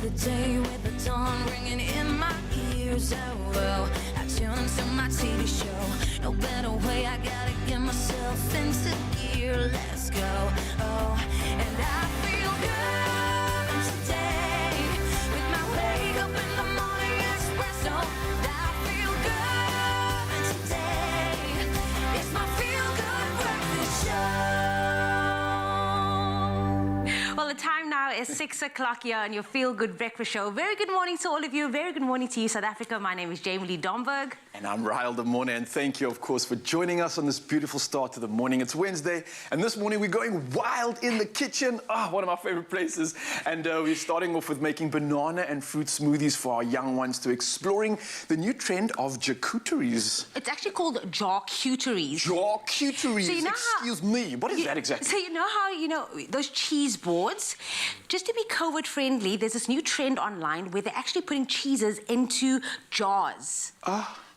the day with the dawn ringing in my ears. Oh, well, I tune into my TV show. No better way, I gotta get myself into gear. Let's go. Oh, and I feel good today with my wake up in the morning espresso. I feel good today. It's my feel good breakfast show. Well, the time now is 6 o'clock here on your Feel Good Breakfast Show. Very good morning to all of you. Very good morning to you, South Africa. My name is Jamie Lee Domberg. And I'm Ryle de Morne, and thank you, of course, for joining us on this beautiful start to the morning. It's Wednesday, and this morning we're going wild in the kitchen. One of my favorite places. And we're starting off with making banana and fruit smoothies for our young ones, to exploring the new trend of charcuteries. It's actually called charcuteries. Charcuteries? So you know Excuse me, what is that exactly? So you know how, those cheese boards? Just to be COVID friendly, there's this new trend online where they're actually putting cheeses into jars.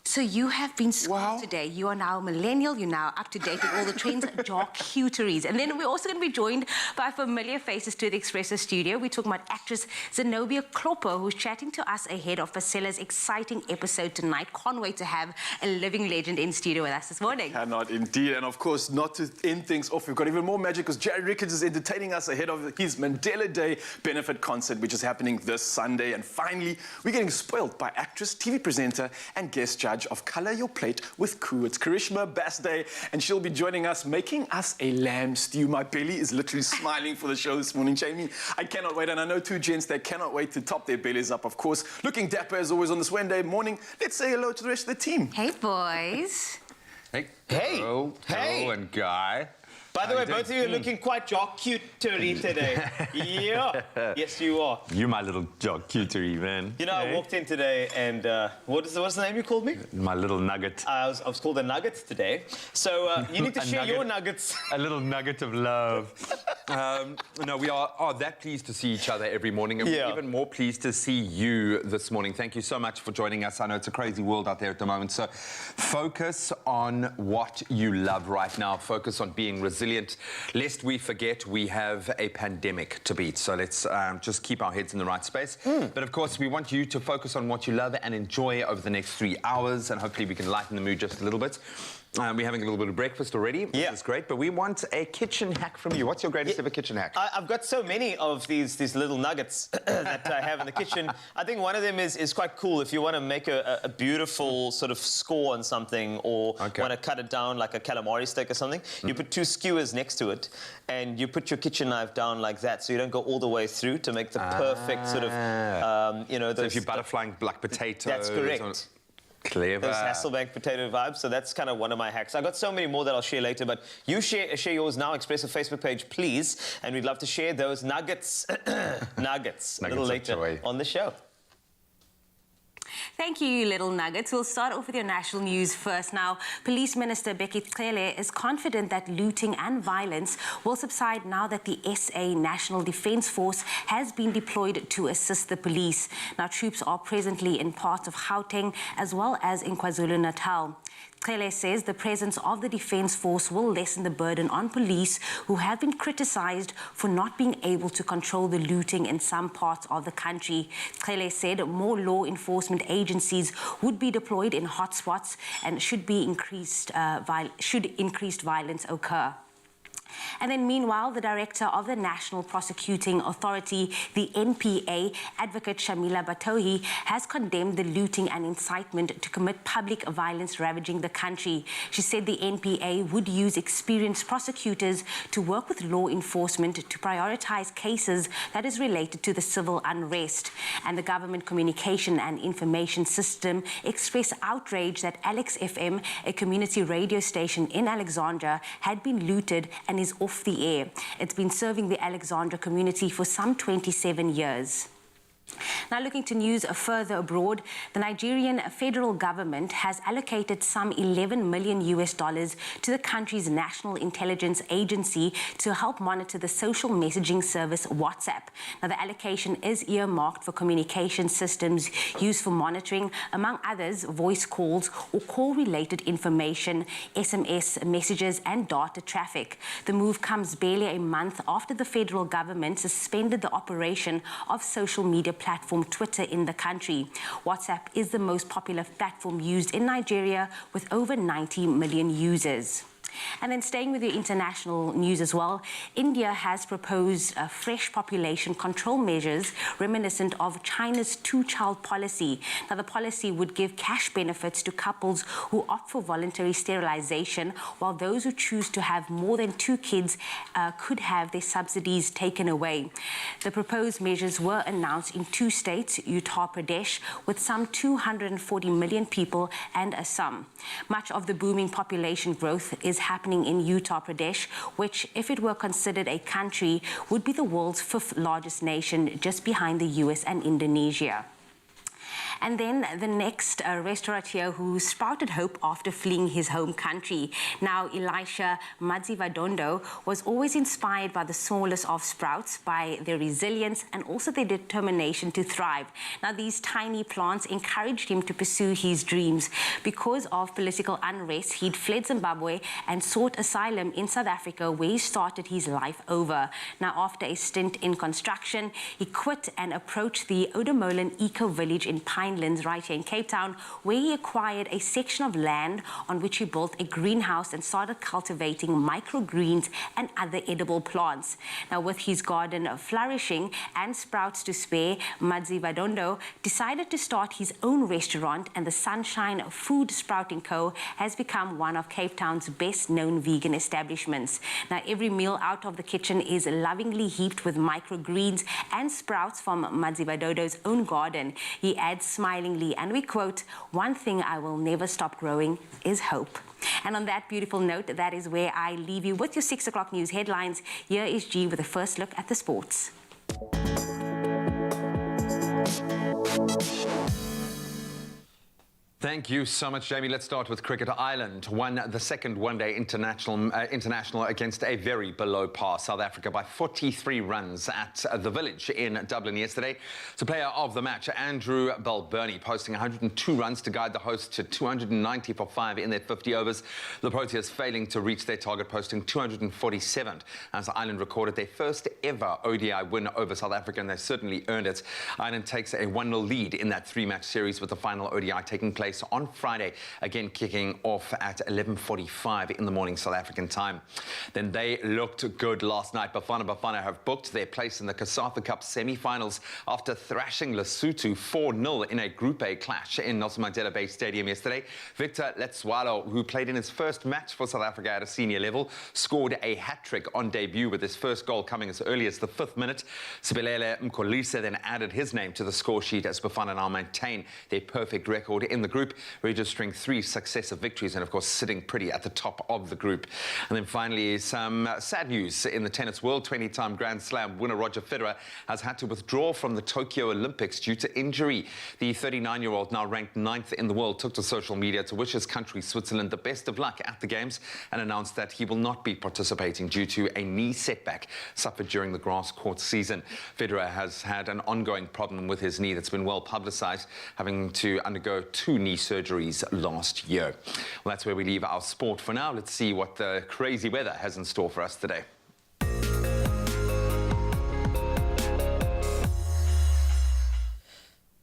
So you have been schooled today. You are now a millennial. You're now up to date with all the trends, charcuteries. And then we're also going to be joined by familiar faces to the Expresso studio. We're talking about actress Zenobia Klopper, who's chatting to us ahead of Facella's exciting episode tonight. Can't wait to have a living legend in studio with us this morning. Cannot indeed. And of course, not to end things off, we've got even more magic because Jerry Ricketts is entertaining us ahead of his Mandela Day benefit concert, which is happening this Sunday. And finally, we're getting spoiled by actress, TV presenter, and guest judge of Colour Your Plate with Koo. It's Karishma Basday, and she'll be joining us, making us a lamb stew. My belly is literally smiling for the show this morning, Jamie. I cannot wait, and I know two gents that cannot wait to top their bellies up, of course. Looking dapper as always on this Wednesday morning. Let's say hello to the rest of the team. Hey, boys. Hey. Hey. Hello, and Guy. By the way, both of you are looking quite charcuterie today. Yeah. Yes, you are. You're my little charcuterie, man. You know, I walked in today and what's the name you called me? My little nugget. I was called a nugget today. So you need to share your nuggets. A little nugget of love. No, we are that pleased to see each other every morning, and we're even more pleased to see you this morning. Thank you so much for joining us. I know it's a crazy world out there at the moment, so focus on what you love right now. Focus on being resilient. Lest we forget, we have a pandemic to beat, so let's just keep our heads in the right space. But of course, we want you to focus on what you love and enjoy over the next 3 hours, and hopefully we can lighten the mood just a little bit. We're having a little bit of breakfast already, which is great, but we want a kitchen hack from you. What's your greatest ever kitchen hack? I've got so many of these little nuggets that I have in the kitchen. I think one of them is quite cool if you want to make a beautiful sort of score on something, or want to cut it down like a calamari steak or something. You put 2 skewers next to it, and you put your kitchen knife down like that, so you don't go all the way through, to make the perfect sort of, so if you're butterflying black potatoes... That's correct. Clever. Those Hasselbank potato vibes. So that's kind of one of my hacks. I got so many more that I'll share later, but you share yours now. Expresso Facebook page, please. And we'd love to share those nuggets, nuggets a little later on the show. Thank you, little nuggets. We'll start off with your national news first. Now, Police Minister Becky Cele is confident that looting and violence will subside now that the SA National Defence Force has been deployed to assist the police. Now, troops are presently in parts of Gauteng as well as in KwaZulu-Natal. Cele says the presence of the Defence Force will lessen the burden on police, who have been criticised for not being able to control the looting in some parts of the country. Cele said more law enforcement agencies would be deployed in hotspots and should increased violence occur. And then meanwhile, the director of the National Prosecuting Authority, the NPA, Advocate Shamila Batohi, has condemned the looting and incitement to commit public violence ravaging the country. She said the NPA would use experienced prosecutors to work with law enforcement to prioritize cases that is related to the civil unrest. And the Government Communication and Information System expressed outrage that Alex FM, a community radio station in Alexandra, had been looted and is off the air. It's been serving the Alexandra community for some 27 years. Now, looking to news further abroad, the Nigerian federal government has allocated some $11 million to the country's national intelligence agency to help monitor the social messaging service WhatsApp. Now, the allocation is earmarked for communication systems used for monitoring, among others, voice calls or call-related information, SMS messages and data traffic. The move comes barely a month after the federal government suspended the operation of social media platform Twitter in the country. WhatsApp is the most popular platform used in Nigeria with over 90 million users. And then staying with your international news as well, India has proposed fresh population control measures reminiscent of China's two-child policy. Now, the policy would give cash benefits to couples who opt for voluntary sterilization, while those who choose to have more than 2 kids could have their subsidies taken away. The proposed measures were announced in 2 states, Uttar Pradesh, with some 240 million people, and Assam. Much of the booming population growth is happening in Uttar Pradesh, which, if it were considered a country, would be the world's 5th largest nation, just behind the US and Indonesia. And then the next restaurateur who sprouted hope after fleeing his home country. Now, Elisha Madzivadondo was always inspired by the smallest of sprouts, by their resilience and also their determination to thrive. Now, these tiny plants encouraged him to pursue his dreams. Because of political unrest, he'd fled Zimbabwe and sought asylum in South Africa, where he started his life over. Now, after a stint in construction, he quit and approached the Odamolan Eco Village in Pinelands right here in Cape Town, where he acquired a section of land on which he built a greenhouse and started cultivating microgreens and other edible plants. Now, with his garden flourishing and sprouts to spare, Madzivadondo decided to start his own restaurant, and the Sunshine Food Sprouting Co. has become one of Cape Town's best-known vegan establishments. Now, every meal out of the kitchen is lovingly heaped with microgreens and sprouts from Madzivadondo's own garden. He adds smilingly, and we quote, "One thing I will never stop growing is hope." And on that beautiful note, that is where I leave you with your 6 o'clock news headlines. Here is G with a first look at the sports. Thank you so much, Jamie. Let's start with cricket. Ireland won the second one-day international against a very below par South Africa by 43 runs at the Village in Dublin yesterday. So player of the match, Andrew Balbirnie, posting 102 runs to guide the hosts to 290 for 5 in their 50 overs. The Proteas failing to reach their target, posting 247 as Ireland recorded their first ever ODI win over South Africa, and they certainly earned it. Ireland takes a 1-0 lead in that 3-match series, with the final ODI taking place on Friday, again kicking off at 11:45 in the morning South African time. Then they looked good last night. Bafana have booked their place in the COSATU Cup semi-finals after thrashing Lesotho 4-0 in a Group A clash in Nelson Mandela Bay Stadium yesterday. Victor Letswalo, who played in his first match for South Africa at a senior level, scored a hat-trick on debut, with his first goal coming as early as the 5th minute. Sibelele Mkolisa then added his name to the score sheet as Bafana now maintain their perfect record in the group, registering 3 successive victories and, of course, sitting pretty at the top of the group. And then finally, some sad news in the tennis world. 20-time Grand Slam winner Roger Federer has had to withdraw from the Tokyo Olympics due to injury. The 39-year-old, now ranked 9th in the world, took to social media to wish his country, Switzerland, the best of luck at the Games, and announced that he will not be participating due to a knee setback suffered during the grass court season. Federer has had an ongoing problem with his knee that's been well publicized, having to undergo 2 knee surgeries last year. Well, that's where we leave our sport for now. Let's see what the crazy weather has in store for us today.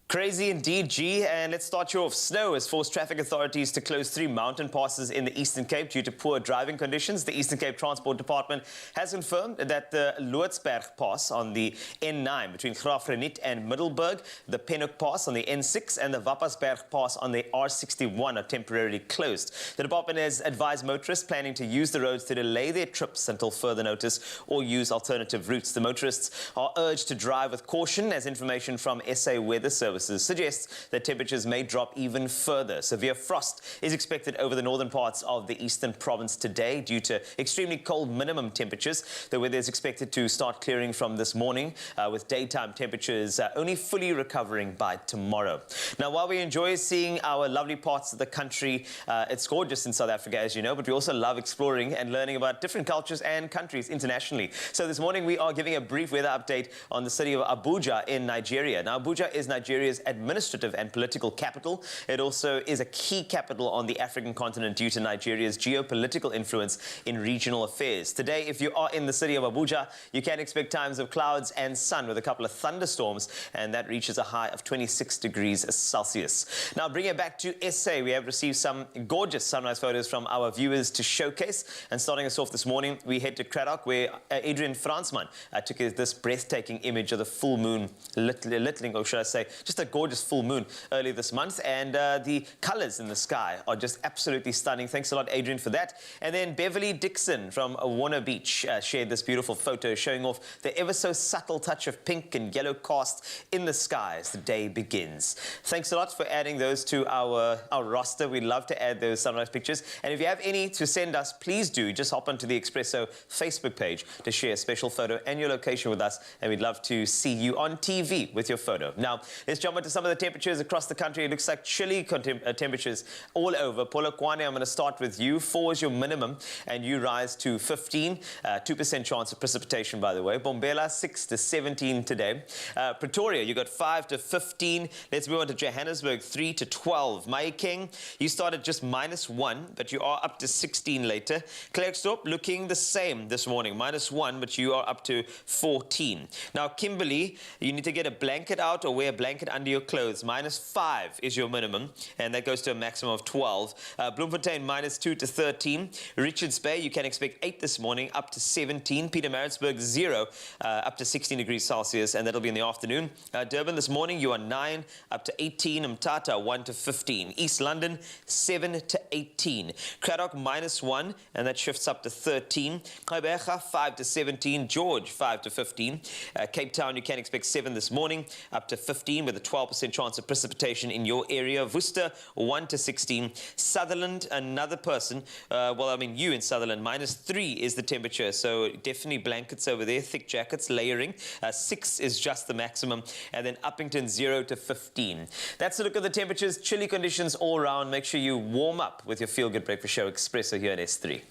Crazy indeed, G. And let's start you off. Snow has forced traffic authorities to close 3 mountain passes in the Eastern Cape due to poor driving conditions. The Eastern Cape Transport Department has confirmed that the Loodsberg Pass on the N9 between Graafrenet and Middelburg, the Pennock Pass on the N6 and the Wappersberg Pass on the R61 are temporarily closed. The department has advised motorists planning to use the roads to delay their trips until further notice or use alternative routes. The motorists are urged to drive with caution, as information from SA Weather Services services suggests that temperatures may drop even further. Severe frost is expected over the northern parts of the eastern province today due to extremely cold minimum temperatures. The weather is expected to start clearing from this morning, with daytime temperatures only fully recovering by tomorrow. Now, while we enjoy seeing our lovely parts of the country, it's gorgeous in South Africa, as you know, but we also love exploring and learning about different cultures and countries internationally. So this morning we are giving a brief weather update on the city of Abuja in Nigeria. Now, Abuja is Nigeria's administrative and political capital. It also is a key capital on the African continent due to Nigeria's geopolitical influence in regional affairs. Today, if you are in the city of Abuja, you can expect times of clouds and sun with a couple of thunderstorms, and that reaches a high of 26 degrees Celsius. Now, bringing it back to SA, we have received some gorgeous sunrise photos from our viewers to showcase. And starting us off this morning, we head to Cradock, where Adrian Fransman took this breathtaking image of the full moon littling, or should I say, just a gorgeous full moon earlier this month. And the colors in the sky are just absolutely stunning. Thanks a lot, Adrian, for that. And then Beverly Dixon from Warner Beach shared this beautiful photo showing off the ever so subtle touch of pink and yellow cast in the sky as the day begins. Thanks a lot for adding those to our roster. We'd love to add those sunrise pictures. And if you have any to send us, please do just hop onto the Expresso Facebook page to share a special photo and your location with us. And we'd love to see you on TV with your photo. Now, let's jump into some of the temperatures across the country. It looks like chilly temperatures all over. Polokwane, I'm going to start with you. 4 is your minimum, and you rise to 15. 2% chance of precipitation, by the way. Bombela, 6 to 17 today. Pretoria, you got 5 to 15. Let's move on to Johannesburg, 3 to 12. Mahikeng, you started just -1, but you are up to 16 later. Klerksdorp looking the same this morning, -1, but you are up to 14. Now, Kimberley, you need to get a blanket out or wear a blanket under your clothes. -5 is your minimum, and that goes to a maximum of 12. Bloemfontein, -2 to 13. Richards Bay, you can expect 8 this morning, up to 17. Pietermaritzburg, 0, up to 16 degrees Celsius, and that'll be in the afternoon. Durban this morning, you are 9, up to 18. Mthatha, 1 to 15. East London, 7 to 18. Cradock, -1, and that shifts up to 13. Gqeberha, 5 to 17. George, 5 to 15. Cape Town, you can expect 7 this morning, up to 15, with a 12% chance of precipitation in your area. Worcester, 1 to 16. Sutherland, another person, you in Sutherland, -3 is the temperature, so definitely blankets over there, thick jackets, layering. 6 is just the maximum, and then Uppington, 0 to 15. That's a look at the temperatures, chilly conditions all around. Make sure you warm up with your Feel Good Breakfast Show Expresso here at S3.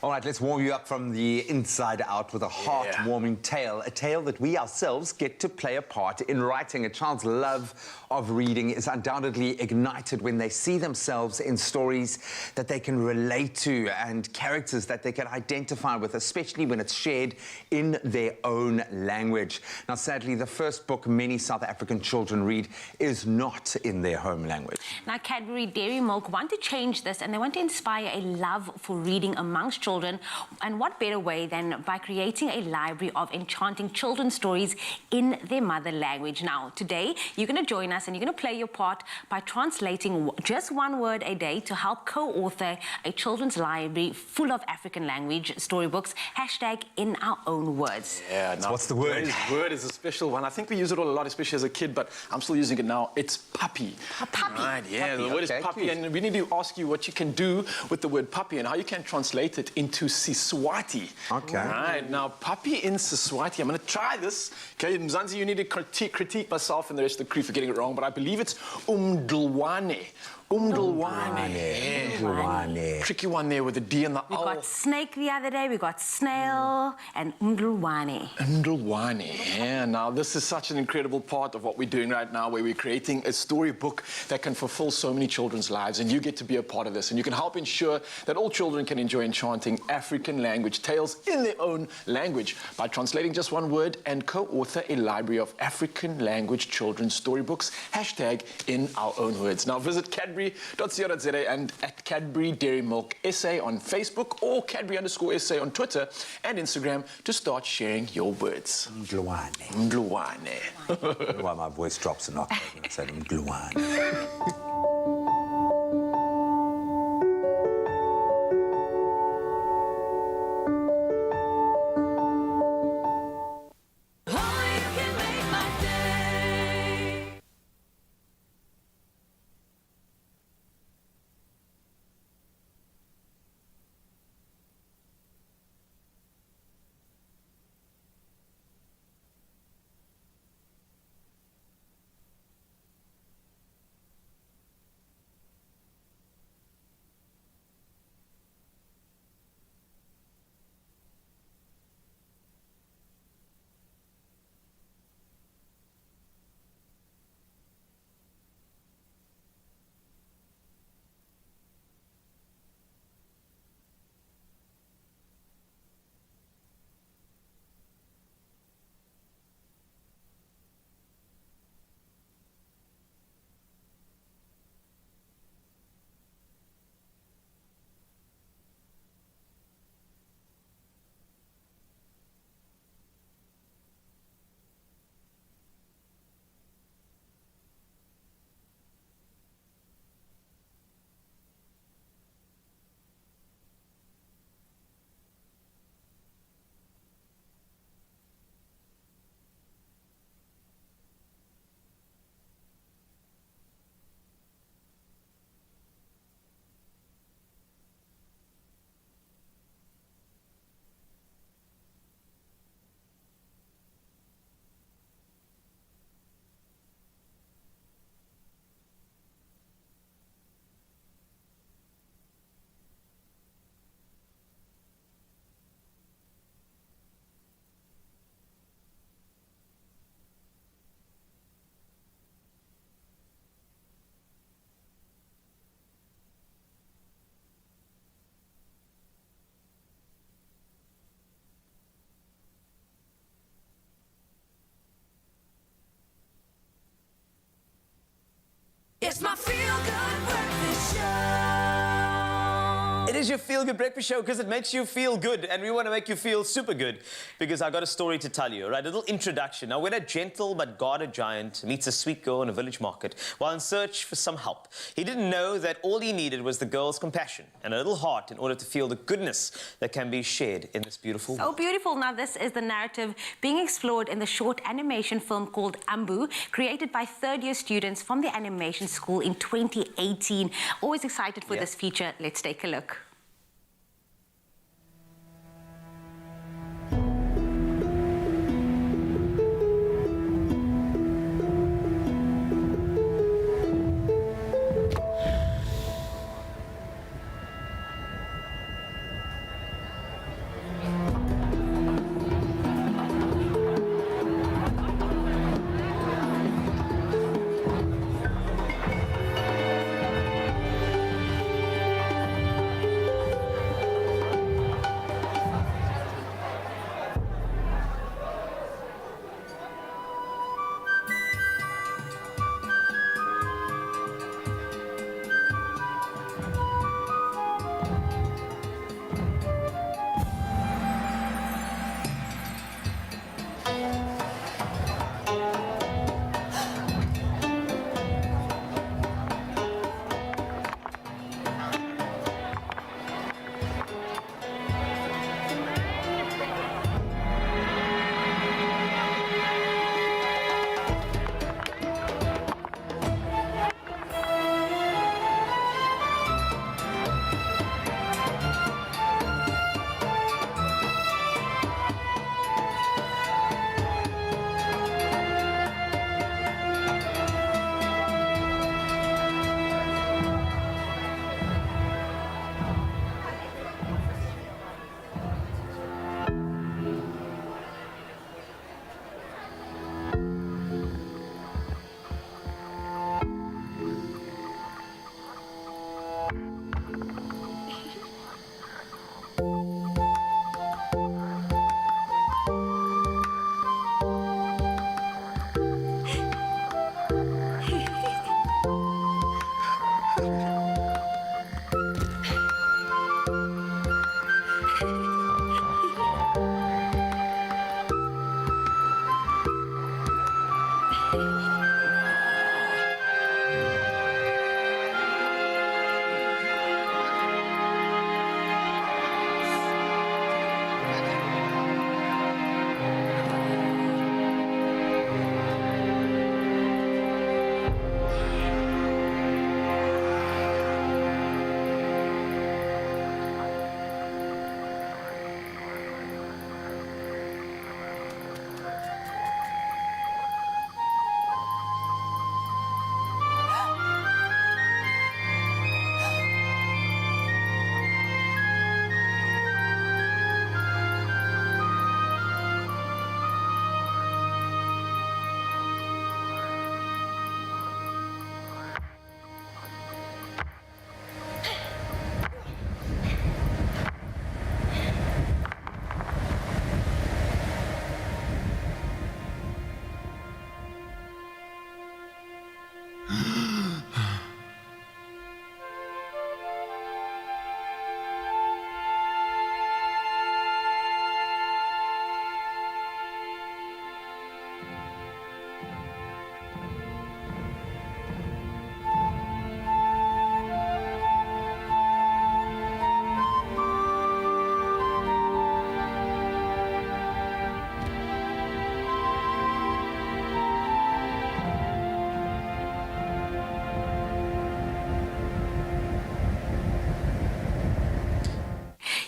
All right, let's warm you up from the inside out with a heartwarming tale, a tale that we ourselves get to play a part in writing. A child's love of reading is undoubtedly ignited when they see themselves in stories that they can relate to and characters that they can identify with, especially when it's shared in their own language. Now, sadly, the first book many South African children read is not in their home language. Now, Cadbury Dairy Milk want to change this, and they want to inspire a love for reading amongst children. And what better way than by creating a library of enchanting children's stories in their mother language. Now, today, you're going to join us and you're going to play your part by translating just one word a day to help co-author a children's library full of African language storybooks, #in our own words. Yeah, now, what's the word? Today's word is a special one. I think we use it all a lot, especially as a kid, but I'm still using it now. It's puppy. A puppy? Right, yeah, puppy. the word is Okay, puppy, cute. and we need to ask you what you can do with the word puppy and how you can translate it into Siswati. Okay. Right, now puppy in Siswati. I'm going to try this. Okay, Mzansi, you need to critique myself and the rest of the crew for getting it wrong, but I believe it's Umdlwane. Umdlwane. Tricky one there with the D and the We O. got snake the other day, we got snail, and Umdlwane. Umdlwane. Yeah, now this is such an incredible part of what we're doing right now, where we're creating a storybook that can fulfill so many children's lives, and you get to be a part of this, and you can help ensure that all children can enjoy enchanting African language tales in their own language by translating just one word and co-author a library of African language children's storybooks, #in our own words. Now visit Cadbury.co.za and at Cadbury Dairy Milk SA on Facebook or Cadbury_SA on Twitter and Instagram to start sharing your words. Umdlwane. Umdlwane. Why my voice drops a knock when I say Umdlwane. It's my feel-good breakfast show. It is your feel-good breakfast show because it makes you feel good, and we want to make you feel super good because I got a story to tell you, right? A little introduction. Now, when a gentle but guarded giant meets a sweet girl in a village market while in search for some help, he didn't know that all he needed was the girl's compassion and a little heart in order to feel the goodness that can be shared in this beautiful So world. beautiful. Now, this is the narrative being explored in the short animation film called Ambu, created by third-year students from the animation school in 2018. Always excited for this feature. Let's take a look.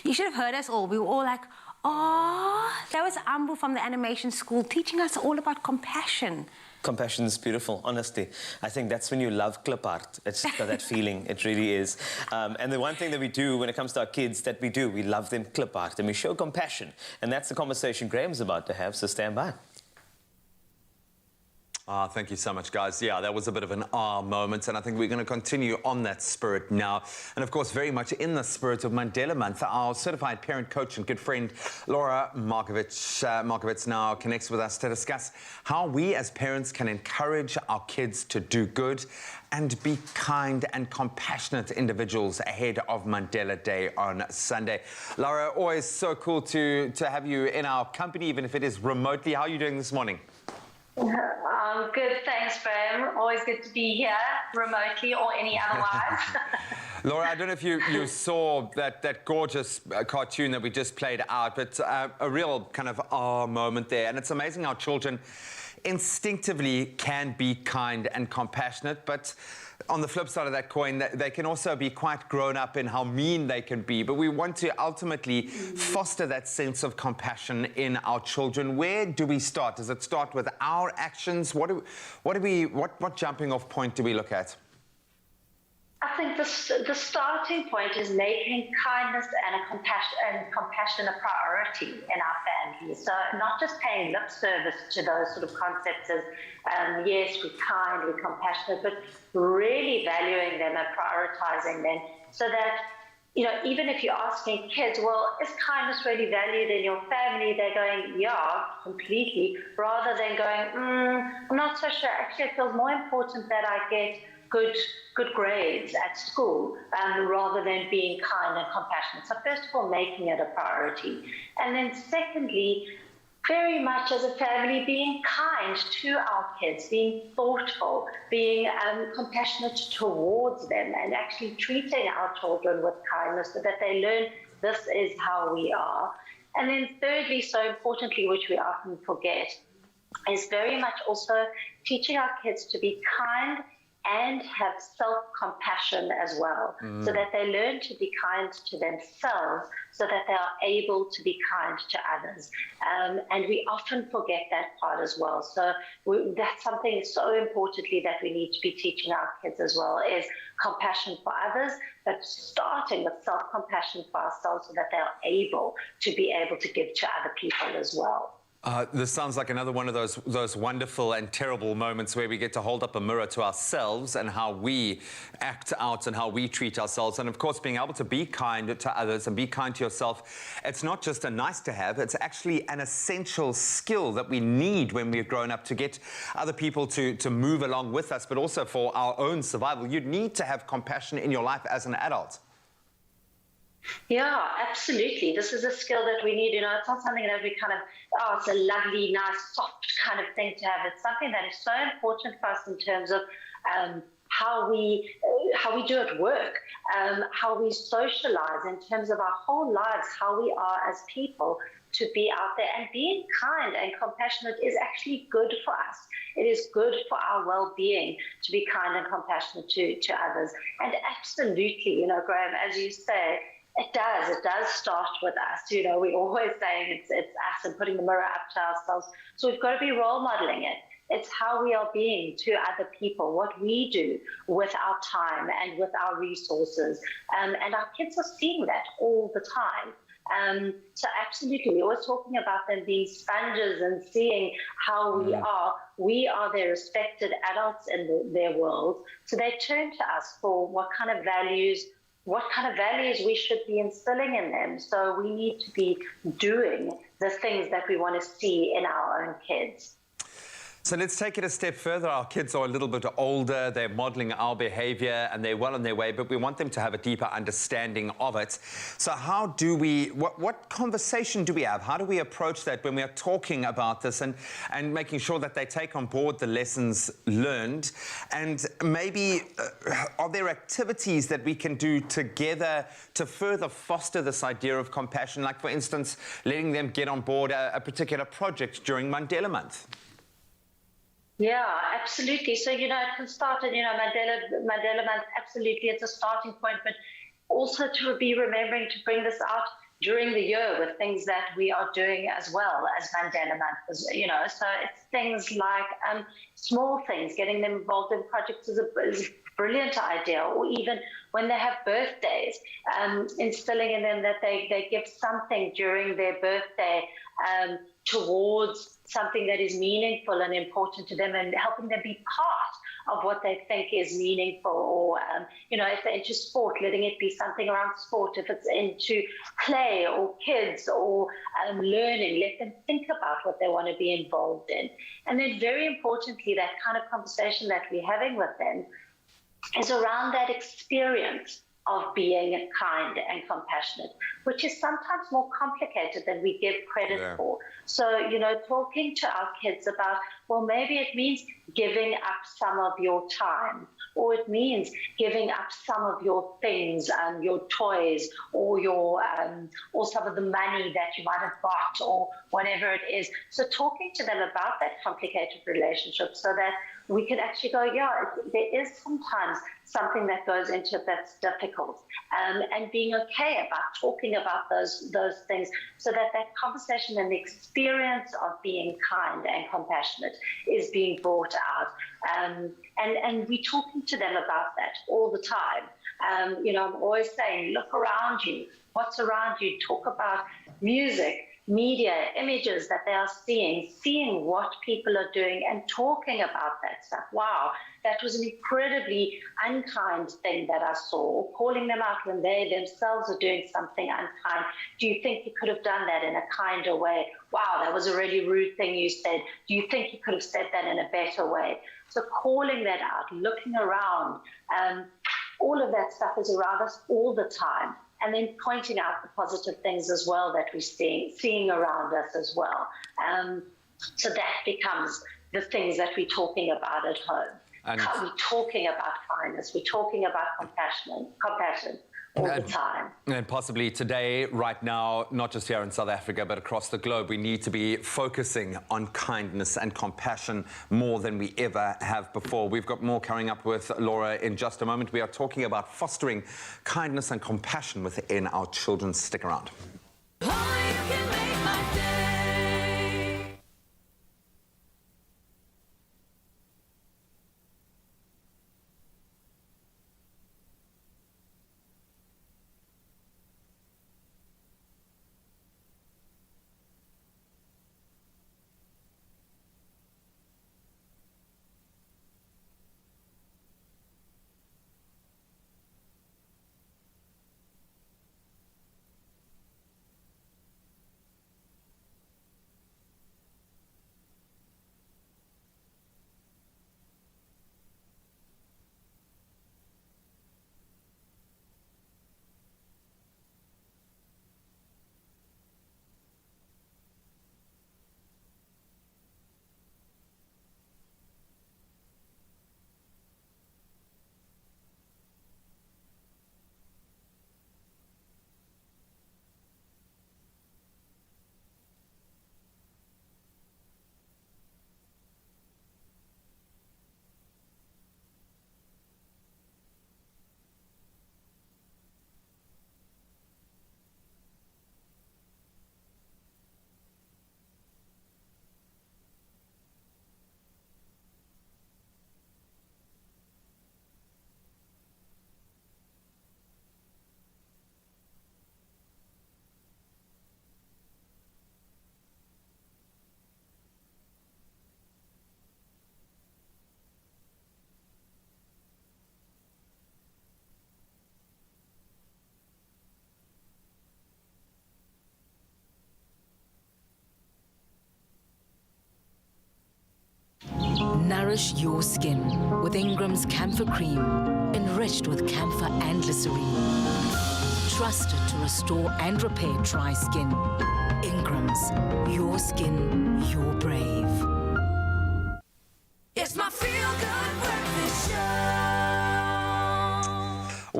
You should have heard us all. We were all like, oh, that was Ambu from the animation school teaching us all about compassion. Compassion is beautiful, honestly. I think that's when you love clip art. It's just got that feeling. It really is. And the one thing that we do when it comes to our kids, we love them clip art and we show compassion. And that's the conversation Graham's about to have, so stand by. Thank you so much, guys. Yeah, that was a bit of an moment, and I think we're going to continue on that spirit now. And of course, very much in the spirit of Mandela Month, our certified parent, coach, and good friend, Laura Markovits now connects with us to discuss how we as parents can encourage our kids to do good and be kind and compassionate individuals ahead of Mandela Day on Sunday. Laura, always so cool to have you in our company, even if it is remotely. How are you doing this morning? Good, thanks, Graham. Always good to be here, remotely or any otherwise. Laura, I don't know if you saw that gorgeous cartoon that we just played out, but a real kind of moment there. And it's amazing how children instinctively can be kind and compassionate, but on the flip side of that coin, they can also be quite grown up in how mean they can be. But we want to ultimately foster that sense of compassion in our children. Where do we start? Does it start with our actions? What jumping off point do we look at? I think the starting point is making kindness and compassion a priority in our families. So not just paying lip service to those sort of concepts as, yes, we're kind, we're compassionate, but really valuing them and prioritizing them so that, you know, even if you're asking kids, well, is kindness really valued in your family? They're going, yeah, completely, rather than going, I'm not so sure. Actually, it feels more important that I get good grades at school rather than being kind and compassionate. So first of all, making it a priority. And then secondly, very much as a family, being kind to our kids, being thoughtful, being compassionate towards them, and actually treating our children with kindness so that they learn this is how we are. And then thirdly, so importantly, which we often forget, is very much also teaching our kids to be kind and have self-compassion as well, so that they learn to be kind to themselves, so that they are able to be kind to others. And we often forget that part as well. So that's something so importantly that we need to be teaching our kids as well, is compassion for others, but starting with self-compassion for ourselves so that they are able to give to other people as well. This sounds like another one of those wonderful and terrible moments where we get to hold up a mirror to ourselves and how we act out and how we treat ourselves. And of course, being able to be kind to others and be kind to yourself, it's not just a nice to have, it's actually an essential skill that we need when we're grown up to get other people to move along with us, but also for our own survival. You need to have compassion in your life as an adult. Yeah, absolutely. This is a skill that we need. You know, it's not something that we kind of, it's a lovely, nice, soft kind of thing to have. It's something that is so important for us in terms of how we do at work, how we socialize, in terms of our whole lives, how we are as people, to be out there. And being kind and compassionate is actually good for us. It is good for our well-being to be kind and compassionate to others. And absolutely, you know, Graham, as you say, it does start with us. You know, we're always saying it's us and putting the mirror up to ourselves. So we've got to be role modeling it. It's how we are being to other people, what we do with our time and with our resources. And our kids are seeing that all the time. So absolutely, we're always talking about them being sponges and seeing how we are their respected adults in their world. So they turn to us for what kind of values we should be instilling in them. So we need to be doing the things that we want to see in our own kids. So let's take it a step further. Our kids are a little bit older, they're modeling our behavior and they're well on their way, but we want them to have a deeper understanding of it. So how do we, what conversation do we have? How do we approach that when we are talking about this and making sure that they take on board the lessons learned? And maybe are there activities that we can do together to further foster this idea of compassion? Like, for instance, letting them get on board a particular project during Mandela Month. Yeah, absolutely. So, you know, it can start, and, you know, Mandela Month, absolutely, it's a starting point, but also to be remembering to bring this out during the year with things that we are doing as well as Mandela Month, so it's things like small things, getting them involved in projects is a brilliant idea, or even when they have birthdays, instilling in them that they give something during their birthday towards something that is meaningful and important to them, and helping them be part of what they think is meaningful, or if they're into sport, letting it be something around sport. If it's into play or kids or learning, let them think about what they want to be involved in. And then very importantly, that kind of conversation that we're having with them is around that experience of being kind and compassionate, which is sometimes more complicated than we give credit for. So, talking to our kids about, well, maybe it means giving up some of your time, or it means giving up some of your things, your toys, or your or some of the money that you might have got, or whatever it is. So talking to them about that complicated relationship, so that we can actually go, there is sometimes something that goes into it that's difficult, and being okay about talking about those things, so that conversation and the experience of being kind and compassionate is being brought out. And we're talking to them about that all the time. I'm always saying, look around you, what's around you, talk about music, media, images that they are seeing what people are doing, and talking about that stuff. Wow, that was an incredibly unkind thing that I saw, or calling them out when they themselves are doing something unkind. Do you think you could have done that in a kinder way? Wow, that was a really rude thing you said. Do you think you could have said that in a better way? So calling that out, looking around, all of that stuff is around us all the time. And then pointing out the positive things as well that we're seeing around us as well. So that becomes the things that we're talking about at home. And we're talking about kindness, we're talking about compassion all the time. And possibly today, right now, not just here in South Africa, but across the globe, we need to be focusing on kindness and compassion more than we ever have before. We've got more coming up with Laura in just a moment. We are talking about fostering kindness and compassion within our children. Stick around. Nourish your skin with Ingrams Camphor Cream, enriched with camphor and glycerine. Trusted to restore and repair dry skin. Ingrams, your skin, your brave. It's my feel-good breakfast show.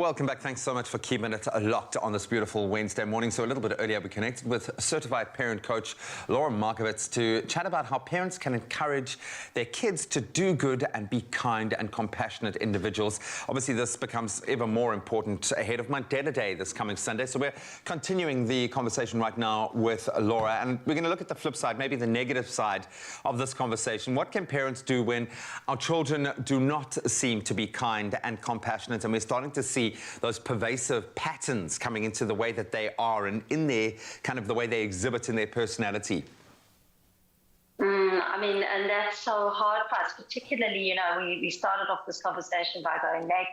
Welcome back. Thanks so much for keeping it locked on this beautiful Wednesday morning. So a little bit earlier, we connected with certified parent coach Laura Markovitz to chat about how parents can encourage their kids to do good and be kind and compassionate individuals. Obviously, this becomes ever more important ahead of Mandela Day this coming Sunday. So we're continuing the conversation right now with Laura, and we're going to look at the flip side, maybe the negative side of this conversation. What can parents do when our children do not seem to be kind and compassionate, and we're starting to see those pervasive patterns coming into the way that they are and in their kind of the way they exhibit in their personality? I mean, and that's so hard for us, particularly, you know, we started off this conversation by going, make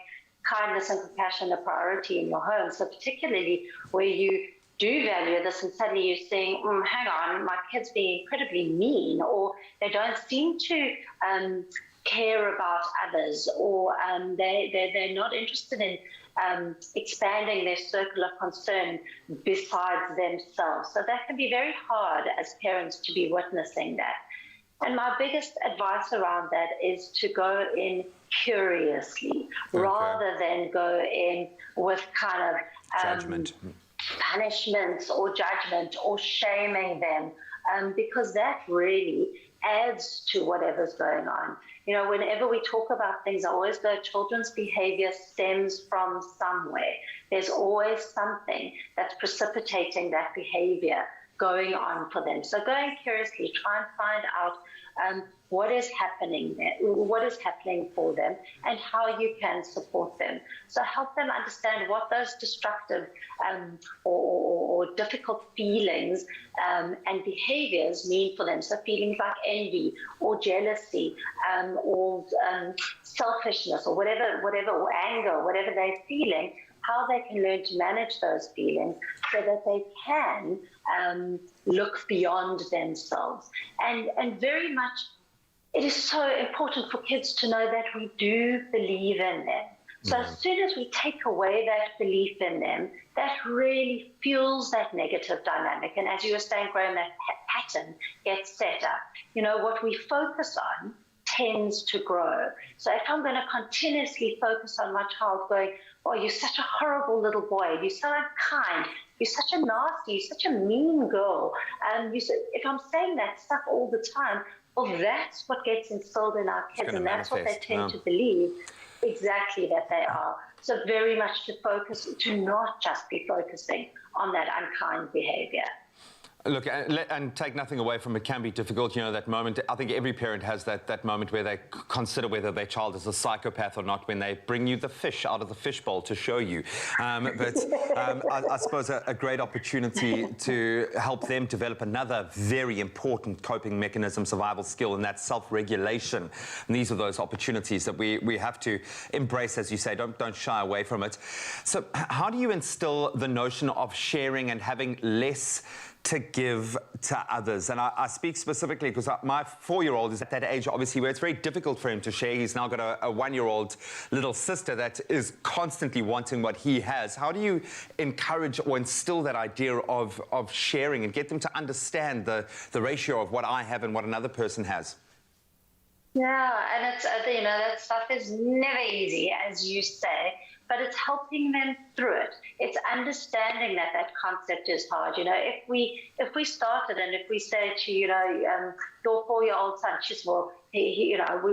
kindness and compassion a priority in your home. So particularly where you do value this and suddenly you're saying, hang on, my kid's being incredibly mean, or they don't seem to care about others, or they're not interested in expanding their circle of concern besides themselves. So that can be very hard as parents to be witnessing that. And my biggest advice around that is to go in curiously, rather than go in with kind of judgment, punishments or judgment or shaming them, because that really adds to whatever's going on. You know, whenever we talk about things, I always go, children's behavior stems from somewhere. There's always something that's precipitating that behavior going on for them. So going curiously, try and find out what is happening there, what is happening for them, and how you can support them. So help them understand what those destructive or difficult feelings and behaviors mean for them. So feelings like envy or jealousy or selfishness or whatever, or anger, whatever they're feeling, how they can learn to manage those feelings so that they can look beyond themselves. And very much, it is so important for kids to know that we do believe in them. So as soon as we take away that belief in them, that really fuels that negative dynamic. And as you were saying, Graham, that pattern gets set up. You know, what we focus on tends to grow. So if I'm going to continuously focus on my child going, oh, you're such a horrible little boy, you're so unkind, you're such a nasty, you're such a mean girl, if I'm saying that stuff all the time, well, that's what gets instilled in our kids, and that's what they tend to believe exactly that they are. So very much to focus, to not just be focusing on that unkind behavior. Look, and take nothing away from it, can be difficult, you know, that moment. I think every parent has that moment where they consider whether their child is a psychopath or not when they bring you the fish out of the fishbowl to show you. But I suppose a great opportunity to help them develop another very important coping mechanism, survival skill, and that's self-regulation. And these are those opportunities that we have to embrace, as you say, don't shy away from it. So how do you instill the notion of sharing and having less to give to others? And I speak specifically because my 4-year-old is at that age, obviously, where it's very difficult for him to share. He's now got a 1-year-old little sister that is constantly wanting what he has. How do you encourage or instill that idea of sharing and get them to understand the ratio of what I have and what another person has? Yeah, and it's, you know, that stuff is never easy, as you say, but it's helping them through it. It's understanding that that concept is hard. You know, if we started and if we say to, you know, your 4-year-old son, well, you know, we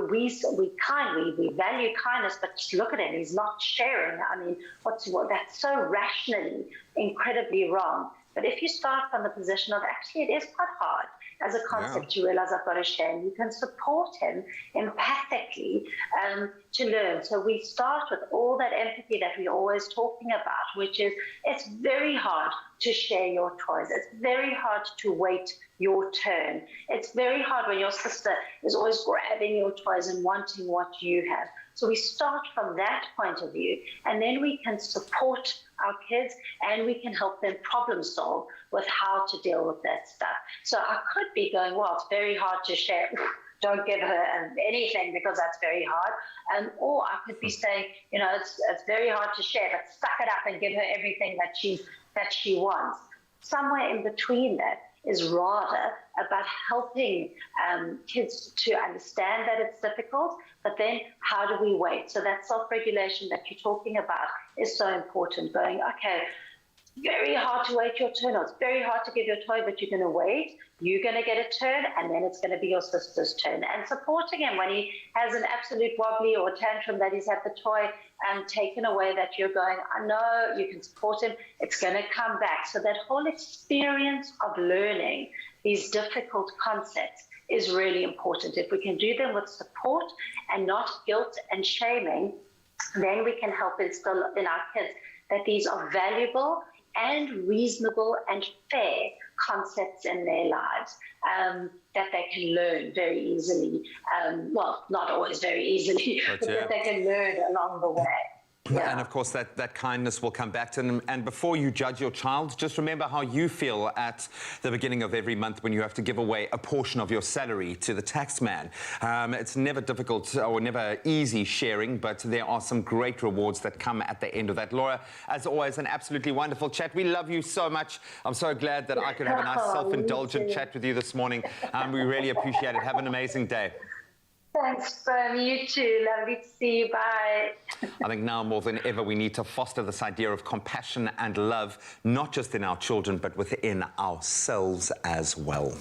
value kindness, but just look at him, he's not sharing. I mean, that's so rationally incredibly wrong. But if you start from the position of actually it is quite hard as a concept to realize I've got to share, and you can support him empathically to learn. So we start with all that empathy that we're always talking about, which is it's very hard to share your toys. It's very hard to wait your turn. It's very hard when your sister is always grabbing your toys and wanting what you have. So we start from that point of view, and then we can support our kids and we can help them problem solve with how to deal with that stuff. So I could be going, well, it's very hard to share. Don't give her anything because that's very hard. Or I could be saying, you know, it's very hard to share, but suck it up and give her everything that she wants. Somewhere in between that is rather about helping kids to understand that it's difficult, but then how do we wait? So that self-regulation that you're talking about is so important. Going, okay, very hard to wait your turn, or it's very hard to give your toy, but you're going to wait. You're going to get a turn, and then it's going to be your sister's turn. And supporting him when he has an absolute wobbly or tantrum that he's had the toy taken away, that you're going, I know, you can support him. It's going to come back. So that whole experience of learning these difficult concepts is really important. If we can do them with support and not guilt and shaming, then we can help instill in our kids that these are valuable and reasonable and fair concepts in their lives that they can learn very easily. Well, not always very easily, but that they can learn along the way. Yeah. And of course, that kindness will come back to them. And before you judge your child, just remember how you feel at the beginning of every month when you have to give away a portion of your salary to the tax man. It's never difficult or never easy sharing, but there are some great rewards that come at the end of that. Laura, as always, an absolutely wonderful chat. We love you so much. I'm so glad that I could have a nice self-indulgent chat with you this morning. We really appreciate it. Have an amazing day. Thanks, Bernie. You too. Lovely to see you. Bye. I think now more than ever we need to foster this idea of compassion and love, not just in our children, but within ourselves as well.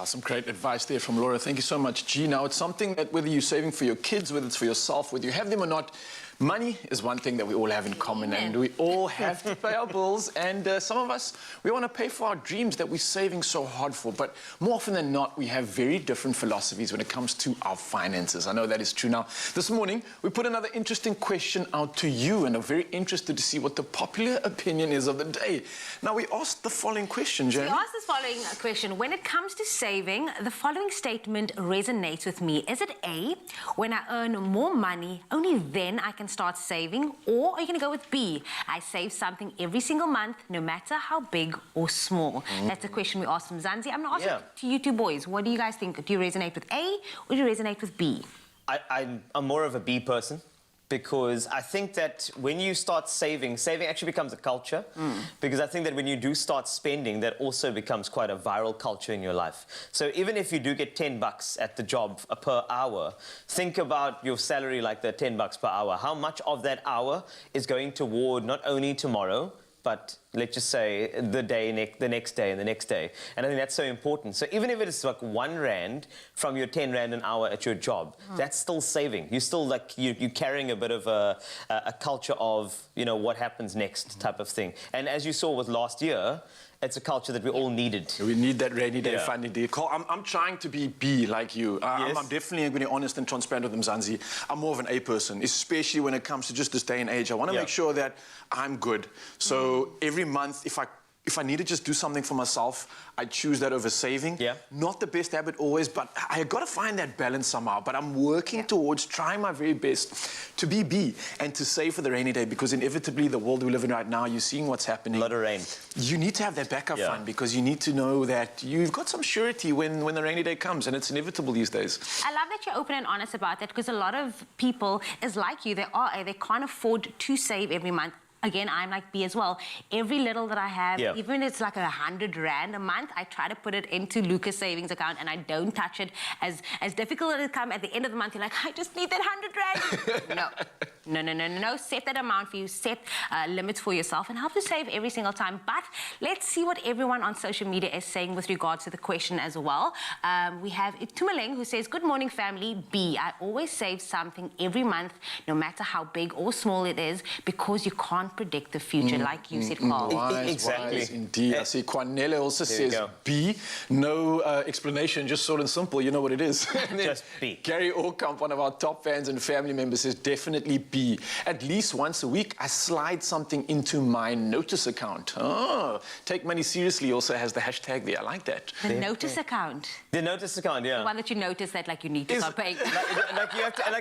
Some great advice there from Laura. Thank you so much, G. Now, it's something that whether you're saving for your kids, whether it's for yourself, whether you have them or not, money is one thing that we all have in common, and we all have to pay our bills, and some of us, we want to pay for our dreams that we're saving so hard for, but more often than not, we have very different philosophies when it comes to our finances. I know that is true. Now, this morning, we put another interesting question out to you, and I'm very interested to see what the popular opinion is of the day. Now, we asked the following question, Jen. We asked this following question. When it comes to saving, the following statement resonates with me. Is it A, when I earn more money, only then I can start saving? Or are you going to go with B, I save something every single month, no matter how big or small? That's a question we asked from Zanzi. I'm going to ask it to you two boys. What do you guys think? Do you resonate with A or do you resonate with B? I'm more of a B person, because I think that when you start saving actually becomes a culture. Because I think that when you do start spending, that also becomes quite a viral culture in your life. So even if you do get $10 at the job per hour, think about your salary like the $10 per hour. How much of that hour is going toward not only tomorrow, but let's just say the next day and the next day. And I think that's so important. So even if it is like R1 from your 10 Rand an hour at your job, that's still saving. You're still like, you're carrying a bit of a culture of, you know, what happens next type of thing. And as you saw with last year, it's a culture that we all needed. We need that rainy day funding day. I'm trying to be B like you. I'm definitely going to be honest and transparent with them, Zanzi. I'm more of an A person, especially when it comes to just this day and age. I want to make sure that I'm good. So every month, if I need to just do something for myself, I choose that over saving. Not the best habit always, but I got to find that balance somehow. But I'm working towards trying my very best to be B and to save for the rainy day, because inevitably the world we live in right now, you're seeing what's happening. A lot of rain. You need to have that backup fund, because you need to know that you've got some surety when the rainy day comes, and it's inevitable these days. I love that you're open and honest about that, because a lot of people is like you. They can't afford to save every month. Again, I'm like B as well. Every little that I have, even if it's like 100 Rand a month, I try to put it into Lucas' savings account and I don't touch it. As difficult as it comes, at the end of the month, you're like, I just need that 100 Rand. No. Set that amount for you. Set limits for yourself and help to save every single time. But let's see what everyone on social media is saying with regards to the question as well. We have Tumaleng, who says, good morning, family. B, I always save something every month, no matter how big or small it is, because you can't predict the future, like you said, Carl. Wise, indeed. I see Cornelia also says B, no explanation, just short and simple. You know what it is. Just B. Gary Orkamp, one of our top fans and family members, says definitely B. At least once a week, I slide something into my notice account. Oh, take money seriously also has the hashtag there. I like that. The notice account. The notice account, The one that you notice that like you need to start paying. like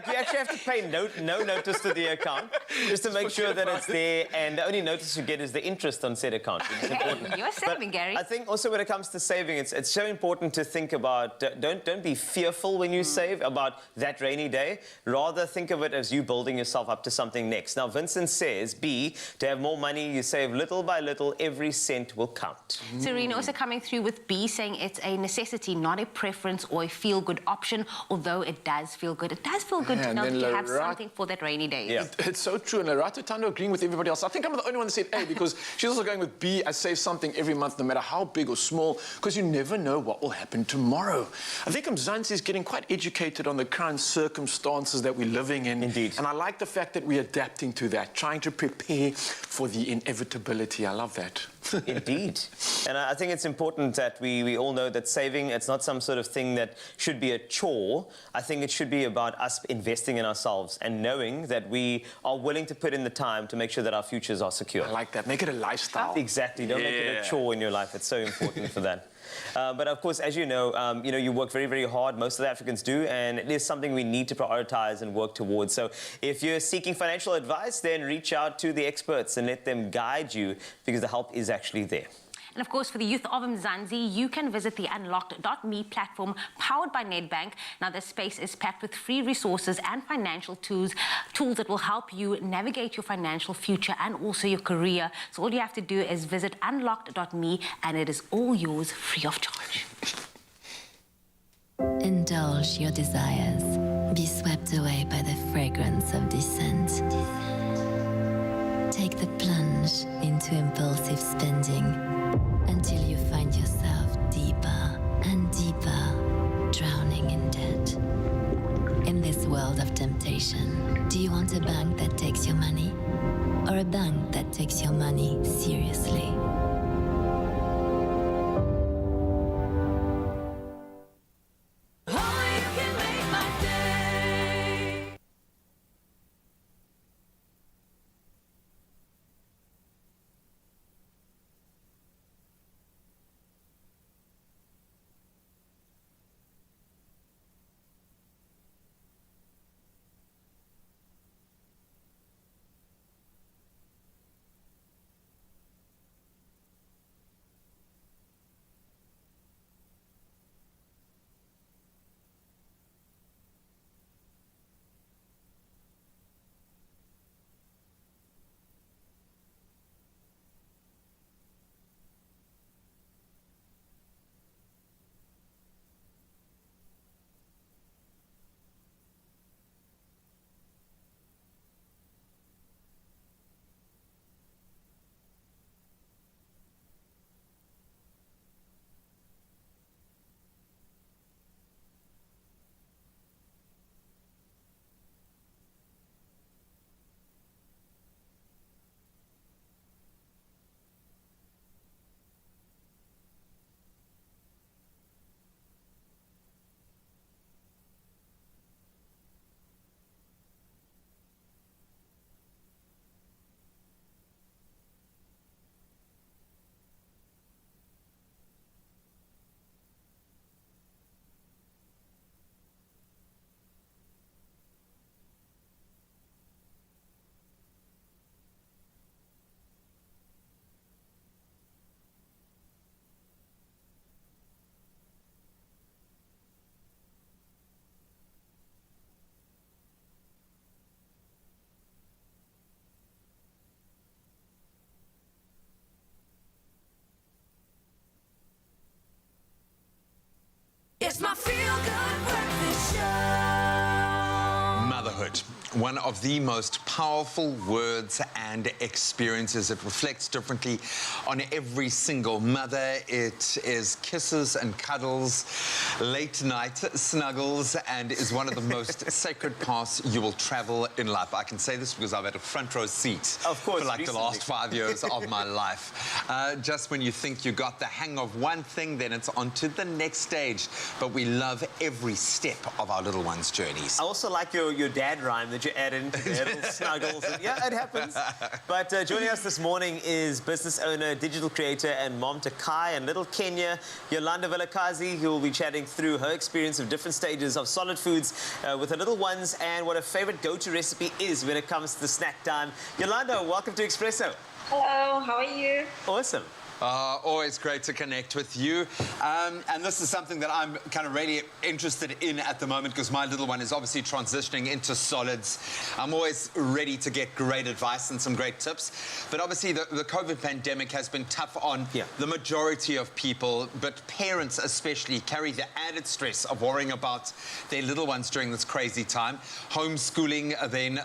you actually have to pay no notice to the account, just to make sure that it's there and the only notice you get is the interest on said account, which is important. You're saving, Gary. I think also when it comes to saving, it's so important to think about, don't be fearful when you save about that rainy day. Rather think of it as you building yourself up to something next. Now, Vincent says, B, to have more money, you save little by little, every cent will count. Serena also coming through with B, saying it's a necessity, not a preference or a feel-good option, although it does feel good. It does feel good to know that you have something for that rainy day. Yeah. It's so true, and Lerato Tando agreeing with everybody else. I think I'm the only one that said A, because she's also going with B, I save something every month, no matter how big or small, because you never know what will happen tomorrow. I think Mzansi is getting quite educated on the current circumstances that we're living in. Indeed. And I like the fact that we're adapting to that, trying to prepare for the inevitability. I love that. Indeed. And I think it's important that we all know that saving, it's not some sort of thing that should be a chore. I think it should be about us investing in ourselves and knowing that we are willing to put in the time to make sure that our futures are secure. I like that. Make it a lifestyle. Exactly. Don't make it a chore in your life. It's so important for that. But of course, as you know, you work very, very hard. Most of the Africans do, and it is something we need to prioritize and work towards. So if you're seeking financial advice, then reach out to the experts and let them guide you, because the help is actually there. And of course, for the youth of Mzansi, you can visit the Unlocked.me platform powered by Nedbank. Now, this space is packed with free resources and financial tools that will help you navigate your financial future and also your career. So all you have to do is visit Unlocked.me, and it is all yours free of charge. Indulge your desires. Be swept away by the fragrance of dissent. Take the plunge into impulsive spending until you find yourself deeper and deeper, drowning in debt. In this world of temptation, do you want a bank that takes your money, or a bank that takes your money seriously? It's my feel-good breakfast show. Motherhood, one of the most powerful words and experiences. It reflects differently on every single mother. It is kisses and cuddles, late night snuggles, and is one of the most sacred paths you will travel in life. I can say this because I've had a front row seat of course, for like recently. the last 5 years of my life. Just when you think you got the hang of one thing, then it's on to the next stage. But we love every step of our little ones' journeys. I also like your dad rhyme that you add into their little snuggles. And, yeah, it happens. But joining us this morning is business owner, digital creator, and mom to Kai and little Kenya, Yolanda Vilakazi, who will be chatting through her experience of different stages of solid foods with her little ones and what her favorite go-to recipe is when it comes to snack time. Yolanda, welcome to Expresso. Hello, how are you? Awesome. Always great to connect with you. And this is something that I'm kind of really interested in at the moment because my little one is obviously transitioning into solids. I'm always ready to get great advice and some great tips. But obviously the COVID pandemic has been tough on the majority of people, but parents especially carry the added stress of worrying about their little ones during this crazy time. Homeschooling, then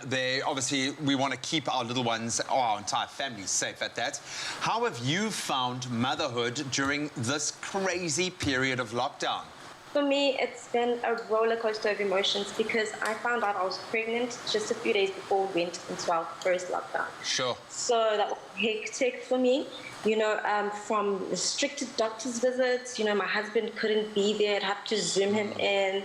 obviously we want to keep our little ones, our entire family safe at that. How have you found motherhood during this crazy period of lockdown? For me, it's been a roller coaster of emotions because I found out I was pregnant just a few days before we went into our first lockdown. Sure. So that was hectic for me. You know, from restricted doctor's visits, you know, my husband couldn't be there. I'd have to Zoom him in,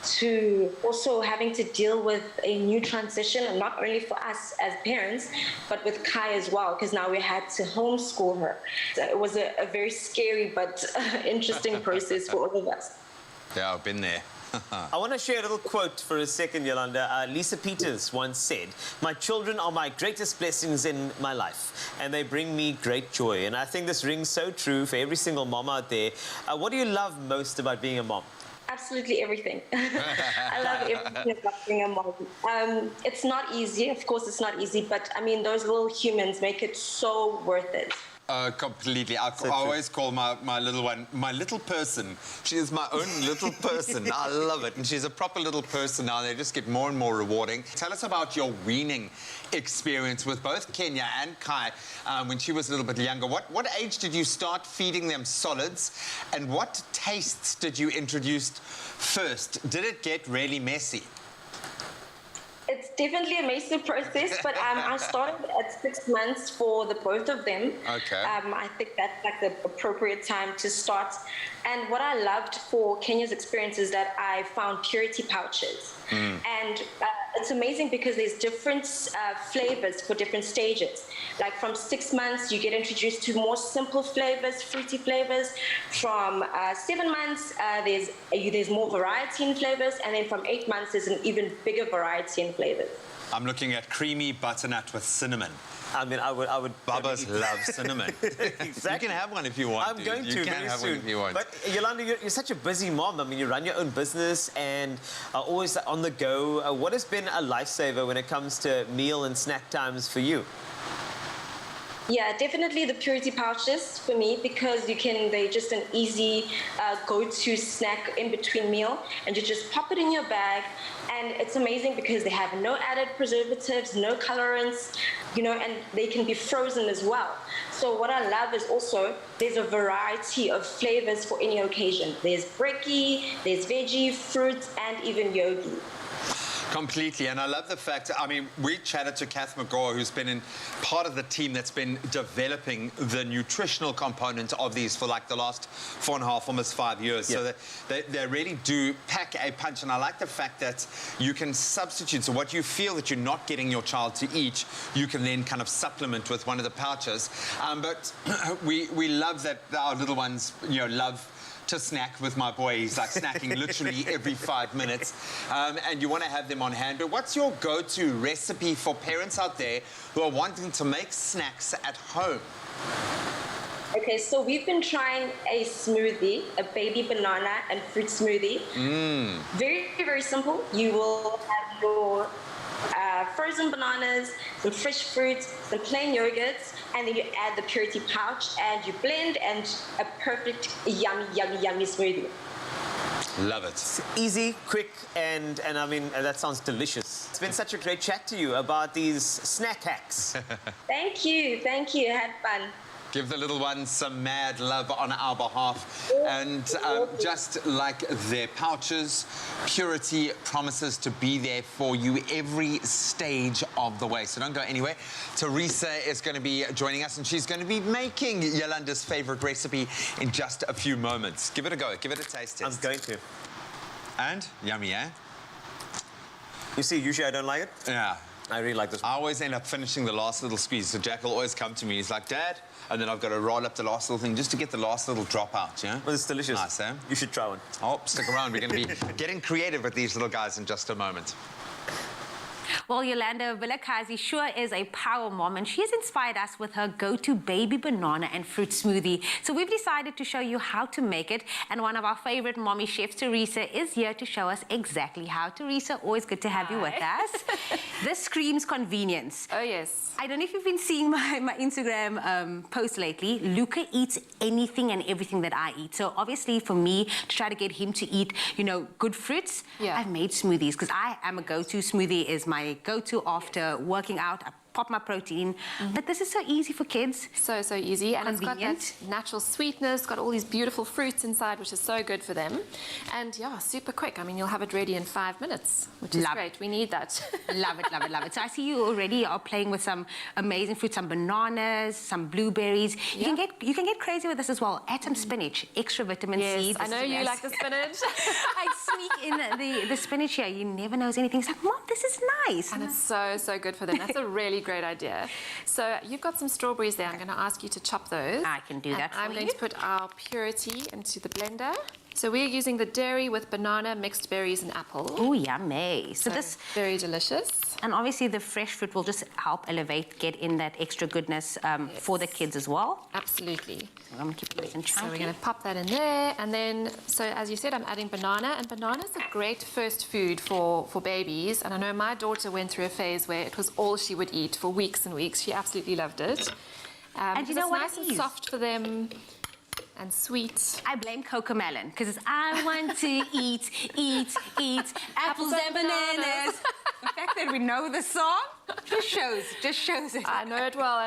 to also having to deal with a new transition, and not only for us as parents, but with Kai as well, because now we had to homeschool her. So it was a very scary but interesting process for all of us. Yeah, I've been there. I want to share a little quote for a second, Yolanda. Lisa Peters once said, "My children are my greatest blessings in my life, and they bring me great joy." And I think this rings so true for every single mom out there. What do you love most about being a mom? Absolutely everything. I love everything about being a mom. It's not easy. Of course, it's not easy. But, I mean, those little humans make it so worth it. Completely. I always call my little one my little person. She is my own little person. I love it. And she's a proper little person now. They just get more and more rewarding. Tell us about your weaning experience with both Kenya and Kai when she was a little bit younger. What age did you start feeding them solids? And what tastes did you introduce first? Did it get really messy? It's definitely a messy process, but I started at 6 months for the both of them. Okay. I think that's like the appropriate time to start. And what I loved for Kenya's experience is that I found purity pouches. And it's amazing because there's different flavors for different stages. Like from 6 months, you get introduced to more simple flavors, fruity flavors. From 7 months, there's more variety in flavors. And then from 8 months, there's an even bigger variety in flavors. I'm looking at creamy butternut with cinnamon. I mean, I would. Bubba's love cinnamon. Exactly. You can have one if you want. I'm going to You can very have soon. one if you want. But Yolanda, you're such a busy mom. I mean, you run your own business and are always on the go. What has been a lifesaver when it comes to meal and snack times for you? Yeah, definitely the purity pouches for me because they're just an easy go-to snack in between meal, and you just pop it in your bag, and it's amazing because they have no added preservatives, no colorants, you know, and they can be frozen as well. So what I love is also there's a variety of flavors for any occasion. There's brekkie, there's veggie, fruit, and even yogi. Completely, and I love the fact, I mean, we chatted to Kath McGraw, who's been in part of the team that's been developing the nutritional component of these for like the last 4.5, almost 5 years. Yeah. So they really do pack a punch, and I like the fact that you can substitute. So what you feel that you're not getting your child to eat, you can then kind of supplement with one of the pouches. But we love that our little ones, you know, love to snack with my boy. He's like snacking literally every 5 minutes. And you want to have them on hand. But what's your go-to recipe for parents out there who are wanting to make snacks at home? Okay, so we've been trying a smoothie, a baby banana and fruit smoothie. Very, very simple. You will have your frozen bananas, some fresh fruits, some plain yogurts, and then you add the purity pouch and you blend, and a perfect yummy, yummy, yummy smoothie. Love it. It's easy, quick, and I mean, that sounds delicious. It's been such a great chat to you about these snack hacks. Thank you. I had fun. Give the little ones some mad love on our behalf. And just like their pouches, Purity promises to be there for you every stage of the way. So don't go anywhere. Teresa is going to be joining us, and she's going to be making Yolanda's favorite recipe in just a few moments. Give it a go. Give it a taste test. I'm going to. And yummy, eh? You see, usually I don't like it. Yeah. I really like this one. I always end up finishing the last little squeeze. So Jack will always come to me. He's like, Dad, and then I've got to roll up the last little thing just to get the last little drop out, yeah? Well, it's delicious. Nice, eh? You should try one. Oh, stick around. We're going to be getting creative with these little guys in just a moment. Well, Yolanda Vilakazi sure is a power mom, and she has inspired us with her go-to baby banana and fruit smoothie. So we've decided to show you how to make it, and one of our favorite mommy chefs, Teresa, is here to show us exactly how. Teresa, always good to have you with us. This screams convenience. Oh, yes. I don't know if you've been seeing my Instagram post lately. Luca eats anything and everything that I eat. So obviously for me, to try to get him to eat, you know, good fruits, I've made smoothies because I am a go-to. Smoothie is my go-to after working out. I pop my protein. But this is so easy for kids. So easy. And Convenient. it's got that natural sweetness, got all these beautiful fruits inside, which is so good for them. And yeah, super quick. I mean, you'll have it ready in 5 minutes, which is great. We need that. Love it, love it, love it. So I see you already are playing with some amazing fruits, some bananas, some blueberries. You can get crazy with this as well. Add some spinach, extra vitamin C. Yes, I know you like the spinach. I sneak in the spinach here. You never know anything. It's like, Mom, this is nice. And it's so good for them. That's a really great idea. So you've got some strawberries there. I'm going to ask you to chop those. I can do that for I'm going you. to put our purity into the blender. So we're using the dairy with banana, mixed berries and apple. Oh, yummy. So this, very delicious. and obviously the fresh fruit will just help elevate, get in that extra goodness for the kids as well. Absolutely. So I'm going to keep it nice and So chunky. we're going to pop that in there. And then, so as you said, I'm adding banana. And banana is a great first food for babies. And I know my daughter went through a phase where it was all she would eat for weeks and weeks. She absolutely loved it. And you know it's what nice it and is? soft for them and sweet. I blame Cocomelon because I want to eat apples and bananas. The fact that we know the song just shows it. I know it well,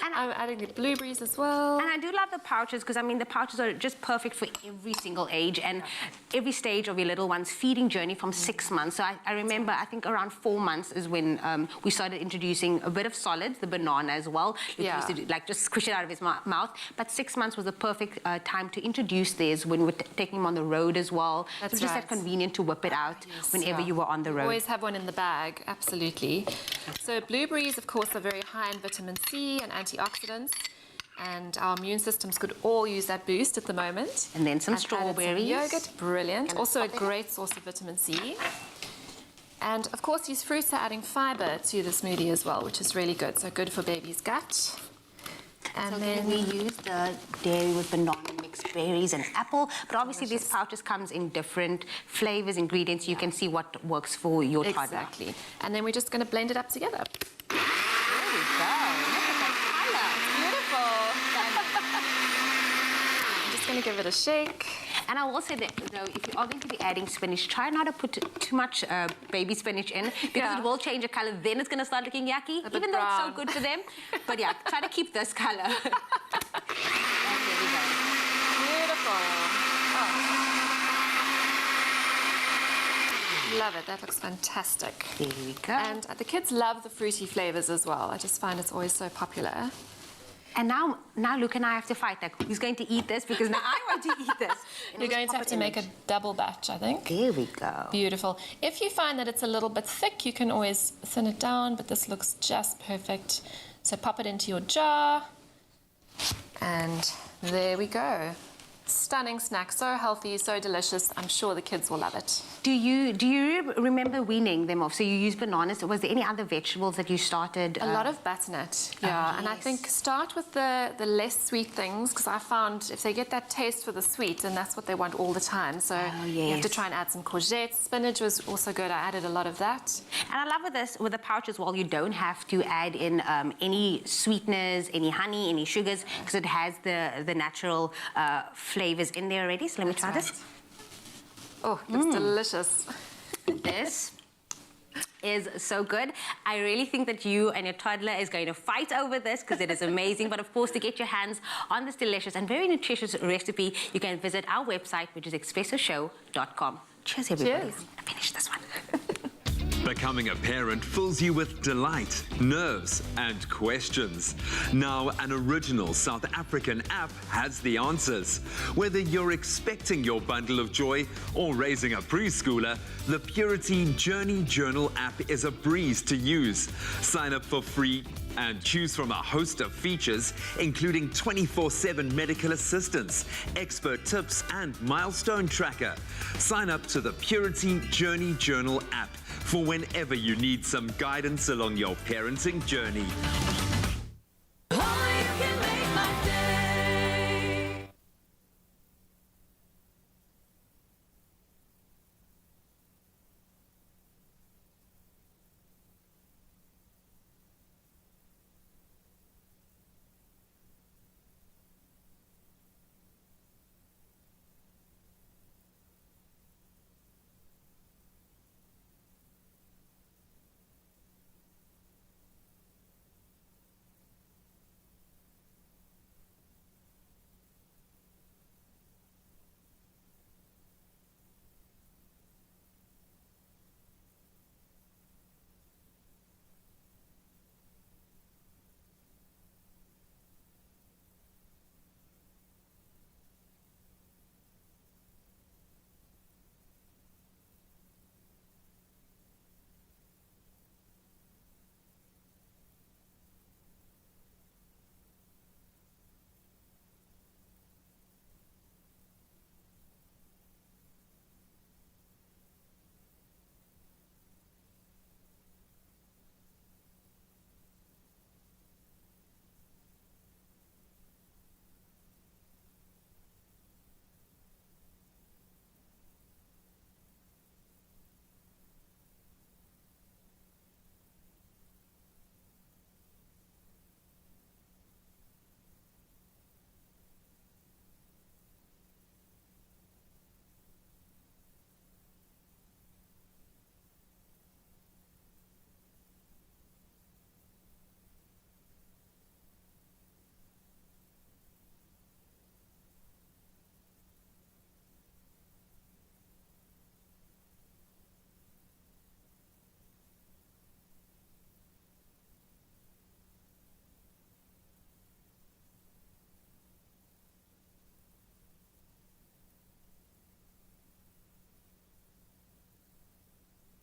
And I'm adding the blueberries as well. And I do love the pouches because, I mean, the pouches are just perfect for every single age and every stage of your little one's feeding journey from 6 months. So I remember, I think around 4 months is when we started introducing a bit of solids, the banana as well. We used to do, like, just squish it out of his mouth. But 6 months was the perfect time to introduce theirs when we were taking him on the road as well. That's so it was just right. that convenient to whip it out whenever you were on the road. Always have one in the bag, absolutely. So blueberries, of course, are very high in vitamin C and antioxidants. And our immune systems could all use that boost at the moment. And then some I've added strawberries. some yogurt, brilliant. Also a great source of vitamin C. And of course, these fruits are adding fiber to the smoothie as well, which is really good. So good for baby's gut. And So then we use the dairy with banana, mixed berries and apple. But obviously these pouches comes in different flavors, ingredients. You can see what works for your toddler. exactly. And then we're just going to blend it up together. There we go. Look at that color. Beautiful. I'm just going to give it a shake. And I will say that, though, if you are going to be adding spinach, try not to put too much baby spinach in because it will change the color. Then it's going to start looking yucky, even though it's so good for them. But yeah, try to keep this color. And there we go. Beautiful. Love it. That looks fantastic. There we go. And the kids love the fruity flavors as well. I just find it's always so popular. And now Luke and I have to fight. Like, who's going to eat this? Because now I want to eat this. And You're just going to pop have it to in make it. a double batch, I think. There we go. Beautiful. If you find that it's a little bit thick, you can always thin it down, but this looks just perfect. So pop it into your jar. And there we go. Stunning snack, so healthy, so delicious. I'm sure the kids will love it. Do you remember weaning them off? So you use bananas. Was there any other vegetables that you started? A lot of butternut, yeah. And I think start with the less sweet things because I found if they get that taste for the sweet, then that's what they want all the time. So you have to try and add some courgettes. Spinach was also good. I added a lot of that. And I love with the pouch as well, you don't have to add in any sweeteners, any honey, any sugars because it has the natural flavors in there already. So let me try this. Oh, it looks delicious. This is so good. I really think that you and your toddler is going to fight over this because it is amazing. But of course, to get your hands on this delicious and very nutritious recipe, you can visit our website, which is expressoshow.com. Cheers, everybody. Cheers. Finish this one. Becoming a parent fills you with delight, nerves, and questions. Now, an original South African app has the answers. Whether you're expecting your bundle of joy or raising a preschooler, the Purity Journey Journal app is a breeze to use. Sign up for free and choose from a host of features, including 24/7 medical assistance, expert tips, and milestone tracker. Sign up to the Purity Journey Journal app for whenever you need some guidance along your parenting journey.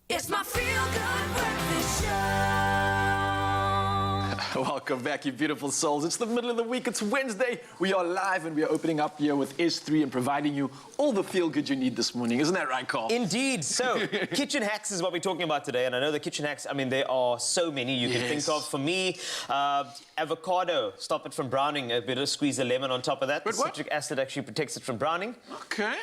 It's my feel-good breakfast show. Welcome back, you beautiful souls. It's the middle of the week. It's Wednesday. We are live and we are opening up here with S3 and providing you all the feel-good you need this morning. Isn't that right, Carl? Indeed. So, kitchen hacks is what we're talking about today. And I know the kitchen hacks, I mean, there are so many you can think of. For me, avocado, stop it from browning. A bit of squeeze a lemon on top of that. The citric acid actually protects it from browning. Okay.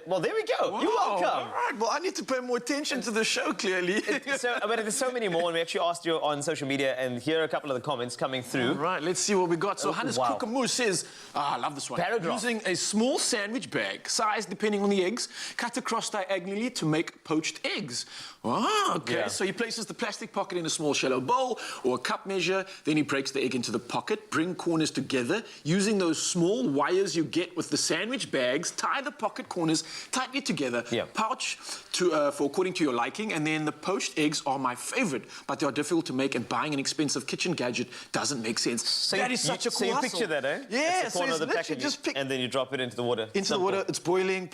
Well, there we go. Wow. You're welcome. All right. Well, I need to pay more attention to the show, clearly. But there's so many more, and we actually asked you on social media, and here are a couple of the comments coming through. All right, let's see what we got. So, Hannes Kokomoo says, I love this one. Paragraph. Using a small sandwich bag, size depending on the eggs, cut across diagonally to make poached eggs. Oh, okay. Yeah. So he places the plastic pocket in a small shallow bowl or a cup measure, then he breaks the egg into the pocket, bring corners together, using those small wires you get with the sandwich bags, tie the pocket corners tightly together, pouch for according to your liking, and then the poached eggs are my favorite, but they are difficult to make, and buying an expensive kitchen gadget doesn't make sense. So that is such a cool you picture that, eh? Yeah, it's the corner of the package, and then you drop it into the water. Into the water, it's boiling.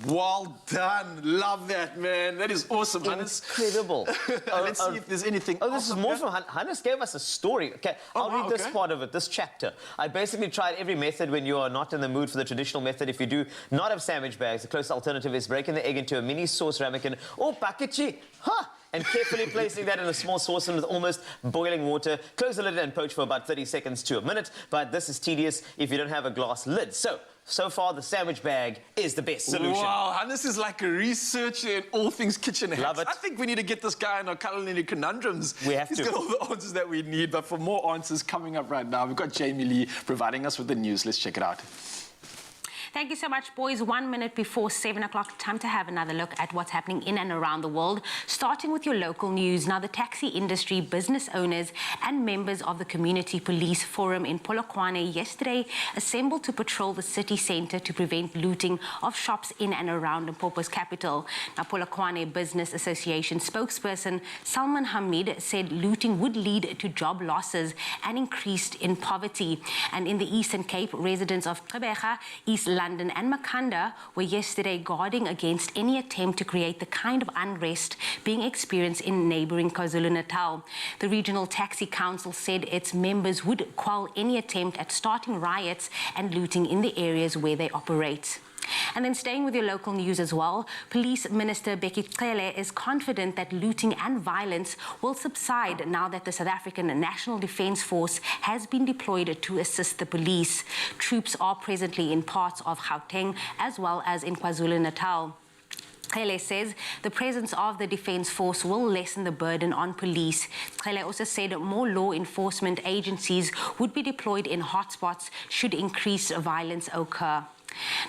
Well done. Love that, man. That is awesome, Hannes. Incredible. Let's see if there's anything else. Oh, this is more from Hannes gave us a story. Okay, I'll read this part of it, this chapter. I basically tried every method when you are not in the mood for the traditional method. If you do not have sandwich bags, the close alternative is breaking the egg into a mini sauce ramekin or pakechi. And carefully placing that in a small saucepan with almost boiling water. Close the lid and poach for about 30 seconds to a minute. But this is tedious if you don't have a glass lid. So far, the sandwich bag is the best solution. Wow, Hannes is like a researcher in all things kitchen hacks. Love it. I think we need to get this guy in our culinary conundrums. We have He's to. got all the answers that we need. But for more answers coming up right now, we've got Jamie Lee providing us with the news. Let's check it out. Thank you so much, boys. 1 minute before 7 o'clock, time to have another look at what's happening in and around the world, starting with your local news. Now, the taxi industry, business owners and members of the Community Police Forum in Polokwane yesterday assembled to patrol the city centre to prevent looting of shops in and around Limpopo's capital. Now, Polokwane Business Association spokesperson Salman Hamid said looting would lead to job losses and increased in poverty. And in the Eastern Cape, residents of Gqeberha, East London and Makhanda were yesterday guarding against any attempt to create the kind of unrest being experienced in neighbouring KwaZulu-Natal. The Regional Taxi Council said its members would quell any attempt at starting riots and looting in the areas where they operate. And then staying with your local news as well, Police Minister Bekkie Cele is confident that looting and violence will subside now that the South African National Defence Force has been deployed to assist the police. Troops are presently in parts of Gauteng as well as in KwaZulu-Natal. Cele says the presence of the Defence Force will lessen the burden on police. Cele also said more law enforcement agencies would be deployed in hotspots should increased violence occur.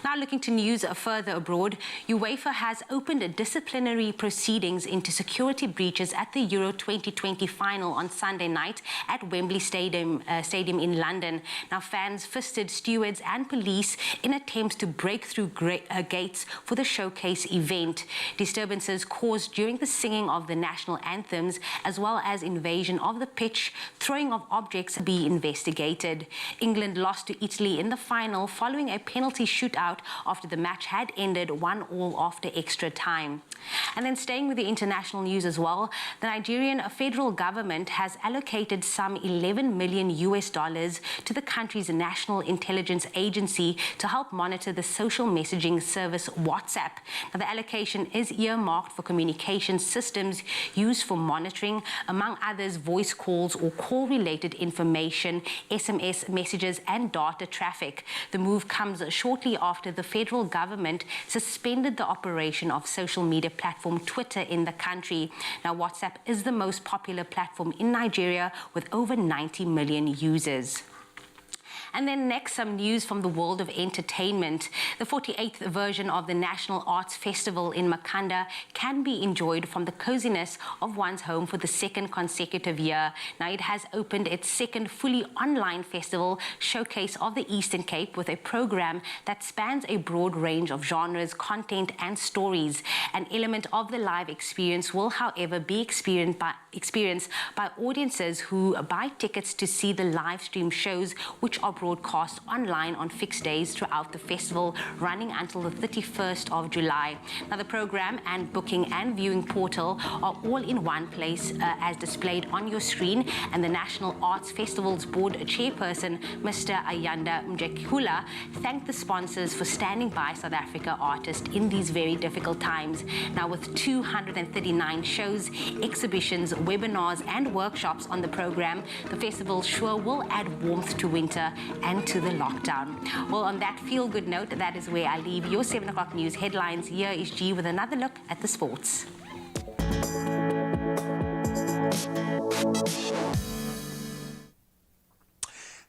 Now looking to news further abroad, UEFA has opened disciplinary proceedings into security breaches at the Euro 2020 final on Sunday night at Wembley Stadium in London. Now fans fisted stewards and police in attempts to break through gates for the showcase event. Disturbances caused during the singing of the national anthems as well as invasion of the pitch, throwing of objects be investigated. England lost to Italy in the final following a penalty shootout after the match had ended 1-1 after extra time. And then staying with the international news as well, the Nigerian federal government has allocated some $11 million to the country's national intelligence agency to help monitor the social messaging service WhatsApp. Now, the allocation is earmarked for communication systems used for monitoring, among others, voice calls or call-related information, SMS messages and data traffic. The move comes shortly after the federal government suspended the operation of social media platform Twitter in the country. Now, WhatsApp is the most popular platform in Nigeria with over 90 million users. And then next, some news from the world of entertainment. The 48th version of the National Arts Festival in Makhanda can be enjoyed from the coziness of one's home for the second consecutive year. Now, it has opened its second fully online festival showcase of the Eastern Cape with a program that spans a broad range of genres, content and stories. An element of the live experience will, however, be experienced by audiences who buy tickets to see the live stream shows, which are broadcast online on fixed days throughout the festival, running until the 31st of July. Now, the program and booking and viewing portal are all in one place as displayed on your screen, and the National Arts Festival's board chairperson, Mr. Yolanda Mjekula, thanked the sponsors for standing by South Africa artists in these very difficult times. Now, with 239 shows, exhibitions, webinars and workshops on the program, the festival sure will add warmth to winter and to the lockdown. Well, on that feel-good note, that is where I leave your 7 o'clock news headlines. Here is G with another look at the sports.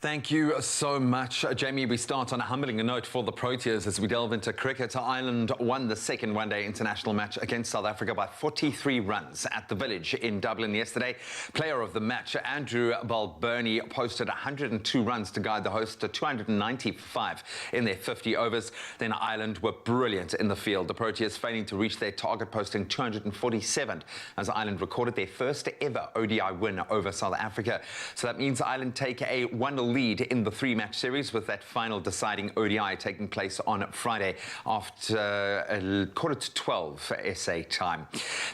Thank you so much, Jamie. We start on a humbling note for the Proteas as we delve into cricket. Ireland won the second one-day international match against South Africa by 43 runs at the Village in Dublin yesterday. Player of the match, Andrew Balbirnie, posted 102 runs to guide the hosts to 295 in their 50 overs. Then Ireland were brilliant in the field, the Proteas failing to reach their target, posting 247 as Ireland recorded their first ever ODI win over South Africa. So that means Ireland take a 1-0 lead in the three-match series, with that final deciding ODI taking place on Friday after 11:45 SA time.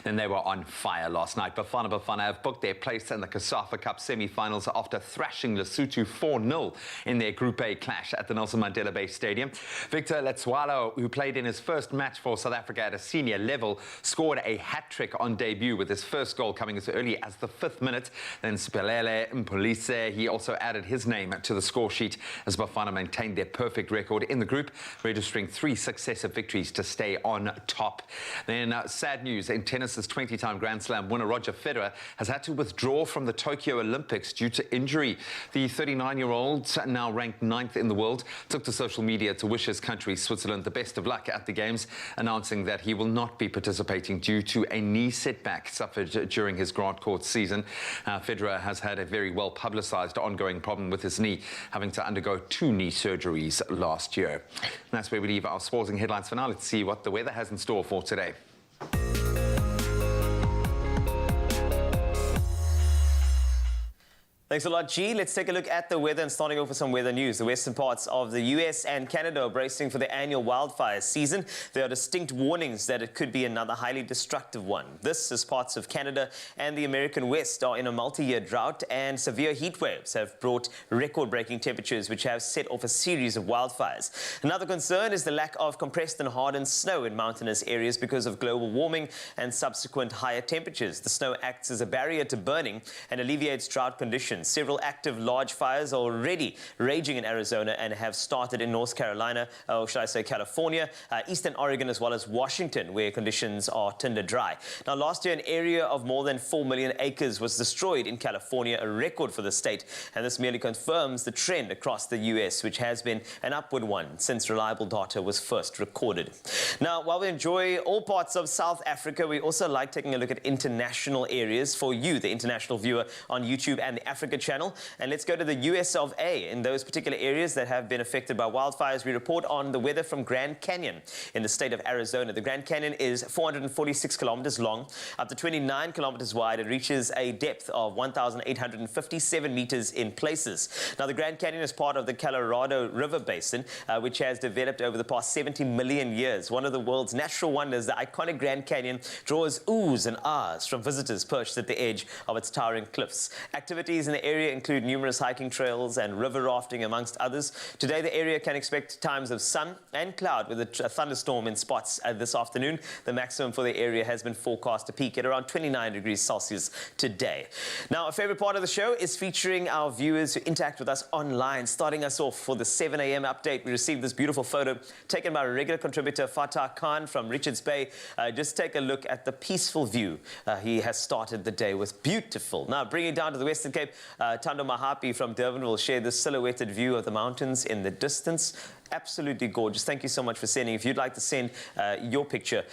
Then they were on fire last night. Bafana have booked their place in the COSAFA Cup semi-finals after thrashing Lesotho 4-0 in their Group A clash at the Nelson Mandela Bay Stadium. Victor Letswalo, who played in his first match for South Africa at a senior level, scored a hat-trick on debut, with his first goal coming as early as the 5th minute. Then Spelele Mpolise, he also added his name name to the score sheet as Bafana maintained their perfect record in the group, registering 3 successive victories to stay on top. Then sad news in tennis's 20-time Grand Slam winner Roger Federer has had to withdraw from the Tokyo Olympics due to injury. The 39-year-old, now ranked 9th in the world, took to social media to wish his country, Switzerland, the best of luck at the Games, announcing that he will not be participating due to a knee setback suffered during his Grand Court season. Federer has had a very well-publicized ongoing problem with his knee, having to undergo 2 knee surgeries last year. And that's where we leave our sporting headlines for now. Let's see what the weather has in store for today. Thanks a lot, G. Let's take a look at the weather and starting off with some weather news. The western parts of the US and Canada are bracing for the annual wildfire season. There are distinct warnings that it could be another highly destructive one. This as parts of Canada and the American West are in a multi-year drought, and severe heat waves have brought record-breaking temperatures which have set off a series of wildfires. Another concern is the lack of compressed and hardened snow in mountainous areas because of global warming and subsequent higher temperatures. The snow acts as a barrier to burning and alleviates drought conditions. Several active large fires are already raging in Arizona and have started in North Carolina, or should I say California, Eastern Oregon, as well as Washington, where conditions are tinder dry. Now, last year, an area of more than 4 million acres was destroyed in California, a record for the state, and this merely confirms the trend across the U.S., which has been an upward one since reliable data was first recorded. Now, while we enjoy all parts of South Africa, we also like taking a look at international areas for you, the international viewer on YouTube and the Africa channel. And let's go to the US of A. In those particular areas that have been affected by wildfires, we report on the weather from Grand Canyon in the state of Arizona. The Grand Canyon is 446 kilometers long, up to 29 kilometers wide, and reaches a depth of 1,857 meters in places. Now, the Grand Canyon is part of the Colorado River Basin, which has developed over the past 70 million years. One of the world's natural wonders, the iconic Grand Canyon draws oohs and ahs from visitors perched at the edge of its towering cliffs. Activities in the area include numerous hiking trails and river rafting, amongst others. Today, the area can expect times of sun and cloud with a thunderstorm in spots this afternoon. The maximum for the area has been forecast to peak at around 29 degrees Celsius today. Now, a favorite part of the show is featuring our viewers who interact with us online. Starting us off for the 7 a.m. update, we received this beautiful photo taken by regular contributor Fatah Khan from Richards Bay. Just take a look at the peaceful view he has started the day with. Beautiful. Now, bringing it down to the Western Cape, Tando Mahapi from Durban will share this silhouetted view of the mountains in the distance. Absolutely gorgeous. Thank you so much for sending. If you'd like to send your picture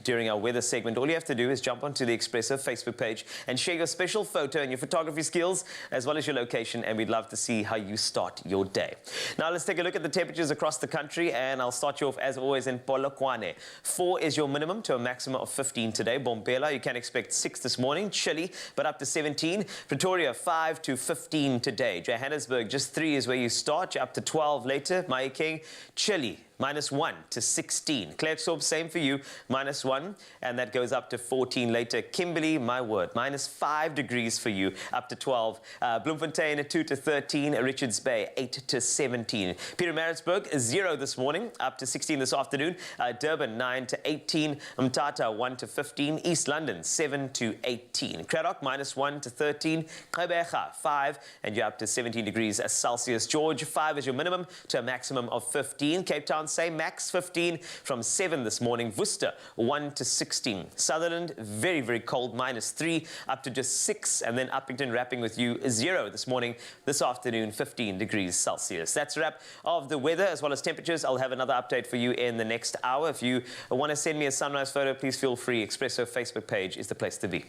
during our weather segment, all you have to do is jump onto the Expresso Facebook page and share your special photo and your photography skills, as well as your location, and we'd love to see how you start your day. Now, let's take a look at the temperatures across the country, and I'll start you off, as always, in Polokwane. 4 is your minimum to a maximum of 15 today. Bombela, you can expect 6 this morning. Chilly, but up to 17. Pretoria, 5 to 15 today. Johannesburg, just 3 is where you start. You're up to 12 later. Mahikeng, chilly, -1 to 16. Klerksdorp, same for you, -1, and that goes up to 14 later. Kimberley, my word, -5 degrees for you, up to 12. Bloemfontein, 2 to 13. Richards Bay, 8 to 17. Pietermaritzburg, 0 this morning, up to 16 this afternoon. Durban, 9 to 18. Mthatha, 1 to 15. East London, 7 to 18. Cradock, -1 to 13. Gqeberha, 5, and you're up to 17 degrees Celsius. George, 5 is your minimum to a maximum of 15. Cape Town, same, max 15 from 7 this morning. Worcester, 1 to 16. Sutherland, very, very cold, -3, up to just 6. And then Uppington wrapping with you, 0 this morning. This afternoon, 15 degrees Celsius. That's a wrap of the weather as well as temperatures. I'll have another update for you in the next hour. If you want to send me a sunrise photo, please feel free. Expresso Facebook page is the place to be.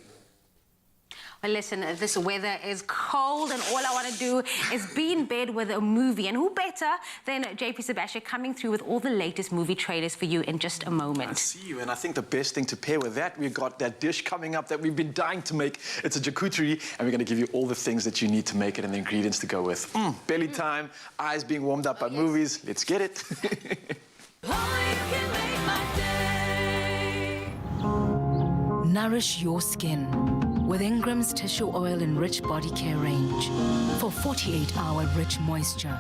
Well, listen, this weather is cold, and all I want to do is be in bed with a movie. And who better than JP Sebastian coming through with all the latest movie trailers for you in just a moment. I see you, and I think the best thing to pair with that, we've got that dish coming up that we've been dying to make. It's a charcuterie, and we're going to give you all the things that you need to make it and the ingredients to go with. Belly time, eyes being warmed up by movies. Let's get it. Nourish your skin with Ingrams Tissue Oil and Rich Body Care range for 48-hour rich moisture.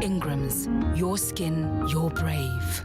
Ingrams, your skin, your brave.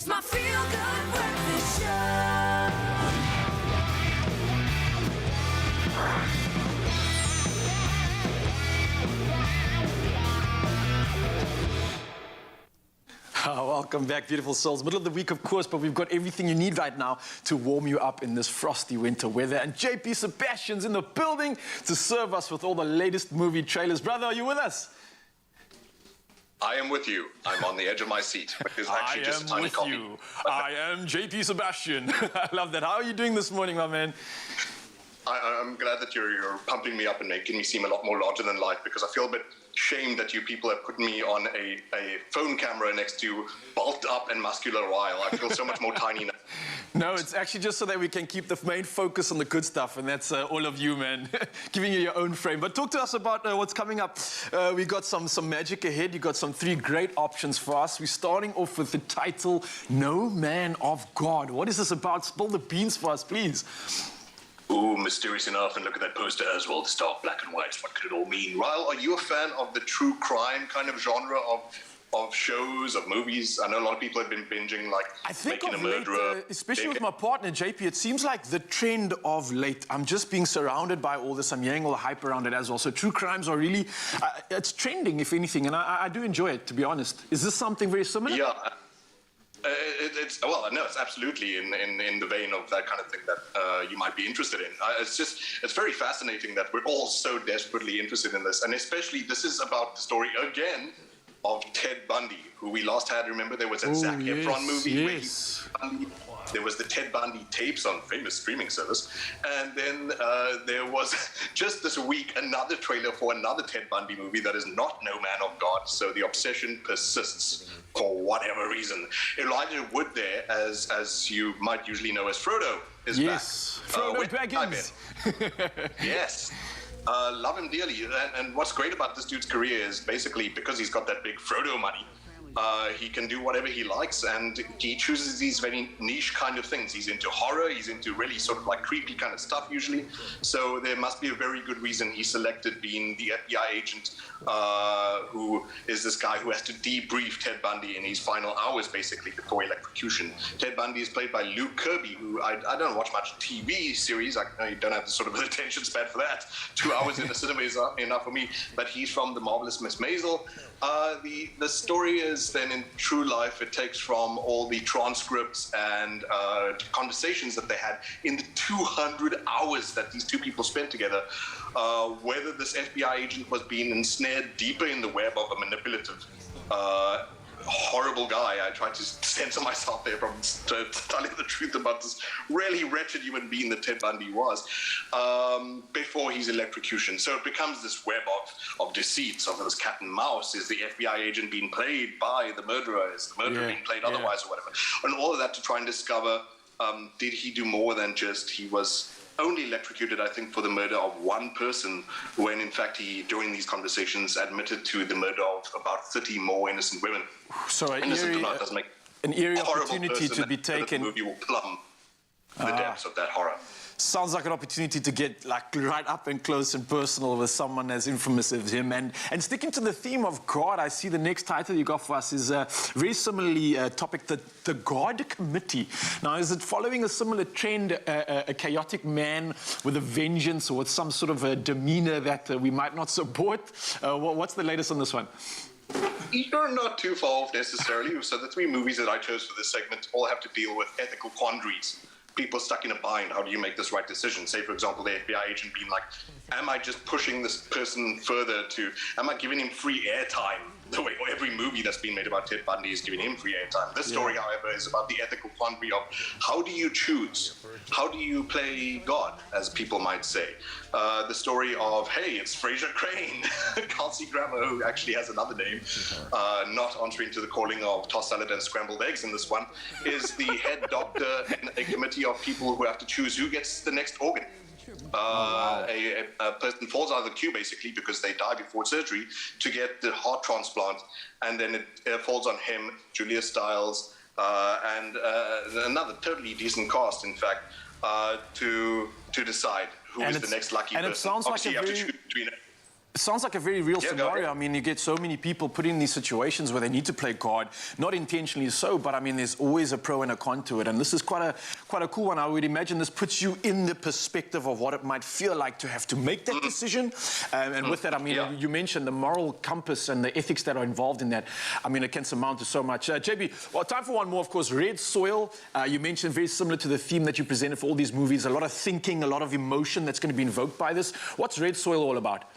It's my feel-good breakfast show. Welcome back, beautiful souls. Middle of the week, of course, but we've got everything you need right now to warm you up in this frosty winter weather. And JP Sebastian's in the building to serve us with all the latest movie trailers. Brother, are you with us? I am with you. I'm on the edge of my seat. It's actually just a tiny copy. You. I am JP Sebastian. I love that. How are you doing this morning, my man? I'm glad that you're pumping me up and making me seem a lot more larger than life, because I feel a bit shamed that you people have put me on a phone camera next to bulked up and muscular Ryle. I feel so much more tiny now. No, it's actually just so that we can keep the main focus on the good stuff, and that's all of you, man, giving you your own frame. But talk to us about what's coming up. We got some magic ahead. You got some 3 great options for us. We're starting off with the title, No Man of God. What is this about? Spill the beans for us, please. Ooh, mysterious enough, and look at that poster as well, the stark black and white. What could it all mean? Ryle, are you a fan of the true crime kind of genre of shows, of movies? I know a lot of people have been binging, like, I think Making a Murderer. especially with my partner, JP, it seems like the trend of late, I'm just being surrounded by all this. I'm hearing all the hype around it as well. So true crimes are really, it's trending, if anything, and I do enjoy it, to be honest. Is this something very similar? Yeah. It's absolutely in the vein of that kind of thing that you might be interested in. It's very fascinating that we're all so desperately interested in this, and especially this is about the story again of Ted Bundy, who we last had. Remember, there was a Zac Efron movie where there was the Ted Bundy tapes on famous streaming service, and then there was just this week another trailer for another Ted Bundy movie that is not No Man of God. So the obsession persists for whatever reason. Elijah Wood there, as you might usually know as Frodo, is back. Frodo Baggins. Yes. Love him dearly. And what's great about this dude's career is basically because he's got that big Frodo money, he can do whatever he likes, and he chooses these very niche kind of things. He's into horror, he's into really sort of like creepy kind of stuff usually. So there must be a very good reason he selected being the FBI agent, who is this guy who has to debrief Ted Bundy in his final hours basically before electrocution. Ted Bundy is played by Luke Kirby, who I don't watch much TV series. I know you don't have the sort of attention span for that. 2 hours in the cinema is enough for me. But he's from The Marvelous Miss Maisel. The story is then in true life. It takes from all the transcripts and conversations that they had in the 200 hours that these two people spent together, whether this FBI agent was being ensnared deeper in the web of a manipulative, horrible guy. I tried to censor myself there from telling the truth about this really wretched human being that Ted Bundy was, before his electrocution. So it becomes this web of deceits, of this cat and mouse. Is the FBI agent being played by the murderer? Is the murderer being played otherwise, or whatever? And all of that to try and discover, did he do more than just, he was only electrocuted, I think, for the murder of one person, when in fact he, during these conversations, admitted to the murder of about 30 more innocent women. So an eerie opportunity to be taken. The movie will plumb the depths of that horror. Sounds like an opportunity to get like right up and close and personal with someone as infamous as him. And sticking to the theme of God, I see the next title you got for us is very similarly topic, the God Committee. Now, is it following a similar trend, a chaotic man with a vengeance or with some sort of a demeanor that we might not support? What's the latest on this one? You're not too far off necessarily. So the 3 movies that I chose for this segment all have to deal with ethical quandaries. People stuck in a bind. How do you make this right decision? Say, for example, the FBI agent being like, am I just pushing this person further to, am I giving him free airtime? The way every movie that's been made about Ted Bundy is giving him free airtime. This story, however, is about the ethical quandary of how do you choose? How do you play God, as people might say? The story of, hey, it's Fraser Crane, Kelsey Grammer, who actually has another name, not answering to the calling of tossed salad and scrambled eggs in this one, is the head doctor in a committee of people who have to choose who gets the next organ. A person falls out of the queue basically because they die before surgery to get the heart transplant, and then it falls on him, Julia Stiles, and another totally decent cast, in fact, to decide who is the next lucky person. And it sounds like It sounds like a very real Yeah, scenario. I mean, you get so many people put in these situations where they need to play God, not intentionally so, but I mean, there's always a pro and a con to it. And this is quite a cool one. I would imagine this puts you in the perspective of what it might feel like to have to make that decision. And with that, I mean, you mentioned the moral compass and the ethics that are involved in that. I mean, it can surmount to so much. JB, well, time for one more, of course. Red Soil, you mentioned very similar to the theme that you presented for all these movies. A lot of thinking, a lot of emotion that's going to be invoked by this. What's Red Soil all about?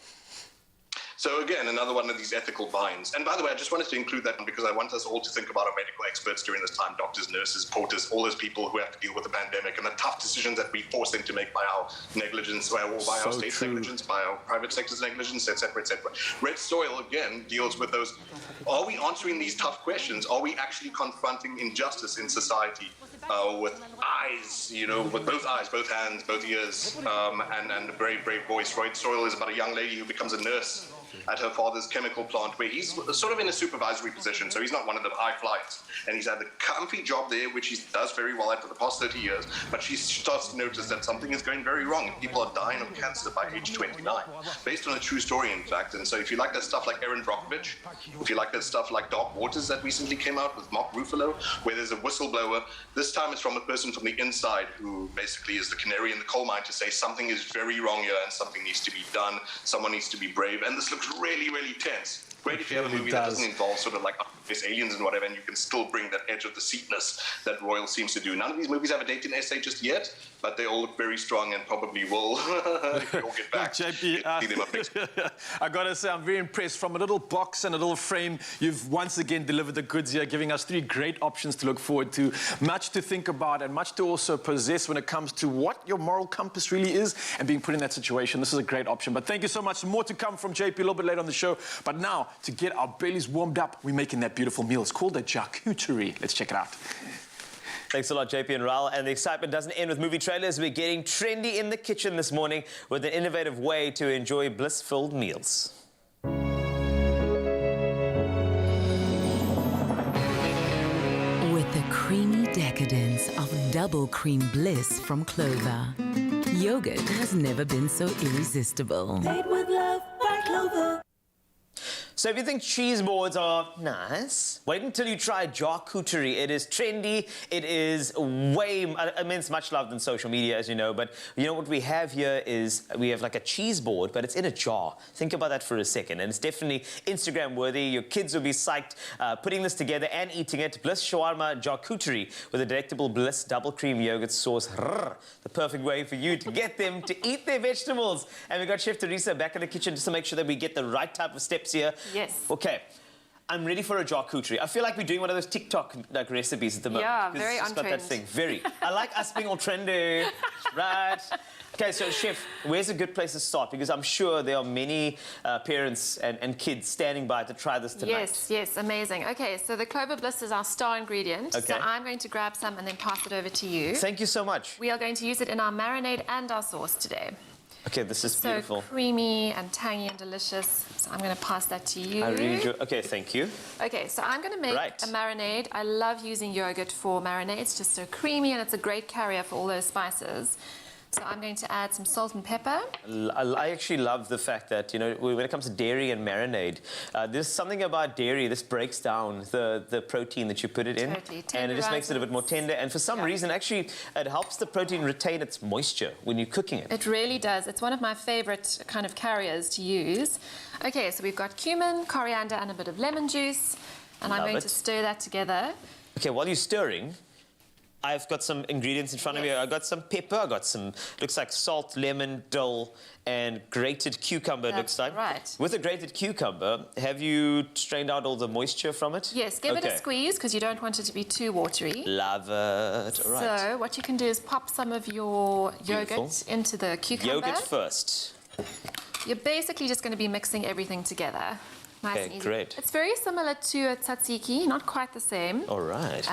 So again, another one of these ethical binds. And by the way, I just wanted to include that one because I want us all to think about our medical experts during this time, doctors, nurses, porters, all those people who have to deal with the pandemic and the tough decisions that we force them to make by our negligence, or by our state's negligence, by our private sector's negligence, etc., etc. Red Soil, again, deals with those. Are we answering these tough questions? Are we actually confronting injustice in society with eyes, you know, with both eyes, both hands, both ears, and a brave, brave voice? Red Soil is about a young lady who becomes a nurse at her father's chemical plant, where he's sort of in a supervisory position, so he's not one of the high flyers. And he's had a comfy job there, which he does very well at for the past 30 years, but she starts to notice that something is going very wrong. People are dying of cancer by age 29, based on a true story, in fact. And so if you like that stuff like Erin Brockovich, if you like that stuff like Dark Waters that recently came out with Mark Ruffalo, where there's a whistleblower, this time it's from a person from the inside who basically is the canary in the coal mine to say something is very wrong here and something needs to be done, someone needs to be brave, and this looks really, really tense. Great if you have a movie that doesn't involve sort of like space aliens and whatever, and you can still bring that edge of the seatness that Royal seems to do. None of these movies have a dating essay just yet, but they all look very strong and probably will all get back. JP, I gotta say, I'm very impressed. From a little box and a little frame, you've once again delivered the goods here, giving us 3 great options to look forward to, much to think about and much to also possess when it comes to what your moral compass really is and being put in that situation. This is a great option. But thank you so much. More to come from JP a little bit later on the show. But now, to get our bellies warmed up, we're making that beautiful meal. It's called a charcuterie. Let's check it out. Thanks a lot, JP and Raul. And the excitement doesn't end with movie trailers. We're getting trendy in the kitchen this morning with an innovative way to enjoy bliss-filled meals. With the creamy decadence of double cream bliss from Clover, yogurt has never been so irresistible. Made with love by Clover. So if you think cheese boards are nice, wait until you try charcuterie. It is trendy. It is I mean, it's much loved on social media, as you know. But you know what we have here is we have like a cheese board, but it's in a jar. Think about that for a second. And it's definitely Instagram worthy. Your kids will be psyched putting this together and eating it. Bliss shawarma charcuterie with a delectable Bliss double cream yogurt sauce. The perfect way for you to get them to eat their vegetables. And we've got Chef Teresa back in the kitchen just to make sure that we get the right type of steps here. Yes. Okay. I'm ready for a charcuterie. I feel like we're doing one of those TikTok like recipes at the moment. Yeah, very on got that trend. thing. Very. I like us being all trendy. Right. Okay, so Chef, where's a good place to start? Because I'm sure there are many parents and kids standing by to try this tonight. Yes, yes, amazing. Okay, so the Clover Bliss is our star ingredient. Okay. So I'm going to grab some and then pass it over to you. Thank you so much. We are going to use it in our marinade and our sauce today. Okay, this is So beautiful. creamy and tangy and delicious. So I'm going to pass that to you. I really enjoy. Okay, thank you. Okay, so I'm going to make Right. a marinade. I love using yogurt for marinade. It's just so creamy and it's a great carrier for all those spices. So I'm going to add some salt and pepper. I actually love the fact that, you know, when it comes to dairy and marinade, there's something about dairy. This breaks down the protein that you put it in. Totally. And it just makes it a bit more tender. And for some reason, actually, it helps the protein retain its moisture when you're cooking it. It really does. It's one of my favorite kind of carriers to use. Okay, so we've got cumin, coriander, and a bit of lemon juice. And I'm going to stir that together. Okay, while you're stirring, I've got some ingredients in front of me. I've got some pepper, I've got some, looks like salt, lemon, dill, and grated cucumber, it looks like. Right. With a grated cucumber, have you strained out all the moisture from it? Yes, give it a squeeze because you don't want it to be too watery. Love it. All right. So what you can do is pop some of your yogurt into the cucumber. Yogurt first. You're basically just going to be mixing everything together. Nice and easy. Great. It's very similar to a tzatziki, not quite the same. All right.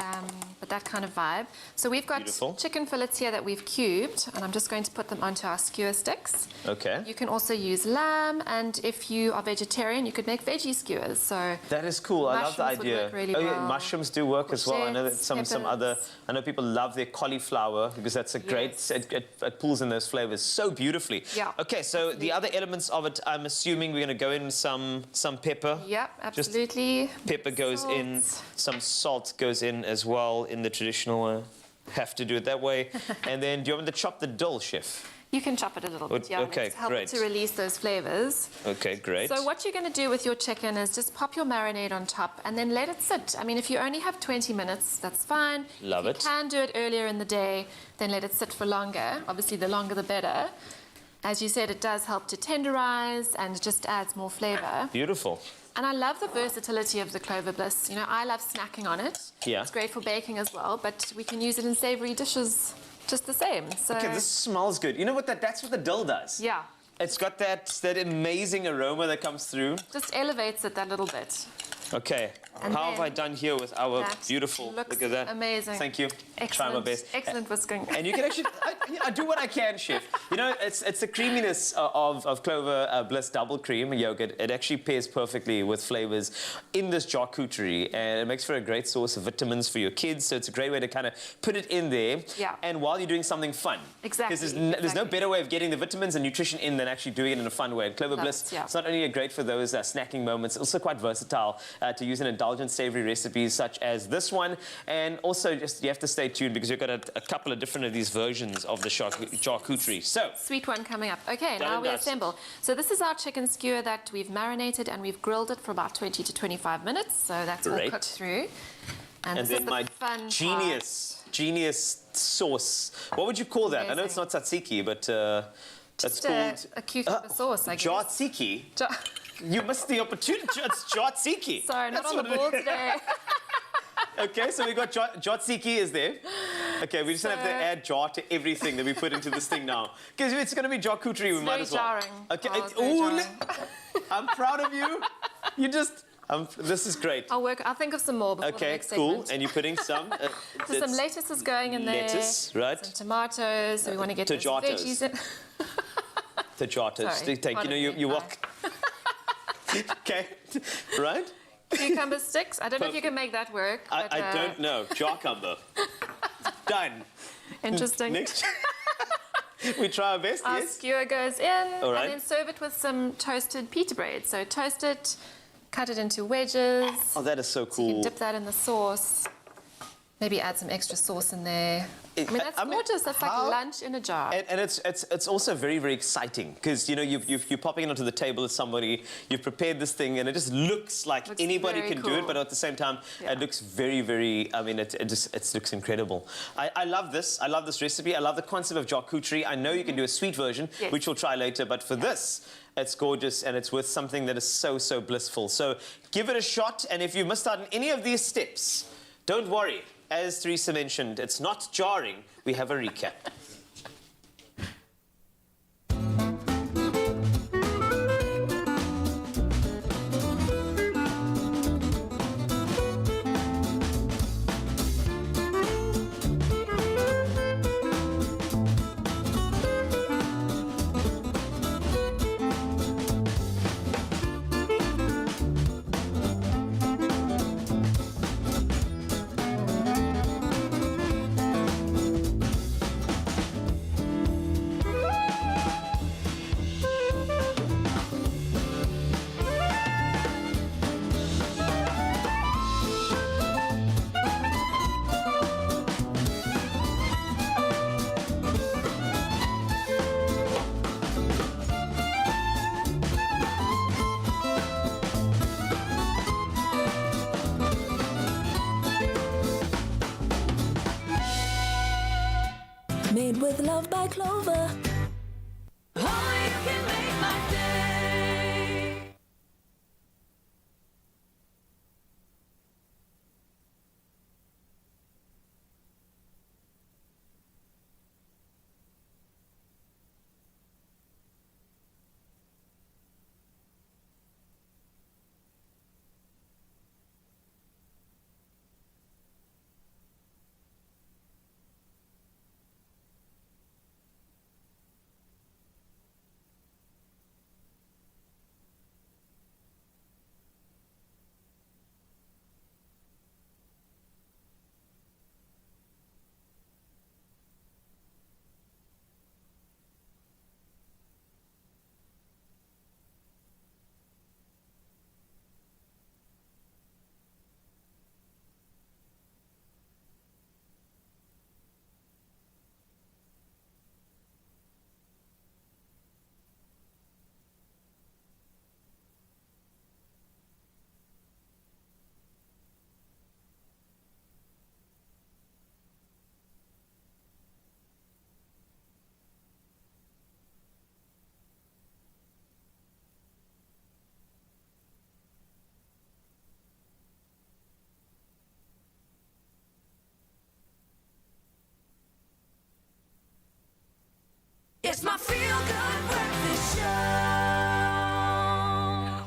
but that kind of vibe. So we've got Beautiful. chicken fillets here that we've cubed, and I'm just going to put them onto our skewer sticks. Okay. You can also use lamb, and if you are vegetarian, you could make veggie skewers. So that is cool. I love the mushrooms would idea. work really Yeah, well. mushrooms do work as well. I know that Courgettes, some other. peppers. I know people love their cauliflower because that's a great. Yes. It pulls in those flavors so beautifly. Yeah, Okay, so the other elements of it, I'm assuming we're going to go in some pepper. Yep, absolutely. Pepper goes in. Some salt goes in as well in the traditional. Have to do it that way. And then, do you want me to chop the dill, chef? You can chop it a little bit, yeah. Okay, It's help great. it to release those flavors. Okay, great. So what you're going to do with your chicken is just pop your marinade on top and then let it sit. I mean, if you only have 20 minutes, that's fine. Love if it. you can do it earlier in the day, then let it sit for longer. Obviously, the longer the better. As you said, it does help to tenderize and just adds more flavor. Beautiful. And I love the versatility of the Clover Bliss. You know, I love snacking on it. Yeah. It's great for baking as well, but we can use it in savory dishes just the same. So Okay, this smells good. You know what? That's what the dill does. yeah, It's got that amazing aroma that comes through. just elevates it that little bit. Okay, And how have I then done here with our that beautiful? looks Look at that. amazing. Thank you. Try my best. Excellent whisking. And you can actually, I do what I can, chef. You know, it's the creaminess of Clover Bliss double cream yogurt. It actually pairs perfectly with flavors in this charcuterie, and it makes for a great source of vitamins for your kids. So it's a great way to kind of put it in there. Yeah. And while you're doing something fun. Exactly, Because there's no better way of getting the vitamins and nutrition in than actually doing it in a fun way. And Clover Love Bliss, it, yeah. it's not only great for those snacking moments, it's also quite versatile to use in indulgent savory recipes such as this one. And also, just you have to stay tuned because you've got a couple of different of these versions of the charcuterie. So, Sweet one coming up. Okay, Done now and we dust. assemble. So this is our chicken skewer that we've marinated and we've grilled it for about 20 to 25 minutes. So that's all Great. cooked through. And and this is then the my fun genius sauce. What would you call that? I know it's not tzatziki, but it's Just called a cucumber sauce, I guess. Jatziki. You missed the opportunity. It's Jatziki. Sorry, not That's on the what ball it is. today. Okay, so we got Jatziki is there. Okay, we just have to add jar to everything that we put into this thing now. Because if it's going to be charcuterie, we might very as well. jarring. Okay, Oh, it's very jarring. I'm proud of you. You just, this is great. I'll think of some more before the Okay, next cool. segment. And you're putting some. So some lettuce is going in there. Lettuce, right. Some tomatoes. So we want to get those Tomatos. veggies in. Tomatos. Sorry, Take, pardon you me. walk. Okay, right? Cucumber sticks. I don't know if you can make that work. But, I don't know. Jarcumber. Done. Interesting. Next. We try our best, Our yes? skewer goes in, All right. and then serve it with some toasted pita bread. So toast it, cut it into wedges. Oh, that is so You cool. can dip that in the sauce. Maybe add some extra sauce in there. I mean, that's gorgeous. That's like lunch in a jar. And it's also very, very exciting because, you know, you're popping it onto the table with somebody, you've prepared this thing, and it just looks like anybody very can do it, cool. but at the same time, it looks very, very, I mean, it looks incredible. I love this. I love this recipe. I love the concept of charcuterie. I know you can do a sweet version, Yes. which we'll try later, but for this, it's gorgeous, and it's with something that is so, so blissful. So give it a shot, and if you missed out on any of these steps, don't worry. As Teresa mentioned, it's not jarring. We have a recap. Made with love by Clover.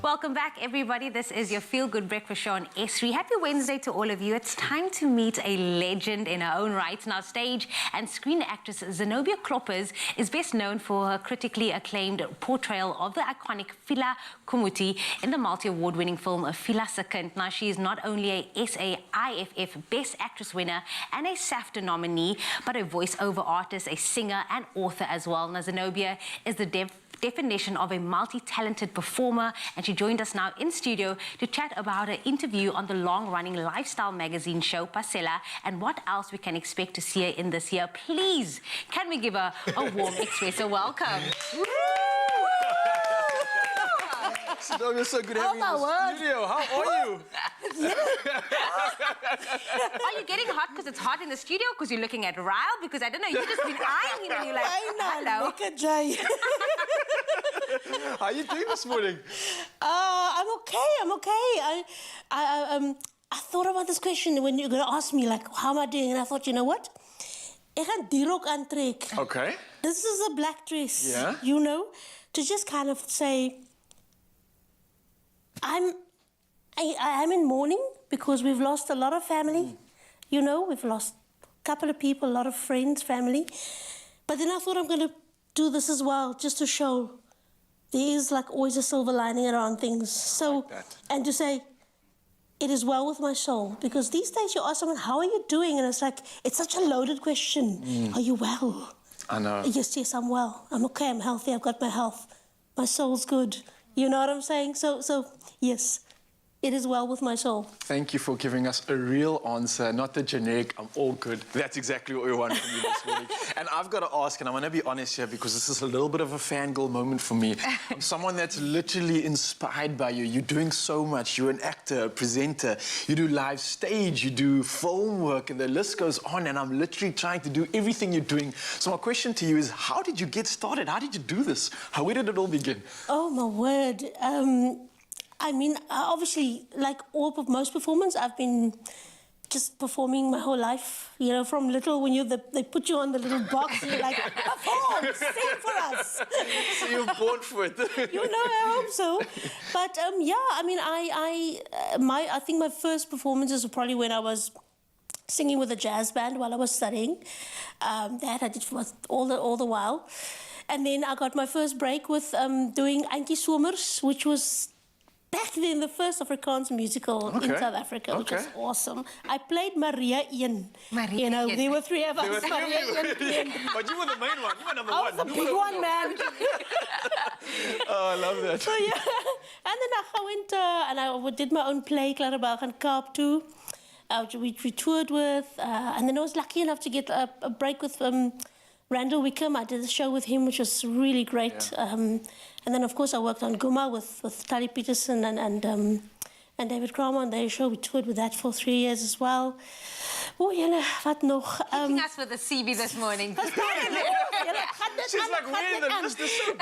Welcome back, everybody. This is your Feel Good Breakfast Show on S3. Happy Wednesday to all of you. It's time to meet a legend in her own right. Now, stage and screen actress Zenobia Kloppers is best known for her critically acclaimed portrayal of the iconic Fila Kumuti in the multi-award-winning film Fila Second. Now, she is not only a SAIFF Best Actress winner and a SAFTA nominee, but a voiceover artist, a singer and author as well. Now, Zenobia is the definition of a multi-talented performer, and she joined us now in studio to chat about her interview on the long-running lifestyle magazine show Pasela and what else we can expect to see her in this year. Please, can we give her a warm Expresso welcome? Zenobia, so good having you in the studio. How are you? Are you getting hot because it's hot in the studio? Because you're looking at Ryle? Because I don't know, you've just been eyeing him and you're like, hello. Look at Jay. How are you doing this morning? I'm okay. I thought about this question when you're going to ask me, like, how am I doing? And I thought, you know what? Ek gaan die rok aantrek. Okay. This is a black dress. Yeah. You know, to just kind of say, I'm in mourning because we've lost a lot of family. You know, we've lost a couple of people, a lot of friends, family. But then I thought I'm going to do this as well, just to show there is like always a silver lining around things. So, like that. And to say, it is well with my soul. Because these days you ask someone, how are you doing? And it's like, it's such a loaded question. Are you well? I know. Yes, I'm well. I'm okay, I'm healthy, I've got my health. My soul's good. You know what I'm saying? So yes, it is well with my soul. Thank you for giving us a real answer, not the generic, I'm all good. That's exactly what we want from you this morning. And I've got to ask, and I want to be honest here because this is a little bit of a fangirl moment for me. I'm someone that's literally inspired by you. You're doing so much. You're an actor, a presenter. You do live stage, you do film work, and the list goes on. And I'm literally trying to do everything you're doing. So my question to you is, how did you get started? How did you do this? Where did it all begin? Oh, my word. I mean, obviously, like most performers, I've been just performing my whole life. You know, from little, when they put you on the little box, and you're like, perform, sing for us. So you're born for it. You know, I hope so. But yeah, I mean, I think my first performances were probably when I was singing with a jazz band while I was studying. That I did for all the while. And then I got my first break with doing Antjie Somers, which was back then the first Afrikaans musical in South Africa, which was awesome. I played Maria Ian. You know, there were three of us. Maria Ian. But you were the main one. You were number I one. was the big one, man. Oh, I love that. So yeah, and then I went and I did my own play, Clarabel and Kaap too. We toured with, and then I was lucky enough to get a break with Randall Wickham. I did a show with him, which was really great. Yeah. And then, of course, I worked on Guma with Tali Peterson and David Kramer on their show. We toured with that for 3 years as well. Oh, jylle, wat nog? Hitting us with a CB this morning. She's like, where the list is so big.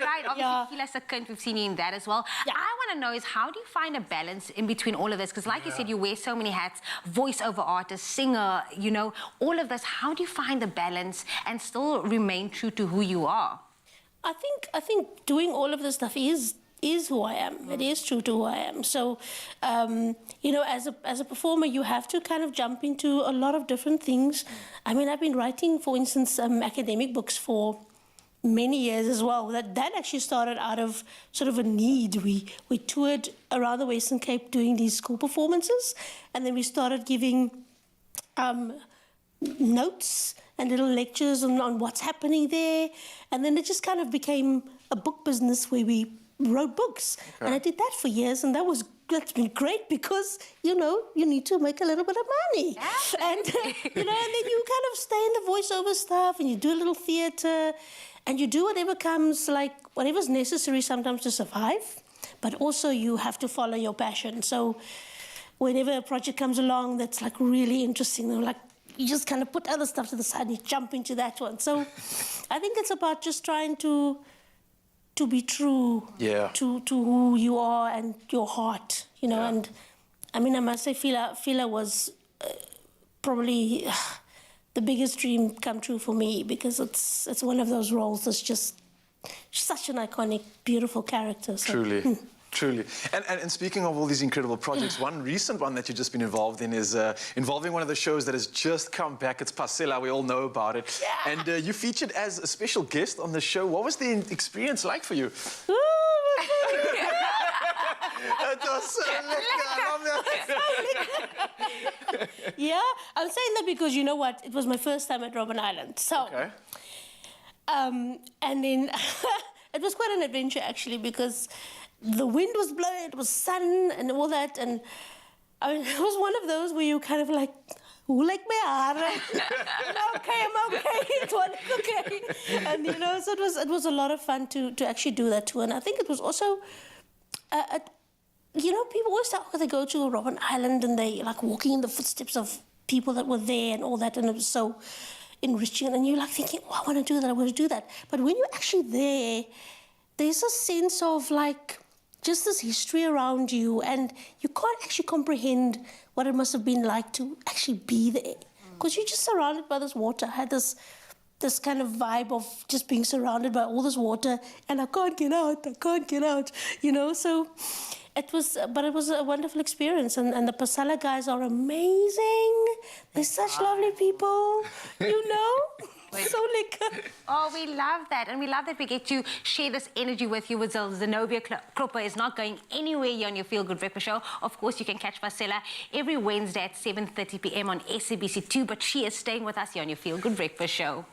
Right, obviously, Fila Second, we've seen you in that as well. Yeah. I want to know is, how do you find a balance in between all of this? Because like you said, you wear so many hats, voiceover artist, singer, you know, all of this. How do you find the balance and still remain true to who you are? I think doing all of this stuff is who I am. It is true to who I am. So, you know, as a performer, you have to kind of jump into a lot of different things. I mean, I've been writing, for instance, academic books for many years as well. That actually started out of sort of a need. We toured around the Western Cape doing these school performances, and then we started giving notes and little lectures on what's happening there. And then it just kind of became a book business where we wrote books. Okay. And I did that for years, and that's been great because, you know, you need to make a little bit of money. And, you know, and then you kind of stay in the voiceover stuff, and you do a little theatre, and you do whatever comes, like, whatever's necessary sometimes to survive, but also you have to follow your passion. So whenever a project comes along that's, like, really interesting, they're like, you just kind of put other stuff to the side and you jump into that one. So I think it's about just trying to be true to who you are and your heart, you know. And I mean, I must say, Fila was probably the biggest dream come true for me, because it's one of those roles that's just such an iconic, beautiful character. So, Truly. Truly. And speaking of all these incredible projects, one recent one that you've just been involved in is involving one of the shows that has just come back. It's Pasela, we all know about it. Yeah. And you featured as a special guest on the show. What was the experience like for you? Ooh, It was so lekker. I love that. yeah, I'm saying that because you know what? It was my first time at Robben Island. So, Okay. and then it was quite an adventure actually because the wind was blowing, it was sun and all that, and I mean, it was one of those where you kind of like, hoe like my haren? I'm okay, it was okay. And you know, so it was a lot of fun to actually do that too. And I think it was also, you know, people always talk, they go to Robben Island and they like walking in the footsteps of people that were there and all that, and it was so enriching. And you're like thinking, oh, I want to do that, I want to do that. But when you're actually there, there's a sense of like, just this history around you, and you can't actually comprehend what it must have been like to actually be there. Because you're just surrounded by this water. I had this kind of vibe of just being surrounded by all this water, and I can't get out, you know? So it was a wonderful experience, and the Pasela guys are amazing. They're such lovely people, you know? So lekker. Oh, we love that. And we love that we get to share this energy with you. With Zenobia Klopper is not going anywhere here on your Feel Good Breakfast Show. Of course, you can catch Pasela every Wednesday at 7:30 p.m. on SABC2, but she is staying with us here on your Feel Good Breakfast Show.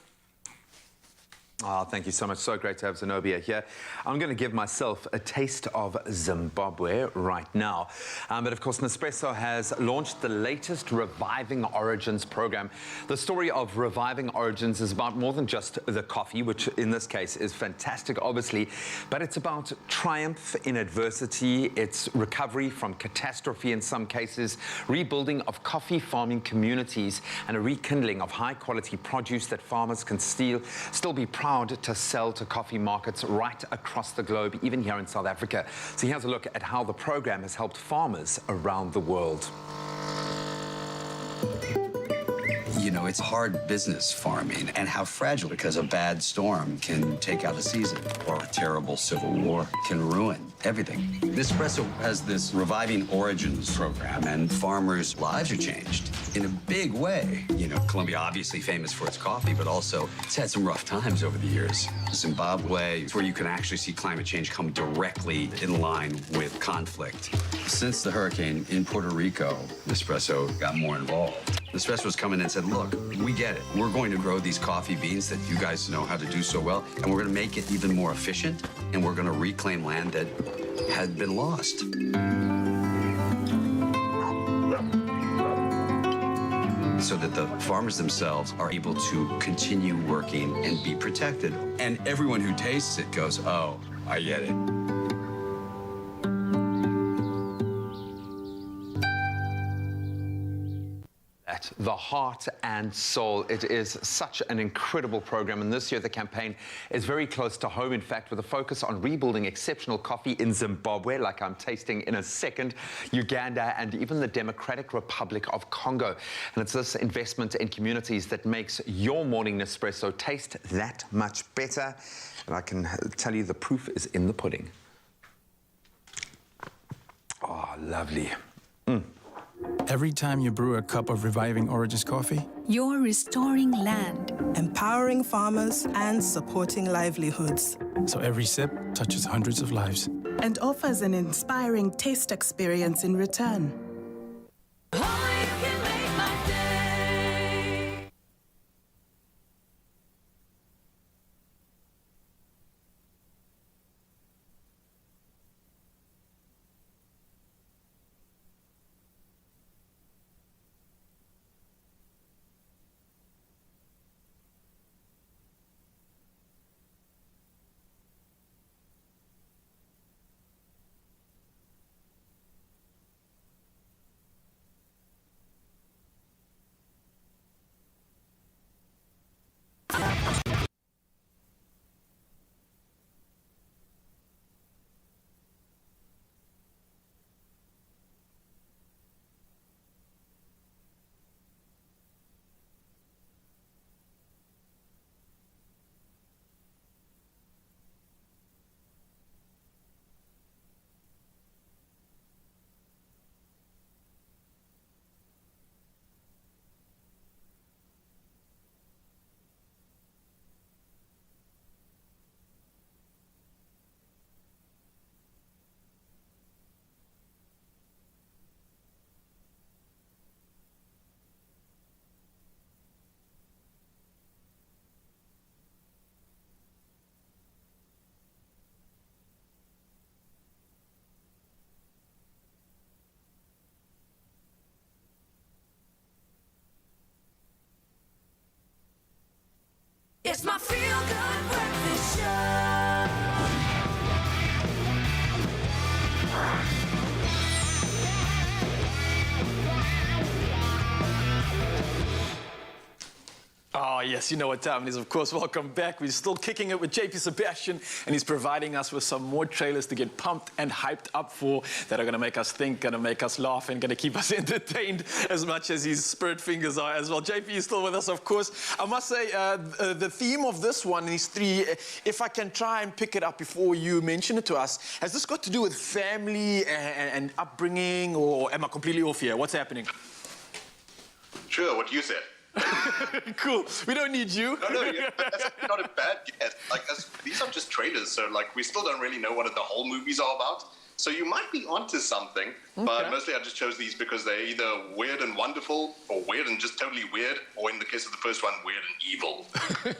Oh, thank you so much. So great to have Zenobia here. I'm going to give myself a taste of Zimbabwe right now. But of course, Nespresso has launched the latest Reviving Origins program. The story of Reviving Origins is about more than just the coffee, which in this case is fantastic, obviously, but it's about triumph in adversity. It's recovery from catastrophe in some cases, rebuilding of coffee farming communities, and a rekindling of high-quality produce that farmers can still be proud to sell to coffee markets right across the globe, even here in South Africa. So here's a look at how the program has helped farmers around the world. You know, it's hard business farming, and how fragile, because a bad storm can take out a season, or a terrible civil war can ruin everything. Nespresso has this Reviving Origins program, and farmers' lives are changed in a big way. You know, Colombia obviously famous for its coffee, but also it's had some rough times over the years. Zimbabwe, it's where you can actually see climate change come directly in line with conflict. Since the hurricane in Puerto Rico, Nespresso got more involved. Nespresso's come in and said, look, we get it. We're going to grow these coffee beans that you guys know how to do so well, and we're going to make it even more efficient, and we're going to reclaim land that had been lost. So that the farmers themselves are able to continue working and be protected. And everyone who tastes it goes, oh, I get it. The heart and soul. It is such an incredible program, and this year the campaign is very close to home, in fact, with a focus on rebuilding exceptional coffee in Zimbabwe, like I'm tasting in a second, Uganda, and even the Democratic Republic of Congo. And it's this investment in communities that makes your morning Nespresso taste that much better. And I can tell you the proof is in the pudding. Oh, lovely. Every time you brew a cup of Reviving Origins coffee, you're restoring land, empowering farmers, and supporting livelihoods. So every sip touches hundreds of lives. And offers an inspiring taste experience in return. It's my feel-good breakfast show. Oh, yes, you know what time it is, of course. Welcome back. We're still kicking it with JP Sebastian, and he's providing us with some more trailers to get pumped and hyped up for that are going to make us think, going to make us laugh, and going to keep us entertained as much as his spirit fingers are as well. JP is still with us, of course. I must say, the theme of this one, these three, if I can try and pick it up before you mention it to us, has this got to do with family and upbringing, or am I completely off here? What's happening? Sure, what you said. Cool. We don't need you. No, that's not a bad guess. Like, these are just trailers, so like we still don't really know what the whole movies are about. So you might be onto something, but mostly I just chose these because they're either weird and wonderful, or weird and just totally weird, or in the case of the first one, weird and evil.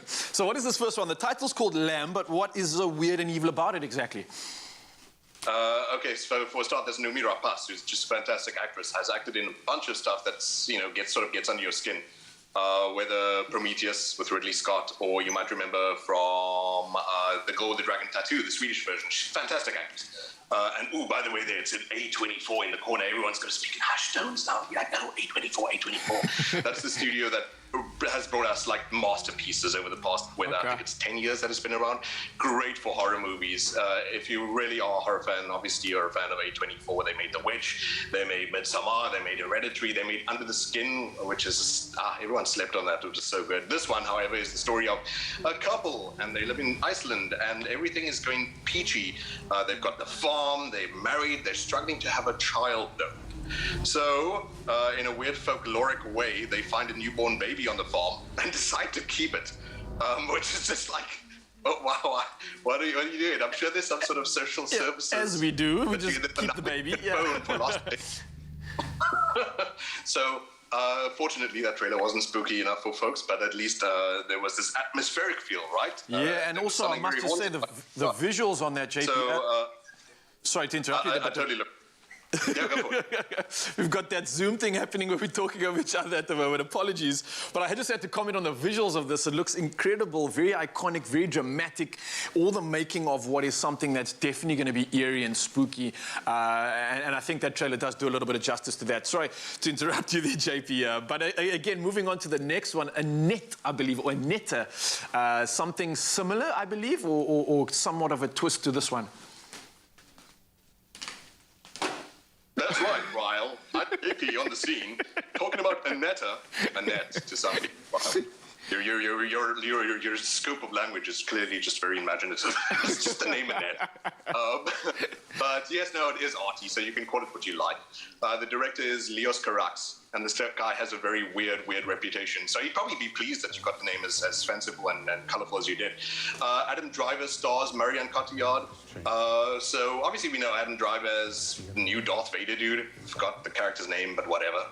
So what is this first one? The title's called Lamb, but what is so weird and evil about it exactly? Okay, so for a start, there's Noomi Rapace, who's just a fantastic actress, has acted in a bunch of stuff that's, you know, gets under your skin. Whether Prometheus with Ridley Scott, or you might remember from The Girl with the Dragon Tattoo, the Swedish version. She's a fantastic actress. And, oh, by the way, there, it's an A24 in the corner. Everyone's going to speak in hushed tones now. You're like, no, A24. That's the studio that has brought us, like, masterpieces over the past, I think it's 10 years that it's been around. Great for horror movies. If you really are a horror fan, obviously you're a fan of A24. They made The Witch, they made Midsommar, they made Hereditary, they made Under the Skin, which is, everyone slept on that, which is so good. This one, however, is the story of a couple, and they live in Iceland, and everything is going peachy. They've got the farm, they're married, they're struggling to have a child, though. So, in a weird folkloric way, they find a newborn baby on the farm and decide to keep it, which is just like, oh, wow, what are you doing? I'm sure there's some sort of social services. As we do, we just keep the baby. So, fortunately, that trailer wasn't spooky enough for folks, but at least there was this atmospheric feel, right? Yeah, and also, I must just say, the visuals on that, JP... So, sorry to interrupt you. I totally look. Yeah, go for it. We've got that Zoom thing happening where we're talking over each other at the moment. Apologies. But I just had to comment on the visuals of this. It looks incredible, very iconic, very dramatic. All the making of what is something that's definitely going to be eerie and spooky. And I think that trailer does do a little bit of justice to that. Sorry to interrupt you there, JP. But again, moving on to the next one, Annette, I believe, or Annetta. Something similar, I believe, or somewhat of a twist to this one. That's right, Ryle. I'm Icky on the scene, talking about Annette to some people. Your scope of language is clearly just very imaginative. It's just the name Annette. But yes, no, it is arty, so you can call it what you like. The director is Leos Carax, and this guy has a very weird reputation. So he'd probably be pleased that you got the name as fanciful and colorful as you did. Adam Driver stars Marion Cotillard. So obviously we know Adam Driver as the new Darth Vader dude. Forgot the character's name, but whatever.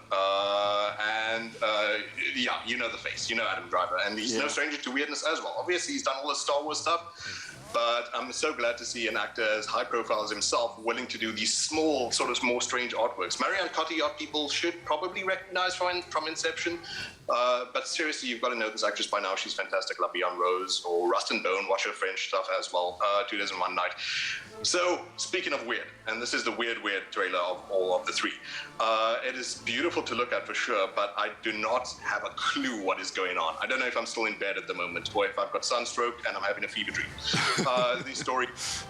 Yeah, you know the face. You know Adam Driver. And he's no stranger to weirdness as well. Obviously, he's done all the Star Wars stuff. But I'm so glad to see an actor as high profile as himself willing to do these small, sort of more strange artworks. Marion Cotillard people should probably recognize from Inception. But seriously, you've got to know this actress by now. She's fantastic. La Beyond Rose or Rust and Bone. Watch her French stuff as well. 2 Days and One Night. So, speaking of weird, and this is the weird trailer of all of the three. It is beautiful to look at for sure, but I do not have a clue what is going on. I don't know if I'm still in bed at the moment, or if I've got sunstroke and I'm having a fever dream. The story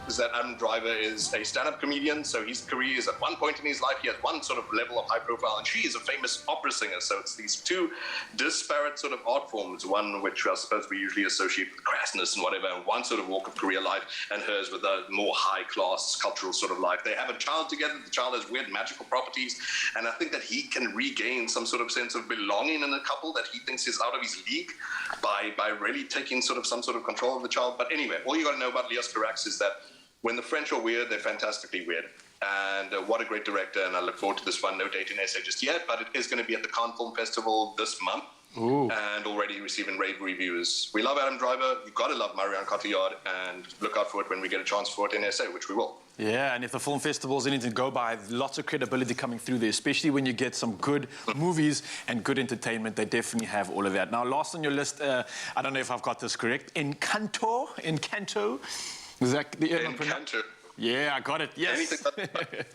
is that Adam Driver is a stand-up comedian, so his career is at one point in his life, he has one sort of level of high profile, and she is a famous opera singer, so it's these two disparate sort of art forms, one which I suppose we usually associate with crassness and whatever, and one sort of walk of career life, and hers with a more high-class cultural sort of life. They have a child together. The child has weird magical properties, and I think that he can regain some sort of sense of belonging in a couple that he thinks is out of his league by really taking sort of some sort of control of the child. But anyway, all you got to know about Leos Carax is that when the French are weird, they're fantastically weird. And what a great director, and I look forward to this one. No date in SA just yet, but it is going to be at the Cannes Film Festival this month. Ooh. And already receiving rave reviews. We love Adam Driver. You've got to love Marion Cotillard, and look out for it when we get a chance for it in SA, which we will. Yeah, and if the film festival is anything to go by, lots of credibility coming through there, especially when you get some good movies and good entertainment. They definitely have all of that. Now, last on your list, I don't know if I've got this correct. Encanto? Is that the Encanto. Yeah, I got it. Yes. Anything but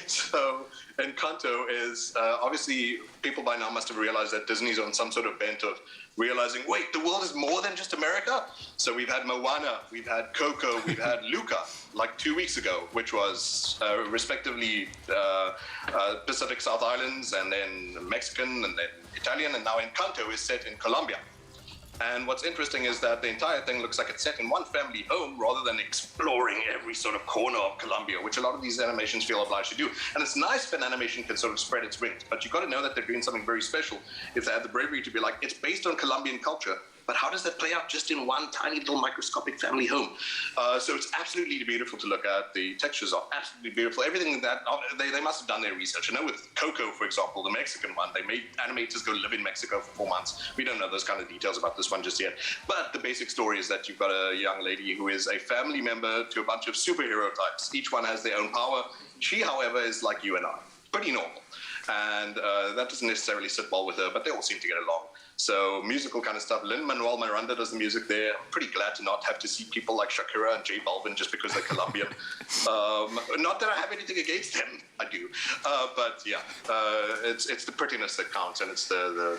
so Encanto is obviously people by now must have realized that Disney's on some sort of bent of realizing, wait, the world is more than just America. So we've had Moana, we've had Coco, we've had Luca like 2 weeks ago, which was respectively Pacific South Islands and then Mexican and then Italian, and now Encanto is set in Colombia. And what's interesting is that the entire thing looks like it's set in one family home rather than exploring every sort of corner of Colombia, which a lot of these animations feel obliged to do. And it's nice if an animation can sort of spread its wings, but you got to know that they're doing something very special if they have the bravery to be like, it's based on Colombian culture, but how does that play out just in one tiny little microscopic family home? So it's absolutely beautiful to look at. The textures are absolutely beautiful. Everything that they must have done their research. I know with Coco, for example, the Mexican one, they made animators go live in Mexico for 4 months. We don't know those kind of details about this one just yet. But the basic story is that you've got a young lady who is a family member to a bunch of superhero types. Each one has their own power. She, however, is like you and I, pretty normal. And that doesn't necessarily sit well with her, but they all seem to get along. So musical kind of stuff. Lin-Manuel Miranda does the music there. I'm pretty glad to not have to see people like Shakira and J Balvin just because they're Colombian. Not that I have anything against them. I do. But yeah, it's the prettiness that counts, and it's the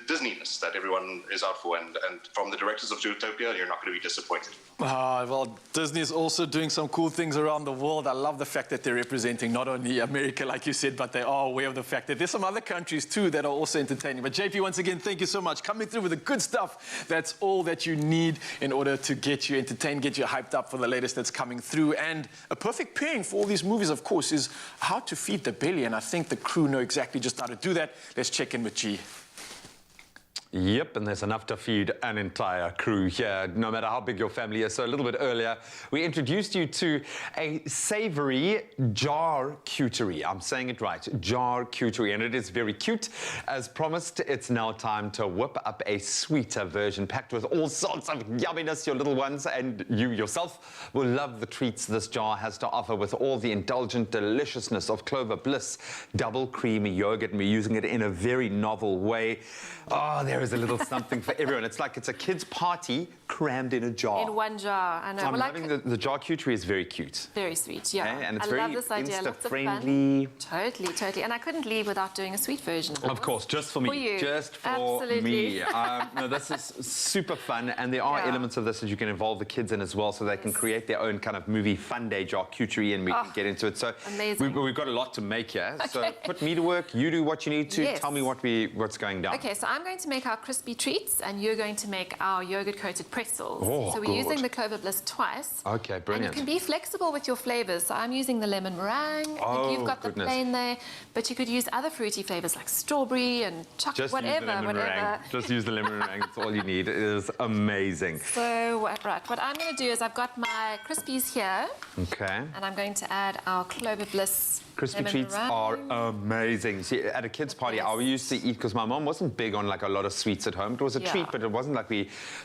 Disneyness that everyone is out for. And from the directors of Zootopia, you're not going to be disappointed. Well, Disney is also doing some cool things around the world. I love the fact that they're representing not only America, like you said, but they are aware of the fact that there's some other countries too that are also entertaining. But JP, once again, thank you so much. Coming through with the good stuff. That's all that you need in order to get you entertained, get you hyped up for the latest that's coming through. And a perfect pairing for all these movies, of course, is how to feed the belly. And I think the crew know exactly just how to do that. Let's check in with G. Yep, and there's enough to feed an entire crew here, no matter how big your family is. So a little bit earlier, we introduced you to a savory charcuterie. I'm saying it right, charcuterie, and it is very cute. As promised, it's now time to whip up a sweeter version packed with all sorts of yumminess. Your little ones and you yourself will love the treats this jar has to offer with all the indulgent deliciousness of Clover Bliss double cream yogurt, and we're using it in a very novel way. Oh, there is a little something for everyone. It's like it's a kid's party crammed in a jar. In one jar, I know. I'm loving the charcuterie is very cute. Very sweet, yeah. Okay? And it's I very love this idea. Lots of Insta-friendly. Fun. Totally. And I couldn't leave without doing a sweet version. Of course, just for me. For you. Just for Absolutely. me. No, this is super fun, and there are elements of this that you can involve the kids in as well, so they can create their own kind of movie fun day charcuterie, and we can get into it. So amazing. We've got a lot to make here. Okay. So put me to work. You do what you need to. Yes. Tell me what's going down. Okay, so I'm going to make our crispy treats, and you're going to make our yogurt-coated pretzels. Oh, so we're using the Clover Bliss twice. Okay, brilliant. And you can be flexible with your flavors. So I'm using the lemon meringue. Oh, you've got the plain there, but you could use other fruity flavors like strawberry and chocolate, whatever. Just use the lemon meringue. That's all you need. It is amazing. So, what I'm going to do is I've got my Crispies here. Okay. And I'm going to add our Clover Bliss Crispy lemon treats meringue. are amazing. See, at a kid's party, I used to eat, because my mom wasn't big on like a lot of sweets at home. It was a treat, but it wasn't like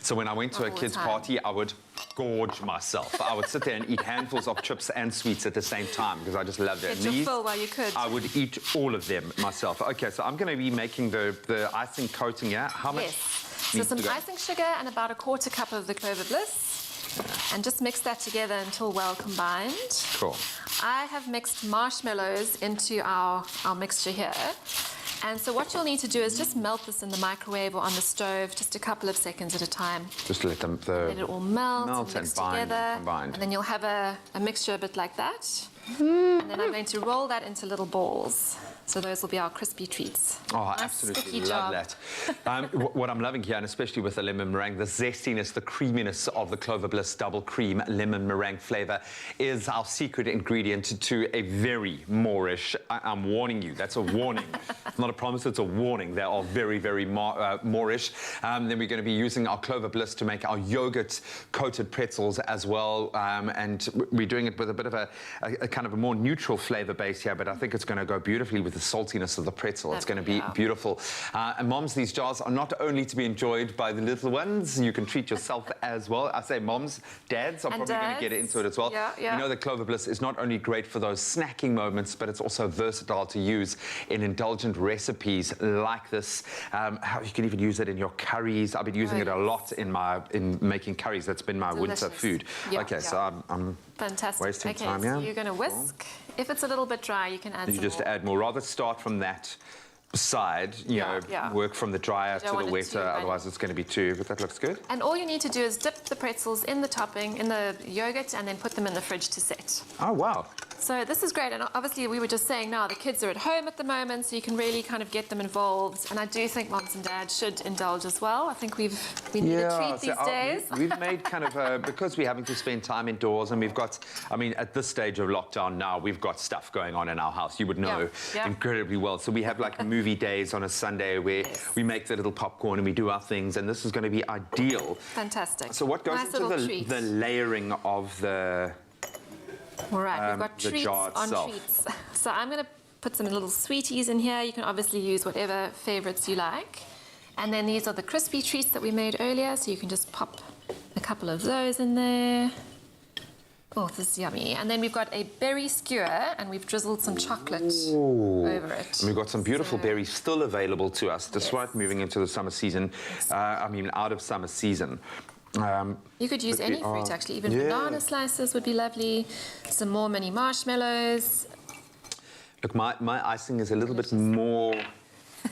so when I went to a kid's party, I would gorge myself. I would sit there and eat handfuls of chips and sweets at the same time, because I just loved it. Get your fill while you could. I would eat all of them myself. Okay, so I'm going to be making the icing coating here. How much? Yes. So some icing sugar and about a 1/4 cup of the Clover Bliss. And just mix that together until well combined. Cool. I have mixed marshmallows into our mixture here. And so what you'll need to do is just melt this in the microwave or on the stove, just a couple of seconds at a time. Just let let it all melt and mix together. Combined. And then you'll have a mixture a bit like that. And then I'm going to roll that into little balls. So those will be our crispy treats. Oh, I nice absolutely love job. that. What I'm loving here, and especially with the lemon meringue, the zestiness, the creaminess of the Clover Bliss double cream lemon meringue flavour is our secret ingredient to a very Moorish, I'm warning you, that's a warning. Not a promise, it's a warning. They are very, very Moorish. Then we're going to be using our Clover Bliss to make our yogurt-coated pretzels as well. And we're doing it with a bit of a kind of a more neutral flavor base here, but I think it's going to go beautifully with the saltiness of the pretzel. It's going to be beautiful. And moms, these jars are not only to be enjoyed by the little ones, you can treat yourself as well. I say moms, dads are probably going to get into it as well. You know that Clover Bliss is not only great for those snacking moments, but it's also versatile to use in indulgent recipes like this. You can even use it in your curries. I've been using it a lot in making curries. That's been my winter food. Okay, so I'm fantastic. Wasting time, so you're going to whisk. If it's a little bit dry, you can add some more. You just add more. Rather start from that side, you know, work from the drier to the wetter, otherwise it's going to be too, but that looks good. And all you need to do is dip the pretzels in the topping, in the yogurt, and then put them in the fridge to set. Oh, wow. So this is great, and obviously we were just saying now the kids are at home at the moment, so you can really kind of get them involved, and I do think moms and dads should indulge as well. I think we need a treat these days. We've made kind of because we're having to spend time indoors, and we've got, I mean, at this stage of lockdown now, we've got stuff going on in our house. You would know incredibly well. So we have like movie days on a Sunday where we make the little popcorn and we do our things, and this is going to be ideal. Fantastic. So what goes into the layering of the... All right, we've got treats on treats. So I'm going to put some little sweeties in here. You can obviously use whatever favorites you like. And then these are the crispy treats that we made earlier, so you can just pop a couple of those in there. Oh, this is yummy. And then we've got a berry skewer, and we've drizzled some chocolate over it. And we've got some beautiful berries still available to us, despite moving into the summer season. I mean, out of summer season. You could use any fruit, actually. Even banana slices would be lovely. Some more mini marshmallows. Look, my icing is a little bit more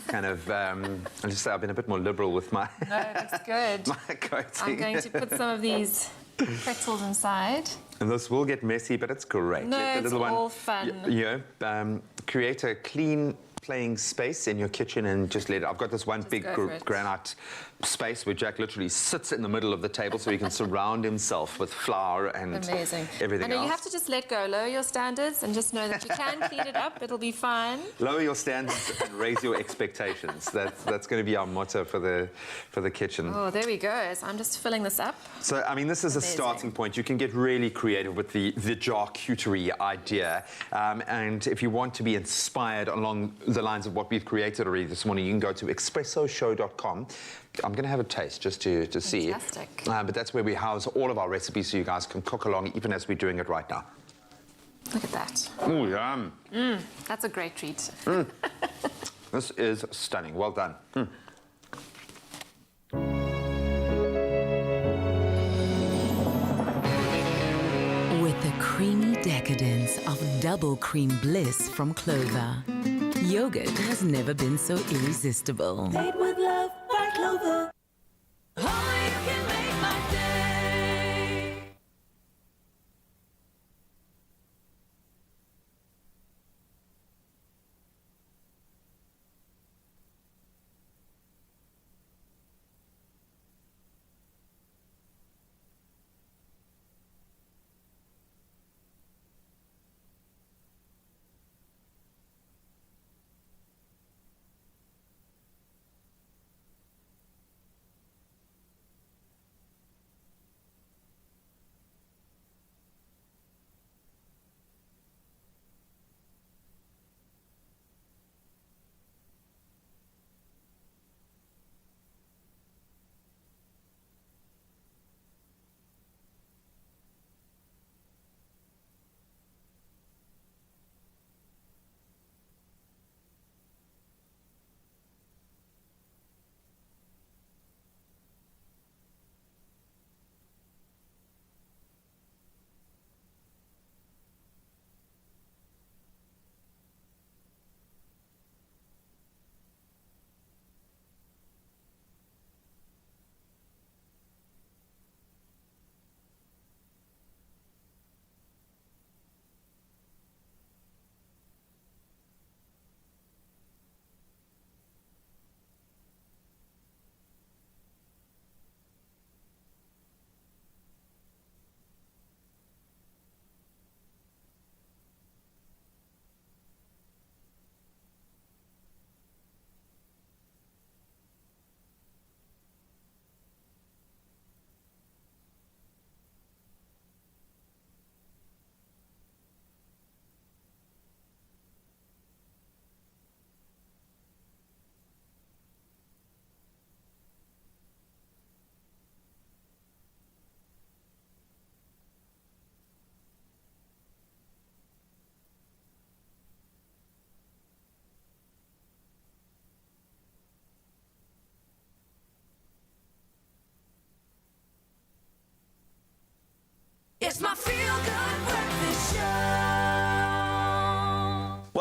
kind of, I'll just say I've been a bit more liberal with my... No, that's good. my coating. I'm going to put some of these pretzels inside. And this will get messy, but it's great. No, the it's little all fun. Create a clean playing space in your kitchen and just let it. I've got this one big granite space where Jack literally sits in the middle of the table so he can surround himself with flour and everything else. You have to just let go, lower your standards, and just know that you can clean it up. It'll be fine. Lower your standards and raise your expectations. That's going to be our motto for the kitchen. Oh, there we go. So I'm just filling this up. So, I mean, this is a starting point. You can get really creative with the charcuterie idea. And if you want to be inspired along the lines of what we've created already this morning, you can go to expressoshow.com. I'm going to have a taste just to see. Fantastic. But that's where we house all of our recipes so you guys can cook along even as we're doing it right now. Look at that. Oh, yum. That's a great treat. This is stunning. Well done. With the creamy decadence of double cream bliss from Clover, yogurt has never been so irresistible. Made with love by Clover. Oh, you can make my day.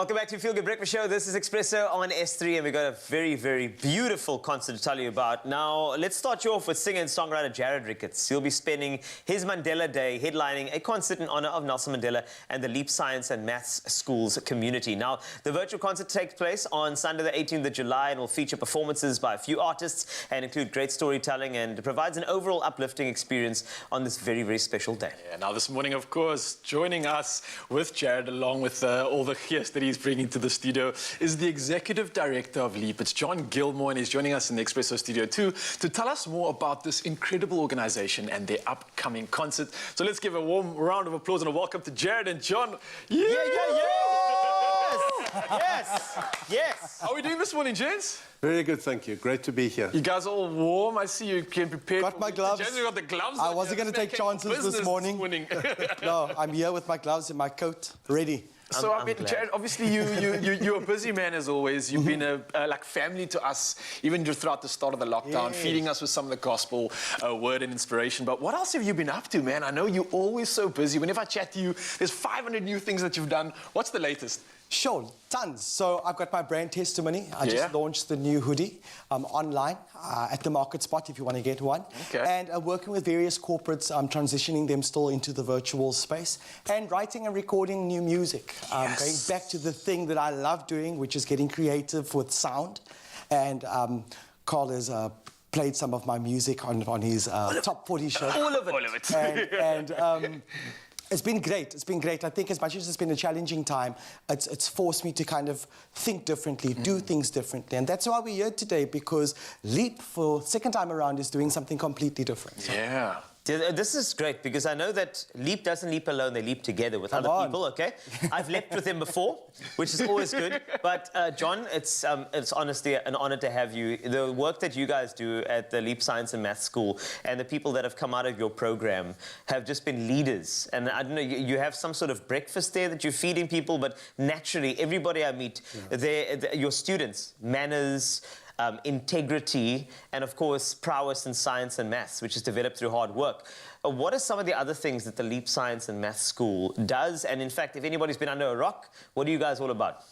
Welcome back to Feel Good Breakfast Show. This is Expresso on S3, and we've got a very, very beautiful concert to tell you about. Now, let's start you off with singer and songwriter Jared Ricketts. He'll be spending his Mandela Day headlining a concert in honor of Nelson Mandela and the Leap Science and Maths Schools community. Now, the virtual concert takes place on Sunday the 18th of July and will feature performances by a few artists and include great storytelling, and provides an overall uplifting experience on this very, very special day. Yeah, now this morning, of course, joining us with Jared, along with all the guests that he's bringing to the studio, is the Executive Director of Leap. It's John Gilmore, and he's joining us in the Expresso studio too to tell us more about this incredible organization and their upcoming concert. So let's give a warm round of applause and a welcome to Jared and John. Yeah, yeah, yes! Yes! Yes! How are we doing this morning, gents? Very good, thank you. Great to be here. You guys all warm. I see you came prepared. Got my gloves. Gents, you got the gloves. I wasn't going to take chances this morning. No, I'm here with my gloves and my coat, ready. So, I mean, Jared, obviously you're a busy man as always. You've been like family to us, even throughout the start of the lockdown, feeding us with some of the gospel word and inspiration. But what else have you been up to, man? I know you're always so busy. Whenever I chat to you, there's 500 new things that you've done. What's the latest? Sure, tons. So I've got my brand testimony. I just launched the new hoodie online at the market spot if you want to get one. Okay. And working with various corporates, transitioning them still into the virtual space, and writing and recording new music. Going back to the thing that I love doing, which is getting creative with sound. And Carl has played some of my music on his top 40 show. All of it. And it's been great. It's been great. I think as much as it's been a challenging time, it's forced me to kind of think differently, do things differently. And that's why we're here today, because Leap, for second time around, is doing something completely different. Yeah. This is great, because I know that Leap doesn't leap alone, they leap together with other people, okay? I've leapt with them before, which is always good. But, John, it's honestly an honor to have you. The work that you guys do at the Leap Science and Maths School and the people that have come out of your program have just been leaders. And I don't know, you have some sort of breakfast there that you're feeding people, but naturally, everybody I meet, your students, manners, integrity, and of course prowess in science and maths, which is developed through hard work. What are some of the other things that the Leap Science and Maths School does? And in fact, if anybody's been under a rock, what are you guys all about?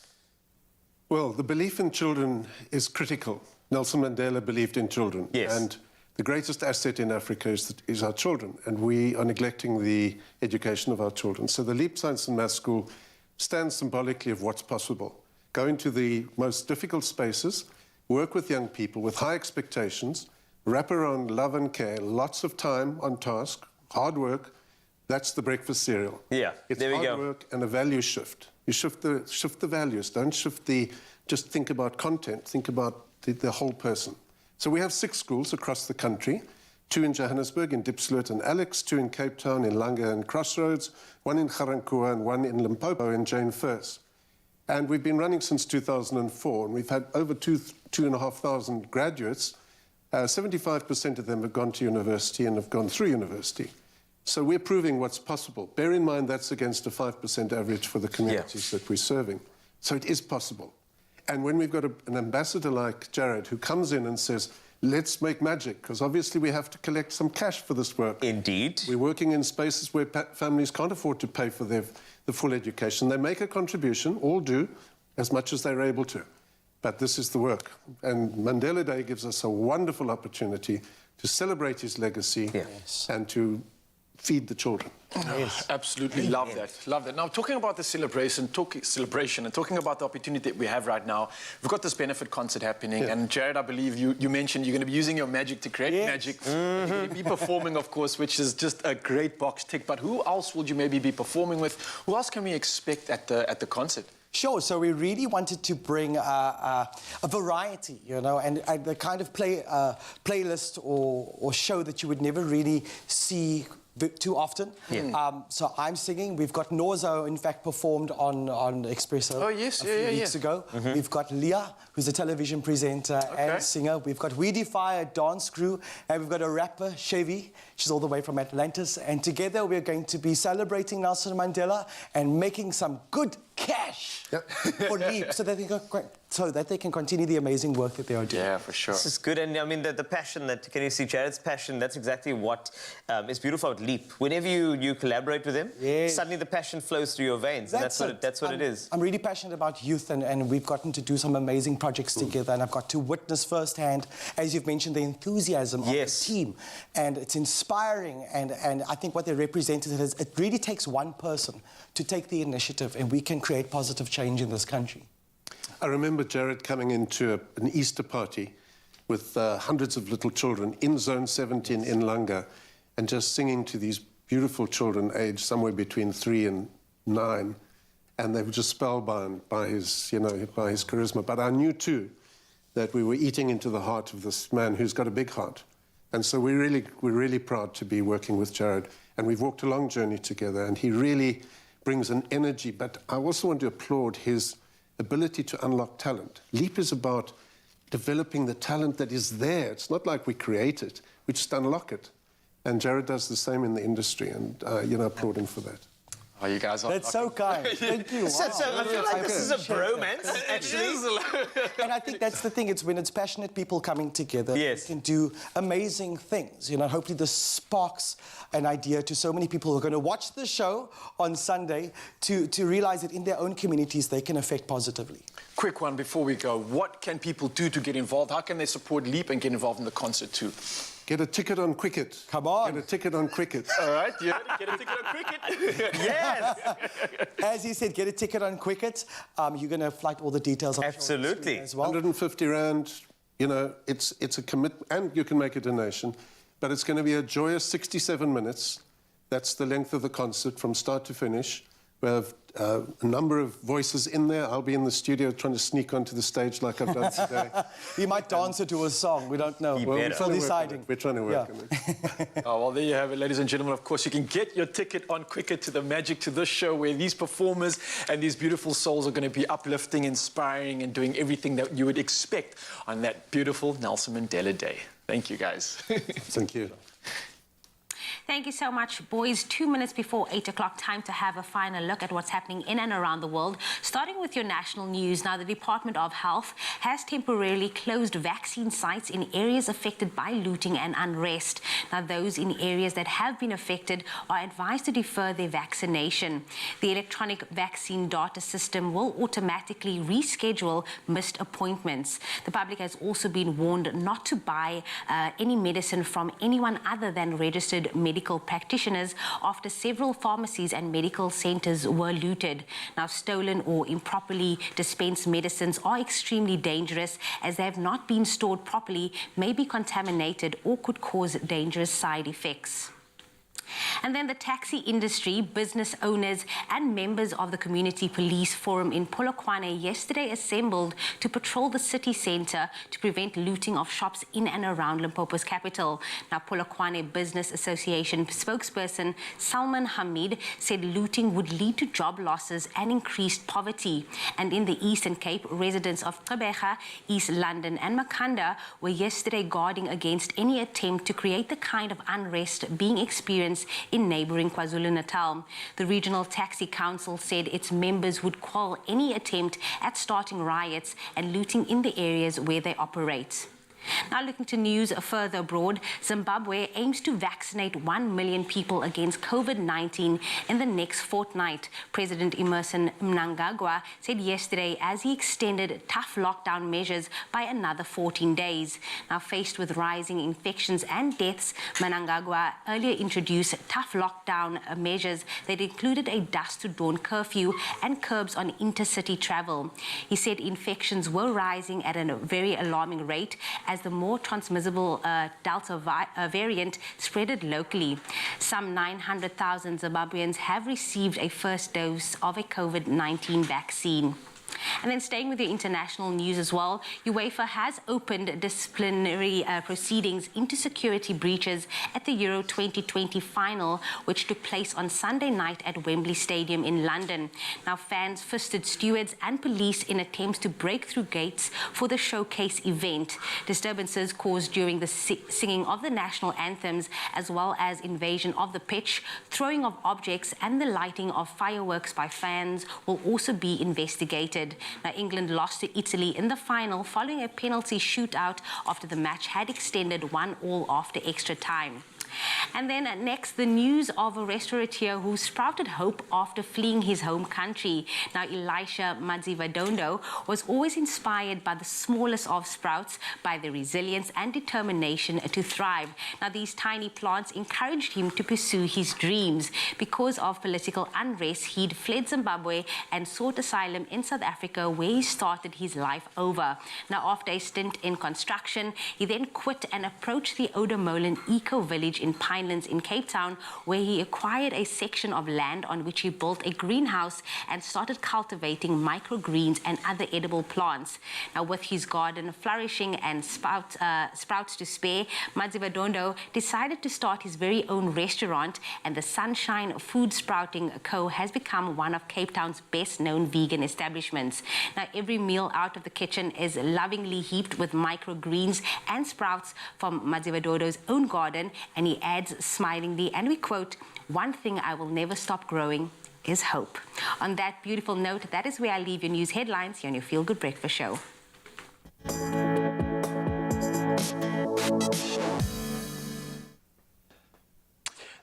Well, the belief in children is critical. Nelson Mandela believed in children. Yes. And the greatest asset in Africa is our children, and we are neglecting the education of our children. So the Leap Science and Maths School stands symbolically of what's possible. Go into the most difficult spaces, work with young people with high expectations, wrap around love and care, lots of time on task, hard work. That's the breakfast cereal. Yeah, it's there we go. Hard work and a value shift. You shift the values. Don't shift just think about content. Think about the whole person. So we have 6 schools across the country, 2 in Johannesburg, in Diepsloot and Alex, 2 in Cape Town, in Langa and Crossroads, 1 in Garankuwa and 1 in Limpopo and Jane First. And we've been running since 2004, and we've had over 2,500 graduates. 75% of them have gone to university and have gone through university. So we're proving what's possible. Bear in mind that's against a 5% average for the communities that we're serving. So it is possible. And when we've got an ambassador like Jared who comes in and says, let's make magic, because obviously we have to collect some cash for this work. Indeed. We're working in spaces where families can't afford to pay for the full education. They make a contribution, all do, as much as they're able to. But this is the work. And Mandela Day gives us a wonderful opportunity to celebrate his legacy and to feed the children. Yes. Absolutely love that. Love that. Now, talking about the celebration and talking about the opportunity that we have right now, we've got this benefit concert happening. And Jared, I believe you mentioned you're going to be using your magic to create magic. You're going to be performing, of course, which is just a great box tick. But who else would you maybe be performing with? Who else can we expect at the concert? Sure. So we really wanted to bring a variety, you know, and the kind of playlist or show that you would never really see too often. So I'm singing. We've got Norzo, in fact, performed on Expresso a few weeks ago. We've got Leah, who's a television presenter and singer. We've got Weedy Fire, dance crew, and we've got a rapper, Chevy. She's all the way from Atlantis. And together we're going to be celebrating Nelson Mandela and making some good cash for Leap so that they can continue the amazing work that they are doing. Yeah, for sure. This is good, and I mean the passion that, can you see Jared's passion? That's exactly what is beautiful about Leap. Whenever you collaborate with him, suddenly the passion flows through your veins. That's what it is. I'm really passionate about youth, and we've gotten to do some amazing projects together, and I've got to witness firsthand, as you've mentioned, the enthusiasm of the team, and it's inspiring, and I think what they represented is it really takes one person to take the initiative, and we can create positive change in this country. I remember Jared coming into an Easter party with hundreds of little children in Zone 17 in Langa, and just singing to these beautiful children aged somewhere between 3 and 9, and they were just spellbound by his, by his charisma. But I knew too that we were eating into the heart of this man who's got a big heart, and so we're really proud to be working with Jared, and we've walked a long journey together, and he really brings an energy. But I also want to applaud his ability to unlock talent. Leap is about developing the talent that is there. It's not like we create it, we just unlock it. And Jared does the same in the industry, and applaud him for that. Oh, you guys are... That's so kind. Thank you. Wow. So I feel like this is a bromance, actually. And I think that's the thing. It's when it's passionate people coming together, we can do amazing things. Hopefully this sparks an idea to so many people who are going to watch the show on Sunday to realize that in their own communities they can affect positively. Quick one before we go. What can people do to get involved? How can they support Leap and get involved in the concert too? Get a ticket on Cricket. Come on. Get a ticket on Cricket. All right, get a ticket on Cricket. Yes. As you said, get a ticket on Cricket. You're going to flight all the details. Absolutely. As well. 150 Rand, it's a commitment, and you can make a donation, but it's going to be a joyous 67 minutes. That's the length of the concert from start to finish. We have a number of voices in there. I'll be in the studio trying to sneak onto the stage like I've done today. You might dance to a song. We don't know. We're still deciding. We're trying to work on it. Oh, well, there you have it, ladies and gentlemen. Of course, you can get your ticket on Cricket to the magic to this show where these performers and these beautiful souls are going to be uplifting, inspiring, and doing everything that you would expect on that beautiful Nelson Mandela Day. Thank you, guys. Thank you. Thank you so much, boys. 2 minutes before 8 o'clock, time to have a final look at what's happening in and around the world. Starting with your national news. Now, the Department of Health has temporarily closed vaccine sites in areas affected by looting and unrest. Now, those in areas that have been affected are advised to defer their vaccination. The electronic vaccine data system will automatically reschedule missed appointments. The public has also been warned not to buy any medicine from anyone other than registered medical practitioners after several pharmacies and medical centers were looted. Now, stolen or improperly dispensed medicines are extremely dangerous as they have not been stored properly, may be contaminated, or could cause dangerous side effects. And then the taxi industry, business owners and members of the Community Police Forum in Polokwane yesterday assembled to patrol the city centre to prevent looting of shops in and around Limpopo's capital. Now, Polokwane Business Association spokesperson Salman Hamid said looting would lead to job losses and increased poverty. And in the Eastern Cape, residents of Gqeberha, East London and Makhanda were yesterday guarding against any attempt to create the kind of unrest being experienced in neighbouring KwaZulu-Natal. The Regional Taxi Council said its members would quell any attempt at starting riots and looting in the areas where they operate. Now, looking to news further abroad, Zimbabwe aims to vaccinate 1 million people against COVID-19 in the next fortnight. President Emmerson Mnangagwa said yesterday as he extended tough lockdown measures by another 14 days. Now, faced with rising infections and deaths, Mnangagwa earlier introduced tough lockdown measures that included a dusk to dawn curfew and curbs on intercity travel. He said infections were rising at a very alarming rate as the more transmissible Delta variant spreaded locally. Some 900,000 Zimbabweans have received a first dose of a COVID-19 vaccine. And then staying with the international news as well, UEFA has opened disciplinary proceedings into security breaches at the Euro 2020 final, which took place on Sunday night at Wembley Stadium in London. Now, fans fisted stewards and police in attempts to break through gates for the showcase event. Disturbances caused during the singing of the national anthems, as well as invasion of the pitch, throwing of objects and the lighting of fireworks by fans will also be investigated. Now, England lost to Italy in the final following a penalty shootout after the match had extended 1-1 after extra time. And then next, the news of a restaurateur who sprouted hope after fleeing his home country. Now, Elisha Madzivadondo was always inspired by the smallest of sprouts, by the resilience and determination to thrive. Now, these tiny plants encouraged him to pursue his dreams. Because of political unrest, he'd fled Zimbabwe and sought asylum in South Africa, where he started his life over. Now, after a stint in construction, he then quit and approached the Odamolan Eco Village in Pinelands in Cape Town, where he acquired a section of land on which he built a greenhouse and started cultivating microgreens and other edible plants. Now, with his garden flourishing and sprouts to spare, Madzivadondo decided to start his very own restaurant, and the Sunshine Food Sprouting Co. has become one of Cape Town's best-known vegan establishments. Now, every meal out of the kitchen is lovingly heaped with microgreens and sprouts from Madzivadondo's own garden, and he adds smilingly, and we quote, "One thing I will never stop growing is hope." On that beautiful note, that is where I leave your news headlines here on your Feel Good Breakfast Show.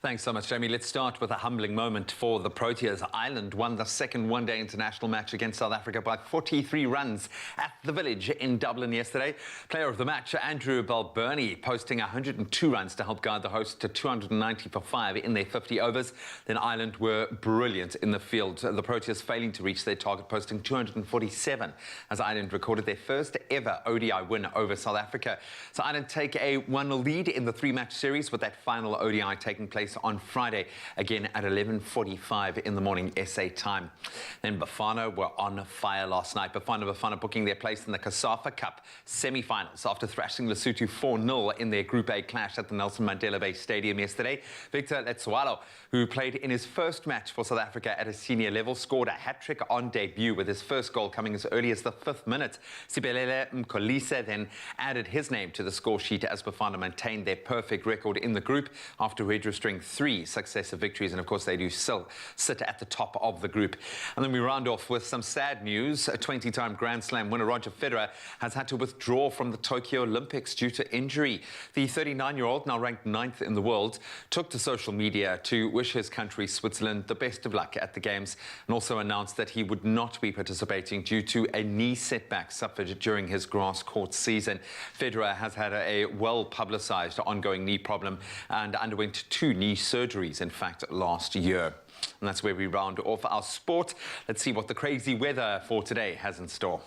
Thanks so much, Jamie. Let's start with a humbling moment for the Proteas. Ireland won the second one-day international match against South Africa by 43 runs at the Village in Dublin yesterday. Player of the match, Andrew Balbirnie, posting 102 runs to help guide the hosts to 290 for 5 in their 50 overs. Then Ireland were brilliant in the field, the Proteas failing to reach their target, posting 247 as Ireland recorded their first ever ODI win over South Africa. So Ireland take a 1-0 lead in the 3-match series, with that final ODI taking place on Friday, again at 11:45 in the morning SA time. Then Bafana were on fire last night. Bafana booking their place in the COSAFA Cup semi-finals after thrashing Lesotho 4-0 in their Group A clash at the Nelson Mandela Bay Stadium yesterday. Victor Letsoalo, who played in his first match for South Africa at a senior level, scored a hat-trick on debut, with his first goal coming as early as the 5th minute. Sibelele Mkolisa then added his name to the score sheet as Bafana maintained their perfect record in the group after registering 3 successive victories, and of course they do still sit at the top of the group. And then we round off with some sad news. A 20-time Grand Slam winner Roger Federer has had to withdraw from the Tokyo Olympics due to injury. The 39-year-old, now ranked 9th in the world, took to social media to wish his country, Switzerland, the best of luck at the Games, and also announced that he would not be participating due to a knee setback suffered during his grass court season. Federer has had a well-publicized ongoing knee problem and underwent 2 knee surgeries, in fact, last year. And that's where we round off our sport. Let's see what the crazy weather for today has in store.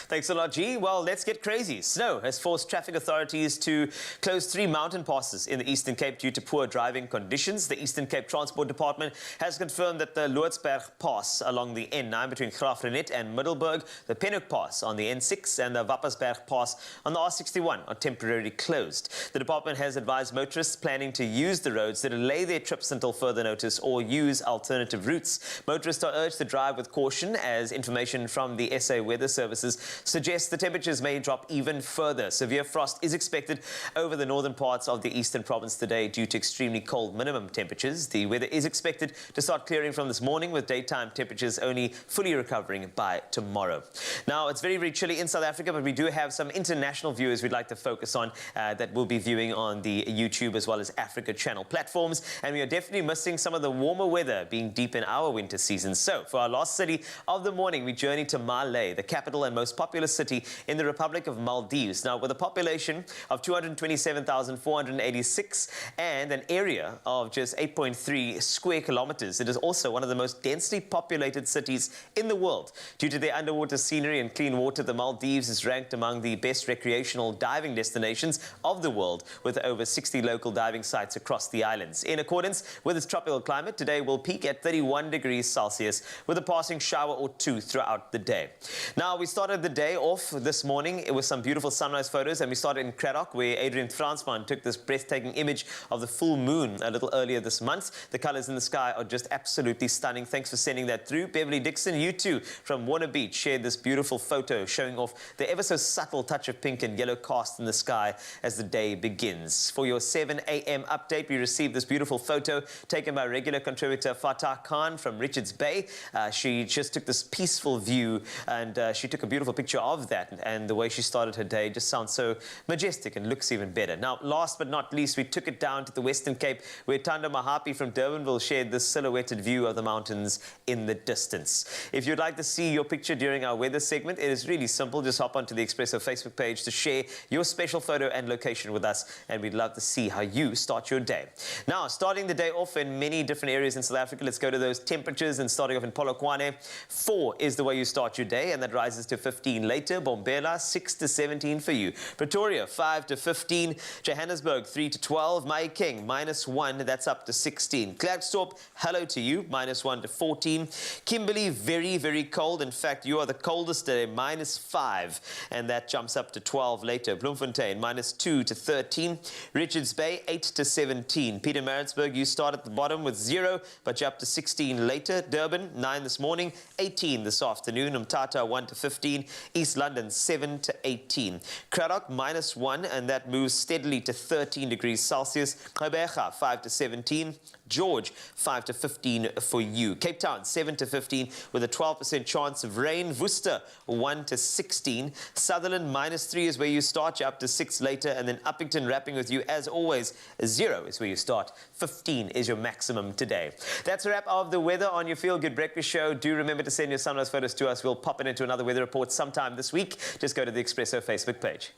Thanks a lot, G. Well, let's get crazy. Snow has forced traffic authorities to close 3 mountain passes in the Eastern Cape due to poor driving conditions. The Eastern Cape Transport Department has confirmed that the Loodsberg Pass along the N9 between Graafrenet and Middelburg, the Penhoek Pass on the N6 and the Wappersberg Pass on the R61 are temporarily closed. The department has advised motorists planning to use the roads to delay their trips until further notice or use alternative routes. Motorists are urged to drive with caution, as information from the SA Weather Services suggests the temperatures may drop even further. Severe frost is expected over the northern parts of the eastern province today due to extremely cold minimum temperatures. The weather is expected to start clearing from this morning, with daytime temperatures only fully recovering by tomorrow. Now, it's very, very chilly in South Africa, but we do have some international viewers we'd like to focus on that will be viewing on the YouTube as well as Africa Channel platforms. And we are definitely missing some of the warmer weather being deep in our winter season. So, for our last city of the morning, we journey to Malé, the capital and most populous city in the Republic of Maldives. Now, with a population of 227,486 and an area of just 8.3 square kilometers, it is also one of the most densely populated cities in the world. Due to their underwater scenery and clean water, the Maldives is ranked among the best recreational diving destinations of the world, with over 60 local diving sites across the islands. In accordance with its tropical climate, today will peak at 31 degrees Celsius, with a passing shower or two throughout the day. Now, we started the day off this morning with some beautiful sunrise photos, and we started in Cradock, where Adrian Fransman took this breathtaking image of the full moon a little earlier this month. The colors in the sky are just absolutely stunning. Thanks for sending that through. Beverly Dixon, you too, from Warner Beach, shared this beautiful photo showing off the ever so subtle touch of pink and yellow cast in the sky as the day begins. For your 7 a.m. update, we received this beautiful photo taken by regular contributor Fatah Khan from Richards Bay. She just took this peaceful view, and she took a beautiful picture of that, and the way she started her day just sounds so majestic and looks even better. Now, last but not least, we took it down to the Western Cape, where Tanda Mahapi from Durbanville shared this silhouetted view of the mountains in the distance. If you'd like to see your picture during our weather segment, it is really simple. Just hop onto the Expresso Facebook page to share your special photo and location with us, and we'd love to see how you start your day. Now, starting the day off in many different areas in South Africa, let's go to those temperatures, and starting off in Polokwane, 4 is the way you start your day, and that rises to 15 later. Bombela, 6 to 17 for you. Pretoria, 5 to 15. Johannesburg, 3 to 12. Mahikeng, -1, that's up to 16. Klerksdorp, hello to you, -1 to 14. Kimberley, very, very cold. In fact, you are the coldest today, -5, and that jumps up to 12 later. Bloemfontein, -2 to 13. Richards Bay, 8 to 17. Pietermaritzburg, you start at the bottom with 0, but you're up to 16 later. Durban, 9 this morning, 18 this afternoon. Umtata, 1 to 15. East London, 7 to 18. Cradock, -1, and that moves steadily to 13 degrees Celsius. Gqeberha, 5 to 17. George, 5 to 15 for you. Cape Town, 7 to 15 with a 12% chance of rain. Worcester, 1 to 16. Sutherland, -3 is where you start. You're up to 6 later. And then Uppington, wrapping with you as always. 0 is where you start. 15 is your maximum today. That's a wrap of the weather on your Feel Good Breakfast Show. Do remember to send your sunrise photos to us. We'll pop it into another weather report sometime this week. Just go to the Expresso Facebook page.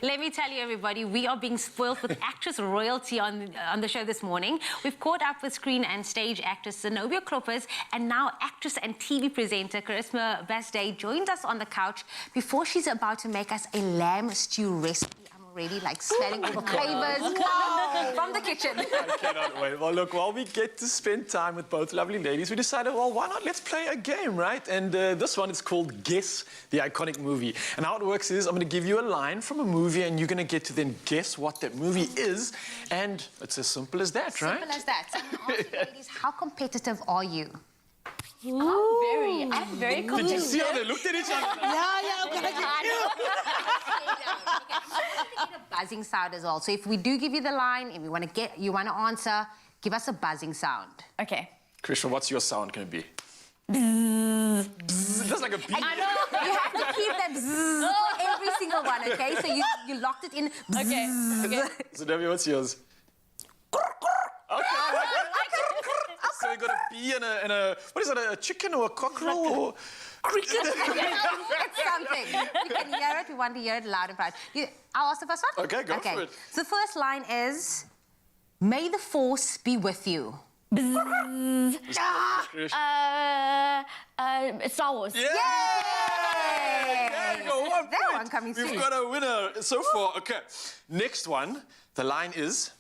Let me tell you, everybody, we are being spoiled with actress royalty on the show this morning. We've caught up with screen and stage actress Zenobia Kloppers, and now actress and TV presenter Charisma Basday joined us on the couch before she's about to make us a lamb stew recipe. I'm already like smelling all the flavors from the kitchen. I cannot wait. Well, look, while we get to spend time with both lovely ladies, we decided, well, why not? Let's play a game, right? And this one is called Guess the Iconic Movie. And how it works is I'm going to give you a line from a movie, and you're going to get to then guess what that movie is. And it's as simple as that, right? Simple as that. So I'm going to ask you ladies, how competitive are you? I'm very competitive. Did you see how they looked at each other? Yeah, I'm gonna get you. Need a buzzing sound as well. So if we do give you the line and you want to answer, give us a buzzing sound. Okay. Krishna, what's your sound going to be? That's like a bee. I know. You have to keep that bzzz for every single one, okay? So you locked it in. Okay. So, Debbie, what's yours? Okay. So we got a bee and a what is that? A chicken or a cockerel or cricket? It's something. We can hear it. We want to hear it loud and proud. I'll ask the first one. Okay, go for it. So the first line is, "May the force be with you." Star Wars. Yeah! There you go. That one coming through. We've got a winner so far. Okay. Next one. The line is,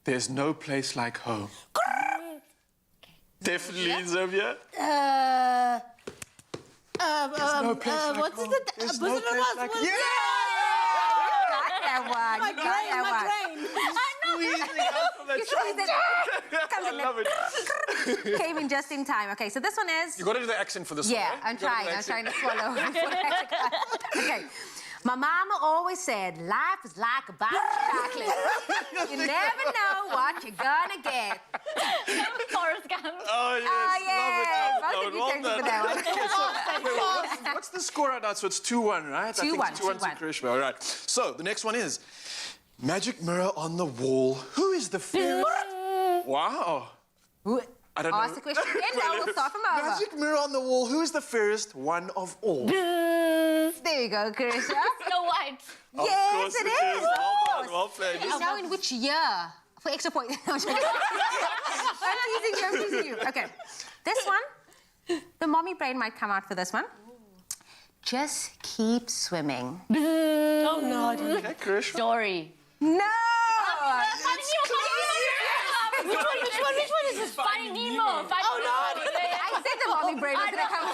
"There's no place like home." Definitely, Zobia. No place like what's home. it? There's no place like home. Yeah! Got that one. My brain. I love it. Came in just in time. Okay, so this one is... You got to do the accent for this one, right? I'm trying to swallow. Okay. My mama always said, life is like a box of chocolate. You never know what you're gonna get. Forrest Gump. Oh, yes. Love it. Both of you for that one. What's the score right now? So it's 2-1, right? 2-1. I think it's 2-1 to Karishma. All right. So the next one is, magic mirror on the wall. Who is the fairest? Wow. I don't Ask know. the question again. Now we'll start from over. Magic mirror on the wall. Who is the fairest one of all? There you go, Carisha. Snow White. Yes, it is. Well done, well played. Please know in which year. For extra point. No, I'm joking. I'm teasing you. Okay. This one, the mommy brain might come out for this one. Just keep swimming. Oh, no. Okay, Krish. Story. No! Which one is this? Finding Nemo. Oh, no. I said the mommy brain was going to come.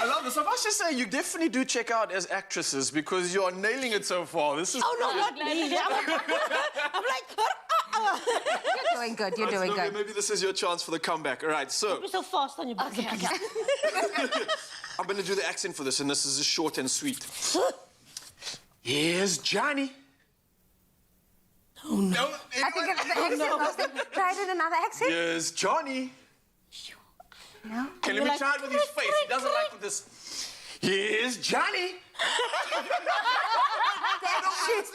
I love this. I must just say, you definitely do check out as actresses because you're nailing it so far. This is. Oh, no, not me. I'm like, You're doing good. You're doing good. Maybe this is your chance for the comeback. All right, so You're so fast on your back. Okay. I'm going to do the accent for this, and this is short and sweet. Here's Johnny. Oh, no. I think it's the accent. Try it in another accent. Here's Johnny. No? Okay, let me try it with his face. He doesn't like with this. Here's Johnny. That should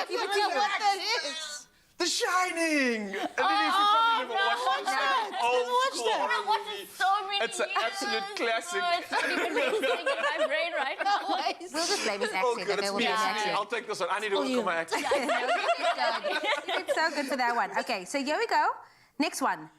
give it to you. What that is? The Shining. I don't know if you probably never watched it. Old school horror I've watched movie. it so many It's an absolute classic. No, it's not even registering in my brain right now. We'll just blame his Oh, accent. good. Okay, It's we'll me. blame It's the me. accent. I'll take this one. I need to work on my accent. You did so good for that one. Okay, so here we go. Next one.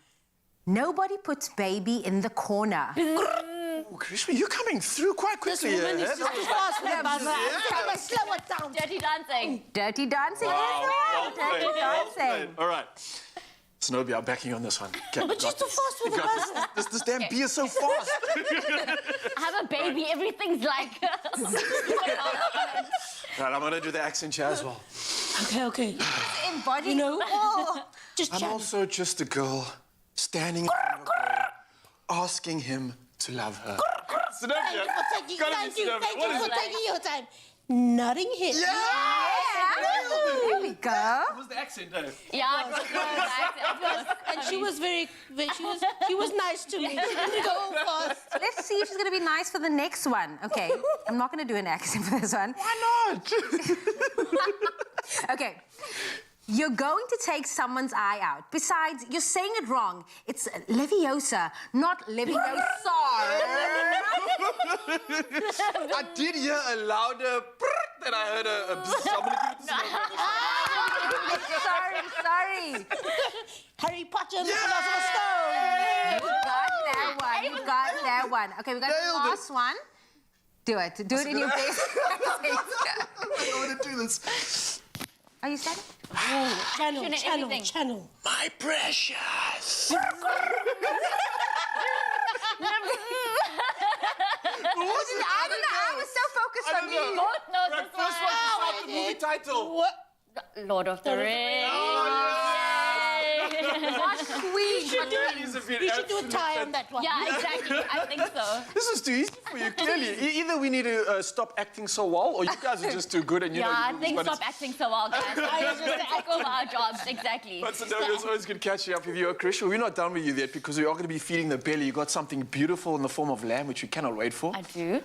Nobody puts baby in the corner. Oh, Krishma, you're coming through quite This quickly. woman is just too fast for the buzzer. Yeah. Slow it down. Dirty Dancing. Dirty dancing is right. Dirty dancing. All right. Snowy, I'm backing you on this one. Okay, But she's too fast for the buzzer. This damn bee is so fast. I have a baby. Everything's like. Right, I'm going to do the accent here as well. Okay. Embody. You know, just I'm chat. also just a girl standing in front of a boy, asking him to love her. Thank you for taking your time. Nodding hit. There we go. What was the accent, though? Yeah, it was. And she was she was nice to me. She didn't go fast. Let's see if she's going to be nice for the next one. Okay, I'm not going to do an accent for this one. Why not? Okay. You're going to take someone's eye out. Besides, you're saying it wrong. It's Leviosa, not Leviosa. I did hear a louder than I heard a somebody give it to Sorry. Harry Potter and the Philosopher's Stone. You got that one. Okay, we got the last one. Do it. Do it in your best. I don't want to do this. Are you standing? Channel. My precious. I don't know. I was so focused on you. Both know this First one to start the movie title. What? Lord of the Rings. What queen? You should do a tie on that one. Yeah, exactly. I think so. This is too easy for you, clearly. Either we need to stop acting so well, or you guys are just too good and you know Yeah, you I do think this, but stop acting so well, guys. I was just take over our jobs, exactly. But it's always good catching up with you, Krish. We're not done with you yet because we are going to be feeding the belly. You got something beautiful in the form of lamb, which we cannot wait for. I do.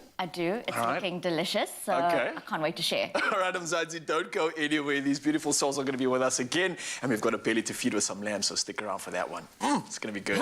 It's All right. looking delicious, so Okay. I can't wait to share. All right, Mzansi, don't go anywhere. These beautiful souls are going to be with us again, and we've got a belly to feed with some lamb, so stick around for that one. It's going to be good.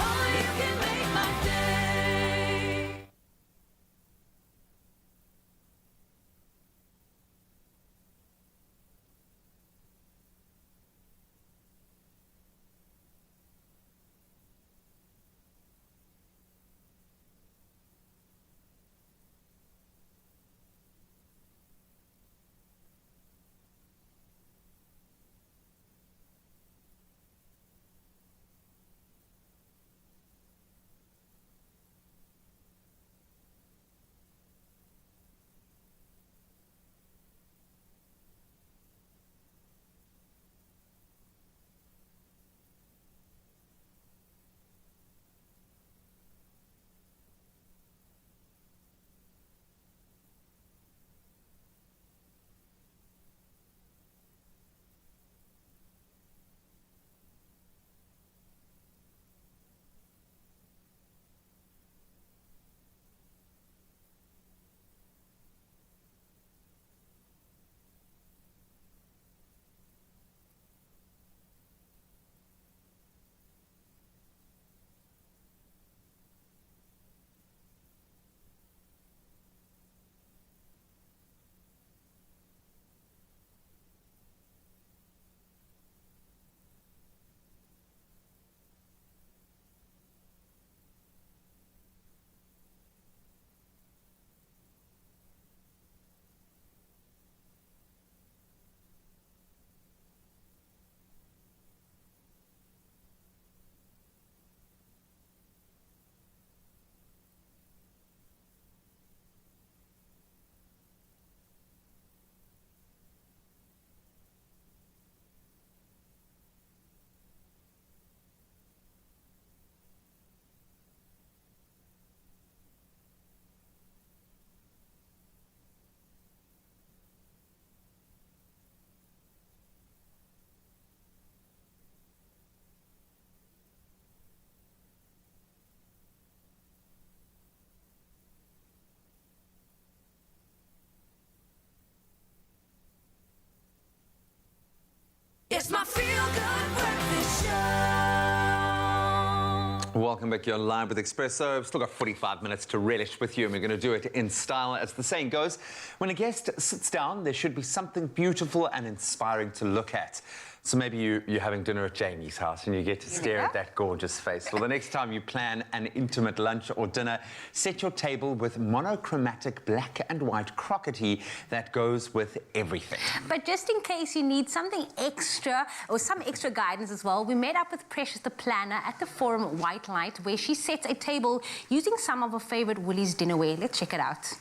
Welcome back. You're live with Expresso. We've still got 45 minutes to relish with you, and we're going to do it in style. As the saying goes, when a guest sits down, there should be something beautiful and inspiring to look at. So maybe you're having dinner at Jamie's house and you get to stare at that gorgeous face. Well, the next time you plan an intimate lunch or dinner, set your table with monochromatic black and white crockery that goes with everything. But just in case you need something extra or some extra guidance as well, we met up with Precious the planner at the Forum White Light, where she sets a table using some of her favorite Woolies dinnerware. Let's check it out.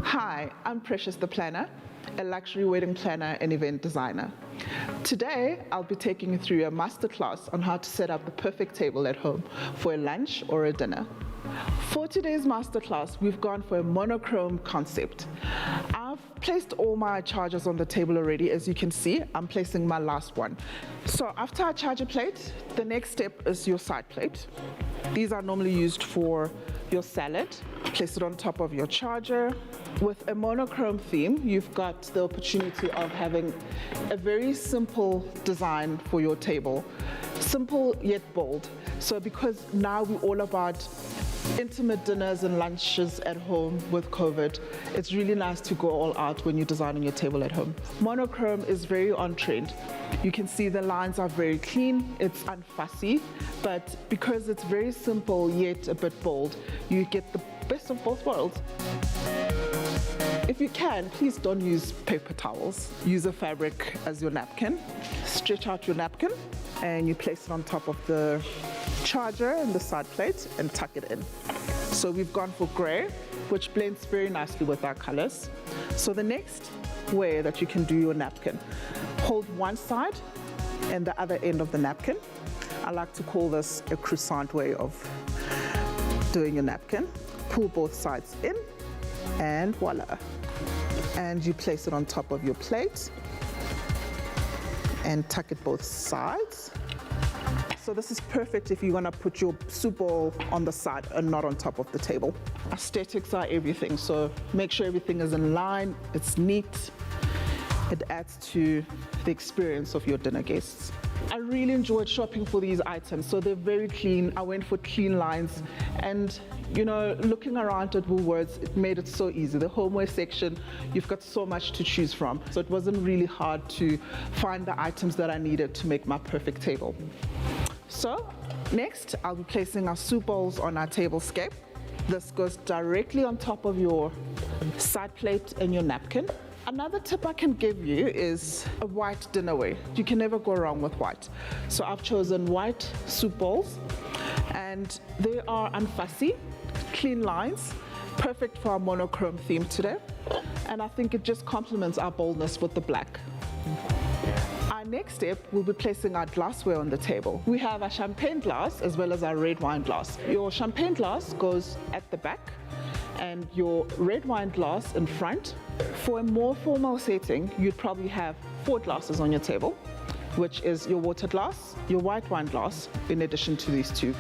Hi, I'm Precious the Planner, a luxury wedding planner and event designer. Today, I'll be taking you through a masterclass on how to set up the perfect table at home for a lunch or a dinner. For today's masterclass, we've gone for a monochrome concept. I've placed all my chargers on the table already. As you can see, I'm placing my last one. So after our charger plate, the next step is your side plate. These are normally used for your salad. Place it on top of your charger. With a monochrome theme, you've got the opportunity of having a very simple design for your table. Simple yet bold. So because now we're all about intimate dinners and lunches at home with COVID, it's really nice to go all out when you're designing your table at home. Monochrome is very on trend. You can see the lines are very clean, it's unfussy, but because it's very simple yet a bit bold, you get the best of both worlds. If you can, please don't use paper towels. Use a fabric as your napkin. Stretch out your napkin and you place it on top of the charger and the side plate and tuck it in. So we've gone for gray, which blends very nicely with our colors. So the next way that you can do your napkin, hold one side and the other end of the napkin. I like to call this a croissant way of doing a napkin. Pull both sides in and voila. And you place it on top of your plate and tuck it both sides. So this is perfect if you want to put your soup bowl on the side and not on top of the table. Aesthetics are everything, so make sure everything is in line, it's neat. It adds to the experience of your dinner guests. I really enjoyed shopping for these items, so they're very clean. I went for clean lines, and you know, looking around at Woolworths, it made it so easy. The homeware section, you've got so much to choose from, so it wasn't really hard to find the items that I needed to make my perfect table. So next, I'll be placing our soup bowls on our tablescape. This goes directly on top of your side plate and your napkin. Another tip I can give you is a white dinnerware. You can never go wrong with white. So I've chosen white soup bowls, and they are unfussy, clean lines, perfect for our monochrome theme today. And I think it just complements our boldness with the black. Our next step, we'll be placing our glassware on the table. We have a champagne glass as well as our red wine glass. Your champagne glass goes at the back and your red wine glass in front. For a more formal setting, you'd probably have 4 glasses on your table, which is your water glass, your white wine glass, in addition to these 2.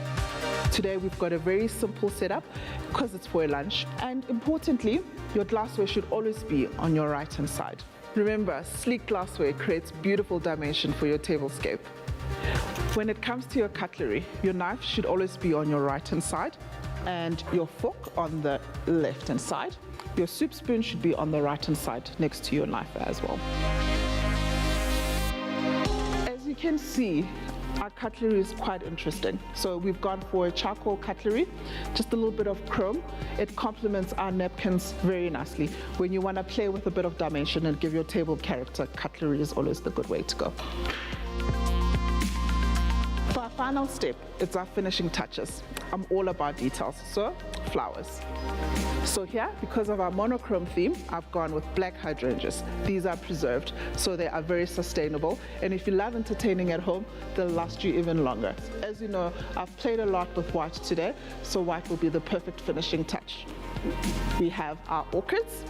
Today we've got a very simple setup because it's for a lunch. And importantly, your glassware should always be on your right-hand side. Remember, sleek glassware creates beautiful dimension for your tablescape. When it comes to your cutlery, your knife should always be on your right-hand side and your fork on the left-hand side. Your soup spoon should be on the right-hand side next to your knife as well. As you can see, our cutlery is quite interesting. So we've gone for a charcoal cutlery, just a little bit of chrome. It complements our napkins very nicely. When you want to play with a bit of dimension and give your table character, cutlery is always the good way to go. For our final step, it's our finishing touches. I'm all about details, so flowers. So here, because of our monochrome theme, I've gone with black hydrangeas. These are preserved, so they are very sustainable. And if you love entertaining at home, they'll last you even longer. As you know, I've played a lot with white today, so white will be the perfect finishing touch. We have our orchids.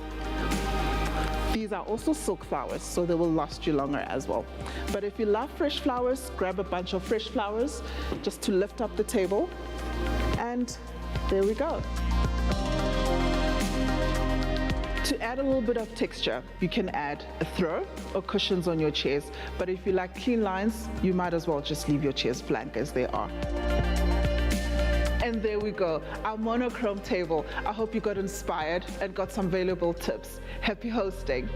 These are also silk flowers, so they will last you longer as well. But if you love fresh flowers, grab a bunch of fresh flowers just to lift up the table. And there we go. To add a little bit of texture, you can add a throw or cushions on your chairs. But if you like clean lines, you might as well just leave your chairs blank as they are. And there we go, our monochrome table. I hope you got inspired and got some valuable tips. Happy hosting.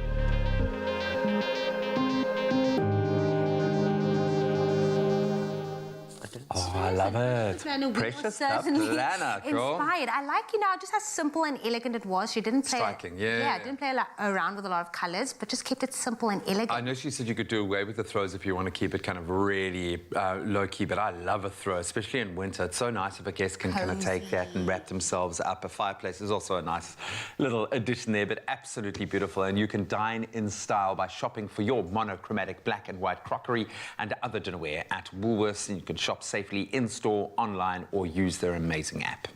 Oh, I love it. Precious stuff, Lana, girl. Inspired. I like, just how simple and elegant it was. She didn't play... Striking, yeah. Didn't play around with a lot of colours, but just kept it simple and elegant. I know she said you could do away with the throws if you want to keep it kind of really low-key, but I love a throw, especially in winter. It's so nice if a guest can kind of take that and wrap themselves up. A fireplace is also a nice little addition there, but absolutely beautiful. And you can dine in style by shopping for your monochromatic black and white crockery and other dinnerware at Woolworths. And you can shop safely in-store, online, or use their amazing app.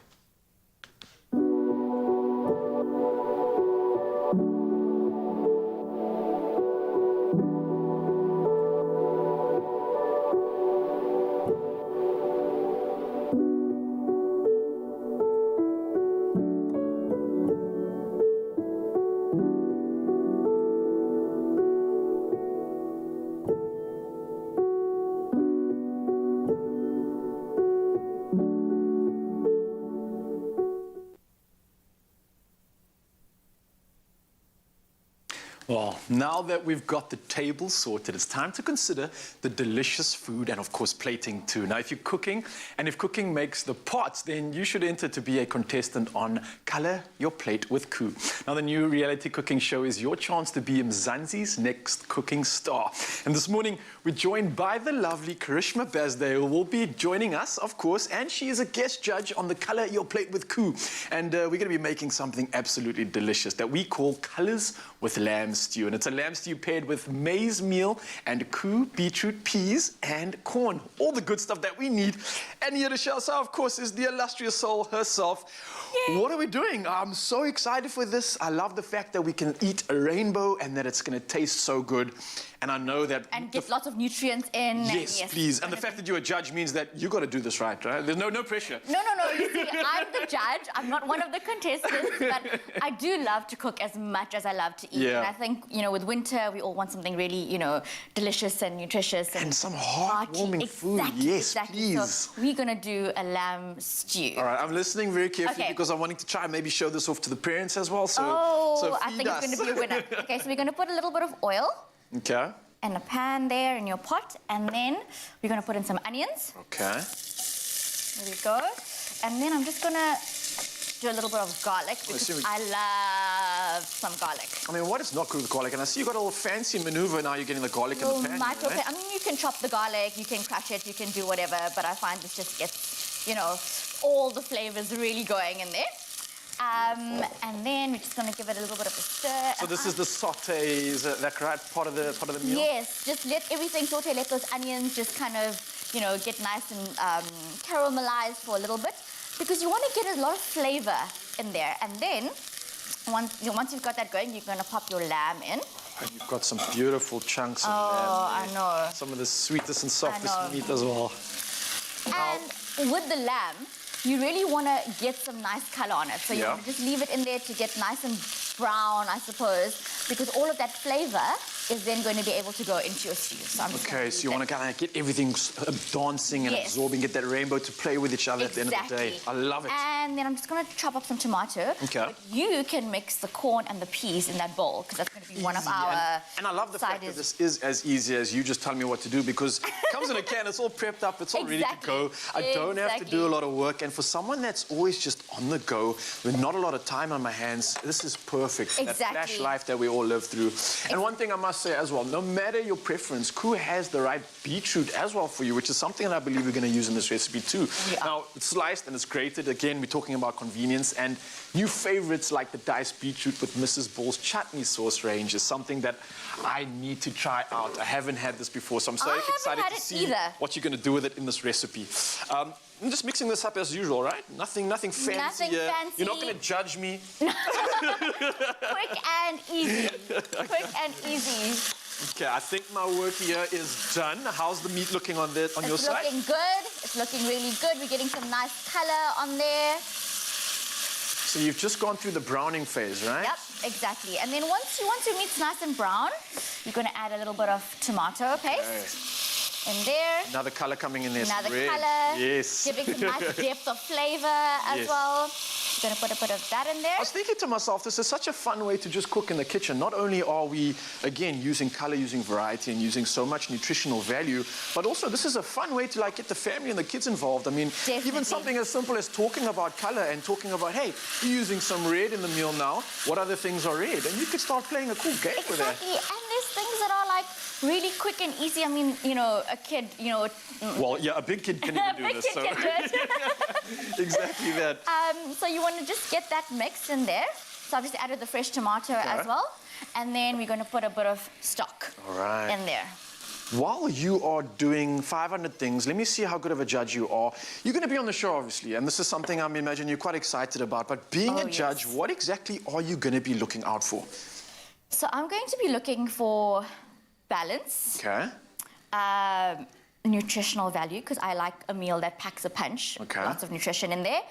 Well, now that we've got the table sorted, it's time to consider the delicious food and, of course, plating too. Now, if you're cooking, and if cooking makes the pots, then you should enter to be a contestant on Colour Your Plate with Koo. Now, the new reality cooking show is your chance to be Mzansi's next cooking star. And this morning, we're joined by the lovely Karishma Bazday, who will be joining us, of course, and she is a guest judge on the Colour Your Plate with Koo. And we're going to be making something absolutely delicious that we call Colours with Lamb Stew. And it's a lamb stew paired with maize meal and Koo beetroot, peas and corn. All the good stuff that we need. And here to show us, of course, is the illustrious soul herself. Yay. What are we doing? I'm so excited for this. I love the fact that we can eat a rainbow and that it's going to taste so good. And I know that... And get lots of nutrients in. Yes, please. And the fact that you're a judge means that you got to do this right? There's no pressure. No. You see, I'm the judge. I'm not one of the contestants. But I do love to cook as much as I love to eat. Yeah. And I think, with winter, we all want something really, delicious and nutritious. And some heartwarming food. Yes, please. So we're going to do a lamb stew. All right, I'm listening very carefully because I'm wanting to try and maybe show this off to the parents as well. So I think it's going to be a winner. Okay, so we're going to put a little bit of oil. Okay. And a pan there in your pot, and then we're going to put in some onions. Okay. There we go. And then I'm just going to do a little bit of garlic because I love some garlic. I mean, what is not good with garlic? And I see you got a little fancy maneuver now. You're getting the garlic in the pan. Right? I mean, you can chop the garlic, you can crush it, you can do whatever, but I find this just gets, all the flavors really going in there. And then we're just going to give it a little bit of a stir. So this is the saute, is that right? Part of the meal? Yes, just let everything saute, let those onions just kind of, get nice and caramelized for a little bit because you want to get a lot of flavor in there. And then once you've got that going, you're going to pop your lamb in. And you've got some beautiful chunks of lamb. Oh, I know. Some of the sweetest and softest meat as well. And with the lamb, you really want to get some nice color on it. So you want to just leave it in there to get nice and brown, I suppose, because all of that flavor is then going to be able to go into your stew. So so you want to kind of get everything dancing and absorbing, get that rainbow to play with each other at the end of the day. I love it. And then I'm just going to chop up some tomato. Okay. But you can mix the corn and the peas in that bowl because that's going to be one of our And I love the fact that this is as easy as you just telling me what to do because it comes in a can, it's all prepped up, it's all ready to go. I don't have to do a lot of work. And for someone that's always just on the go, with not a lot of time on my hands, this is perfect. That flash life that we all live through. And one thing I must say as well, no matter your preference, Koo has the right beetroot as well for you, which is something that I believe we're going to use in this recipe too. Now, it's sliced and it's grated. Again, we're talking about convenience. And new favorites like the diced beetroot with Mrs. Ball's chutney sauce range is something that I need to try out. I haven't had this before, so I'm so excited to see what you're going to do with it in this recipe. I'm just mixing this up as usual, right? Nothing fancy. Nothing fancy. You're not going to judge me. Quick and easy. Quick and easy. Okay, I think my work here is done. How's the meat looking on your side? It's looking good. It's looking really good. We're getting some nice color on there. so you've just gone through the browning phase, right? Yep, exactly. And then once your meat's nice and brown, you're going to add a little bit of tomato paste in there. Another color coming in there. Another red. color. Yes. Giving some nice depth of flavor as well. Going to put a bit of that in there. I was thinking to myself, this is such a fun way to just cook in the kitchen. Not only are we, again, using color, using variety, and using so much nutritional value, but also this is a fun way to like get the family and the kids involved. I mean, even something as simple as talking about color and talking about, hey, you're using some red in the meal now. What other things are red? And you could start playing a cool game with that. Exactly. And there's things that are like really quick and easy. I mean, you know, a kid, you know. Well, yeah, a big kid can even do this. A big kid can do it. Exactly that. So you want to just get that mixed in there. So obviously added the fresh tomato as well. And then we're going to put a bit of stock in there. While you are doing 500 things, let me see how good of a judge you are. You're going to be on the show, obviously, and this is something I imagine you're quite excited about. But being a judge, what exactly are you going to be looking out for? So I'm going to be looking for balance. Okay. Nutritional value, because I like a meal that packs a punch. Okay. Lots of nutrition in there.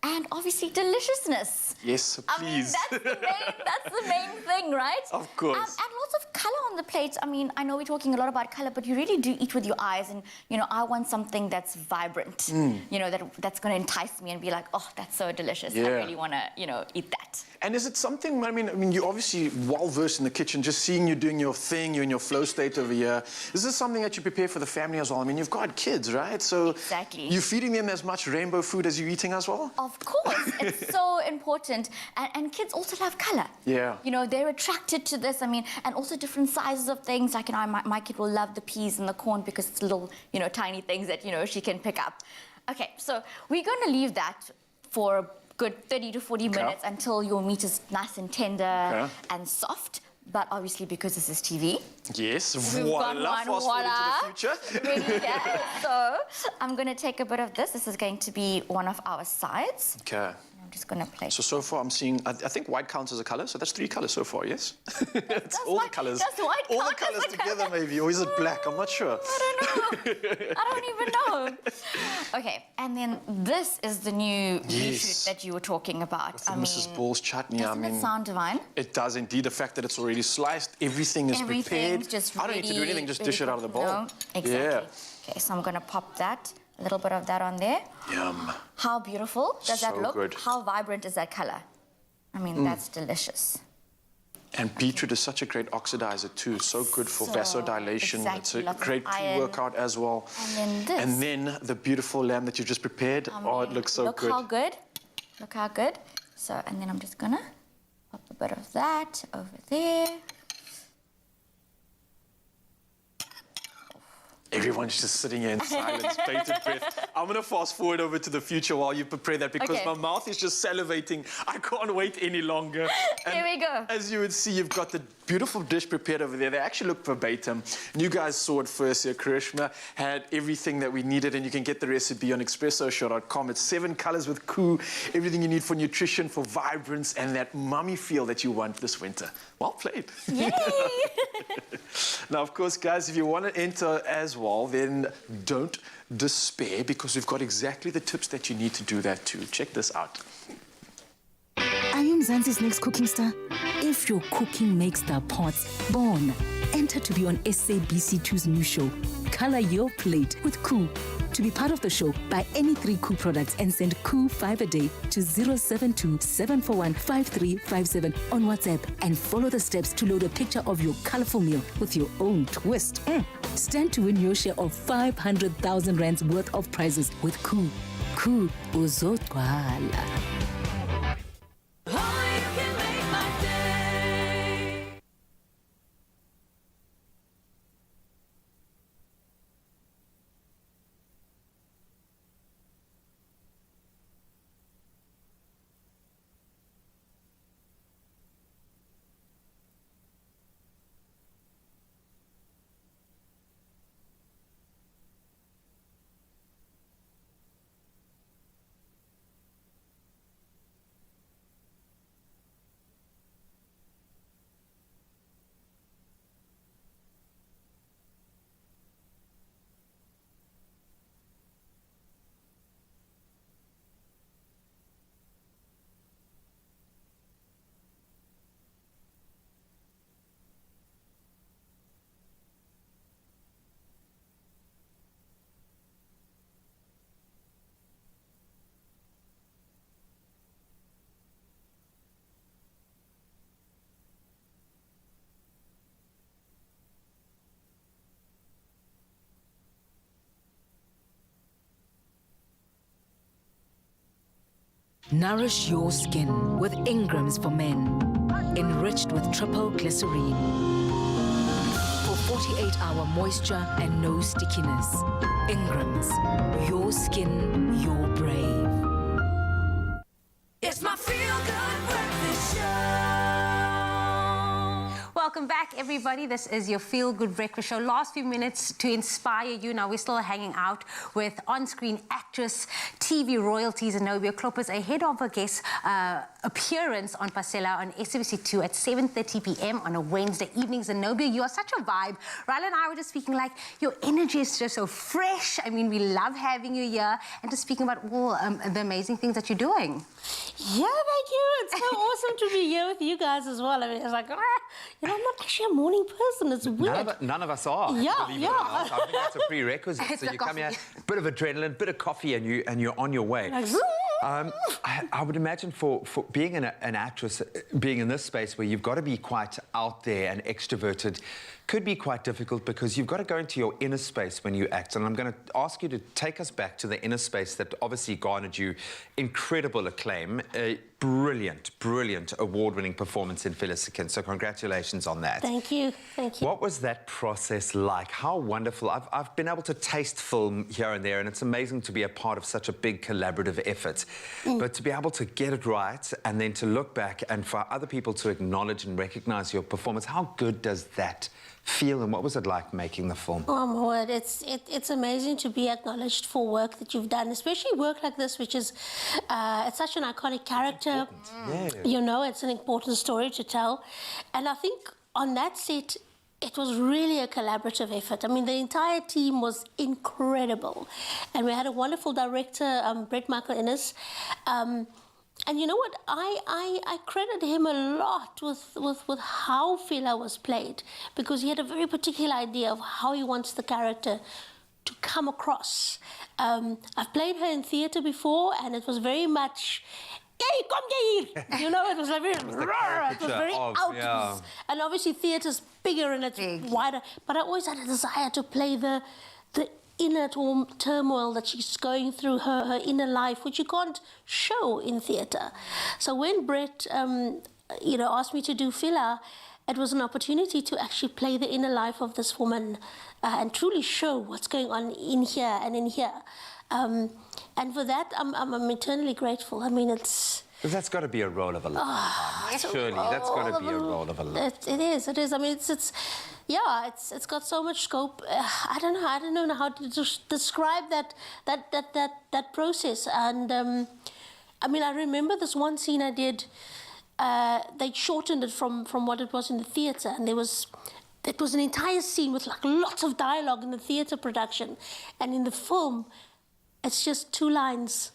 And obviously deliciousness. Yes, please. I mean, that's the main thing, right? Of course. And lots of colour on the plate. I mean, I know we're talking a lot about colour, but you really do eat with your eyes. And, you know, I want something that's vibrant, you know, that's going to entice me and be like, oh, that's so delicious. I really want to, you know, eat that. And is it something, I mean, you're obviously well-versed in the kitchen, just seeing you doing your thing, you're in your flow state over here. Is this something that you prepare for the family as well? I mean, you've got kids, right? So exactly. You're feeding them as much rainbow food as you're eating as well? Of course. It's so important. And kids also love colour. Yeah. You know, they're attracted to this. I mean, and also different sizes of things. Like, you know, my kid will love the peas and the corn because it's little, you know, tiny things that, you know, she can pick up. Okay, so we're going to leave that for a good 30 to 40 minutes until your meat is nice and tender and soft. But obviously, because this is TV, yes, voila, fast forward into the future. Really, yeah. So I'm going to take a bit of this. This is going to be one of our sides. Okay. I'm just going to place. So far I'm seeing, I think white counts as a colour, so that's 3 colours so far, yes? It's all the colours. Does white all count the colours as a together colour? maybe, or is it black? I'm not sure. I don't know. I don't even know. Okay, and then this is the new shoot that you were talking about. With the Mrs. Ball's chutney, I mean... Doesn't it sound divine? It does indeed. The fact that it's already sliced, everything is prepared. Just I don't need to do anything, just dish it out of the bowl. No, exactly. Yeah. Okay, so I'm going to pop that, a little bit of that on there. Yum. How beautiful does that look? Good. How vibrant is that colour? I mean, that's delicious. And beetroot is such a great oxidizer too. So good for vasodilation. Exactly. It's a great pre-workout as well. And then this. And then the beautiful lamb that you've just prepared. Oh, it looks so good. Look how good. Look how good. So, and then I'm just going to pop a bit of that over there. Everyone's just sitting here in silence, bated breath. I'm going to fast forward over to the future while you prepare that because my mouth is just salivating. I can't wait any longer. And here we go. As you would see, you've got the beautiful dish prepared over there. They actually look verbatim. And you guys saw it first here. Karishma had everything that we needed, and you can get the recipe on expressoshow.com. It's 7 colors with Koo, everything you need for nutrition, for vibrance, and that mummy feel that you want this winter. Well played. Yay! Now, of course, guys, if you want to enter as well, then don't despair because we've got exactly the tips that you need to do that too. Check this out. Are you Mzansi's next cooking star? If your cooking makes the pots born, enter to be on SABC2's new show, Color Your Plate with Koo. To be part of the show, buy any 3 Koo products and send Koo 5 a day to 072-741-5357 on WhatsApp and follow the steps to load a picture of your colorful meal with your own twist. Stand to win your share of 500,000 rands worth of prizes with Koo. Koo uzotwala. Nourish your skin with Ingrams for Men, enriched with triple glycerine. For 48-hour moisture and no stickiness. Ingrams, your skin, your brave. It's my feel-good breakfast show. Welcome back, everybody. This is your Feel Good Breakfast Show. Last few minutes to inspire you. Now, we're still hanging out with on-screen actress, TV royalty Zenobia Kloppers ahead of her guest appearance on Pasela on SABC2 at 7:30 p.m. on a Wednesday evening. Zenobia, you are such a vibe. Ryla and I were just speaking like your energy is just so fresh. I mean, we love having you here and just speaking about all the amazing things that you're doing. Yeah, thank you. It's so awesome to be here with you guys as well. I mean, it's like, you know, I'm not actually a morning person. It's weird. None of us are. Yeah, believe it or not. I think that's a prerequisite. So you come here, bit of adrenaline, bit of coffee, and you're on your way. I would imagine for being an actress, being in this space where you've got to be quite out there and extroverted, could be quite difficult because you've got to go into your inner space when you act. And I'm going to ask you to take us back to the inner space that obviously garnered you incredible acclaim. A brilliant award-winning performance in Phyllis. So congratulations on that. Thank you. Thank you. What was that process like? How wonderful. I've been able to taste film here and there, and it's amazing to be a part of such a big collaborative effort. But to be able to get it right and then to look back and for other people to acknowledge and recognize your performance, how good does that feel, and what was it like making the film? Oh my word, it's amazing to be acknowledged for work that you've done, especially work like this, which is it's such an iconic character. Yeah. You know, it's an important story to tell, and I think on that set it was really a collaborative effort. I mean, the entire team was incredible, and we had a wonderful director, Brett Michael Innes. And you know what? I credit him a lot with how Fila was played, because he had a very particular idea of how he wants the character to come across. I've played her in theatre before, and it was very much, hey, come here! You know, it was like very, it was very out. Yeah. And obviously theatre's bigger and it's wider, but I always had a desire to play the inner turmoil that she's going through, her inner life, which you can't show in theatre. So when Brett, you know, asked me to do Fila, it was an opportunity to actually play the inner life of this woman and truly show what's going on in here and in here. And for that, I'm eternally grateful. I mean, it's... That's got to be a role of a lifetime. Surely, that's got to be a role of a lifetime. It is. I mean, it's got so much scope. I don't know how to describe that process. And I mean, I remember this one scene I did. They shortened it from what it was in the theatre, and it was an entire scene with like lots of dialogue in the theatre production, and in the film, it's just 2 lines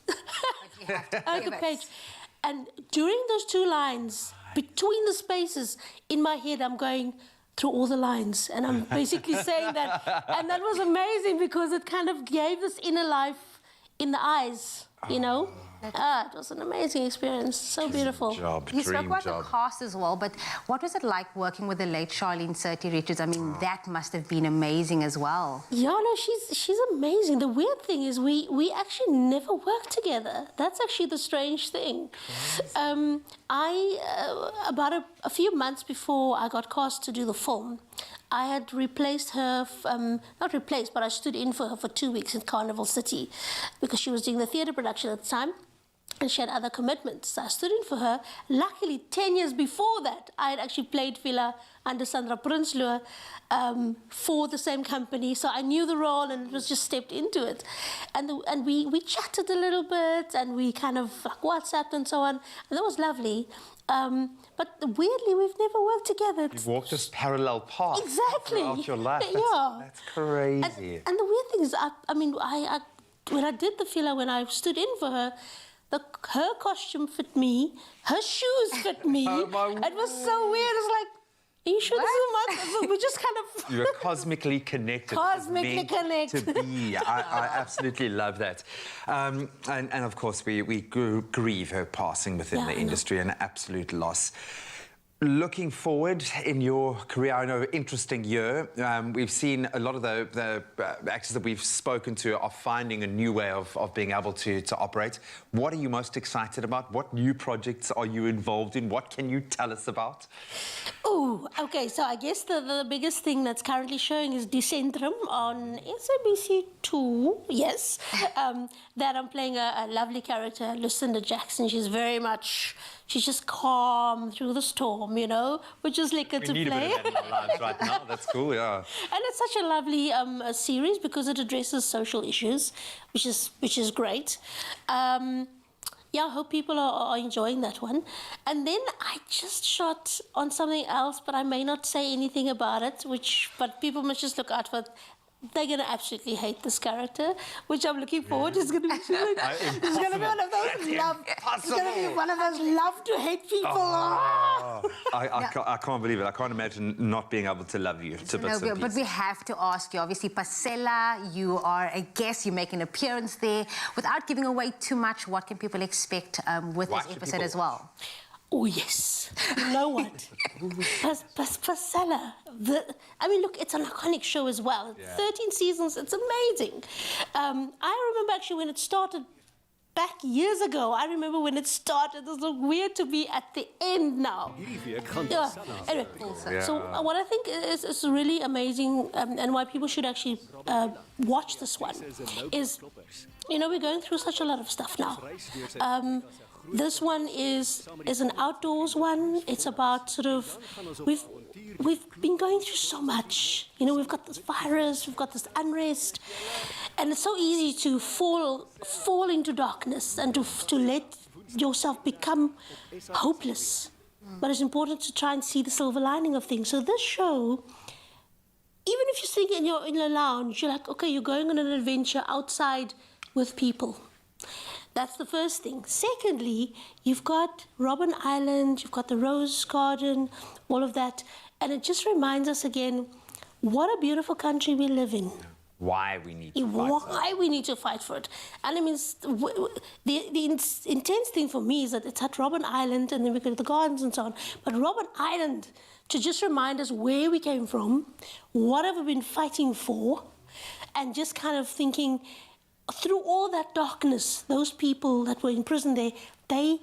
on the page. And during those 2 lines, between the spaces, in my head, I'm going through all the lines. And I'm basically saying that. And that was amazing because it kind of gave this inner life in the eyes, you know? It was an amazing experience. So beautiful. You spoke about the cast as well, but what was it like working with the late Charlene Surtee Richards? I mean, that must have been amazing as well. Yeah, no, she's amazing. The weird thing is we actually never worked together. That's actually the strange thing. About a few months before I got cast to do the film, I had replaced her, not replaced, but I stood in for her for 2 weeks in Carnival City because she was doing the theatre production at the time. And she had other commitments. So I stood in for her. Luckily, 10 years before that, I had actually played Fila under Sandra Prinsloo for the same company. So I knew the role and it was just stepped into it. And we chatted a little bit and we kind of like WhatsApped and so on. And that was lovely. But weirdly, we've never worked together. You've walked this parallel path throughout your life. That's crazy. And the weird thing is, I mean, when I did the Fila, when I stood in for her, her costume fit me, her shoes fit me. It was so weird. It's like, are you sure this is much? We just kind of... You're cosmically connected. Cosmically connected. To be. I absolutely love that. And of course, we grieve her passing within the industry, an absolute loss. Looking forward in your career, I know, interesting year. We've seen a lot of the actors that we've spoken to are finding a new way of being able to operate. What are you most excited about? What new projects are you involved in? What can you tell us about? Oh, okay. So I guess the biggest thing that's currently showing is Decentrum on SABC2. Yes, that I'm playing a lovely character, Lucinda Jackson. She's just calm through the storm, you know, which is like to play. We need a bit of that in our lives right now. That's cool, yeah. And it's such a lovely series because it addresses social issues, which is great. Yeah, I hope people are enjoying that one. And then I just shot on something else, but I may not say anything about it, but people must just look out for it. They're going to absolutely hate this character, which I'm looking forward to. It's going to be one of those love to hate people. I can't believe it. I can't imagine not being able to love you to bits and pieces. But we have to ask you, obviously, Pasela, you are a guest, you make an appearance there. Without giving away too much, what can people expect with this episode as well? Oh, yes. You know what? Pasela. I mean, look, it's an iconic show as well. Yeah. 13 seasons, it's amazing. I remember actually when it started back years ago. I remember when it started. It's so weird to be at the end now. Anyway, so what I think is really amazing and why people should actually watch this one is, you know, we're going through such a lot of stuff now. This one is an outdoors one. It's about sort of, we've been going through so much. You know, we've got this virus, we've got this unrest, and it's so easy to fall into darkness and to let yourself become hopeless. But it's important to try and see the silver lining of things. So this show, even if you're sitting in your lounge, you're like, okay, you're going on an adventure outside with people. That's the first thing. Secondly, you've got Robben Island, you've got the Rose Garden, all of that. And it just reminds us again, what a beautiful country we live in. Why we need to fight for it. And I mean, the intense thing for me is that it's at Robben Island and then we go to the gardens and so on. But Robben Island, to just remind us where we came from, what have we been fighting for, and just kind of thinking, through all that darkness, those people that were in prison there, they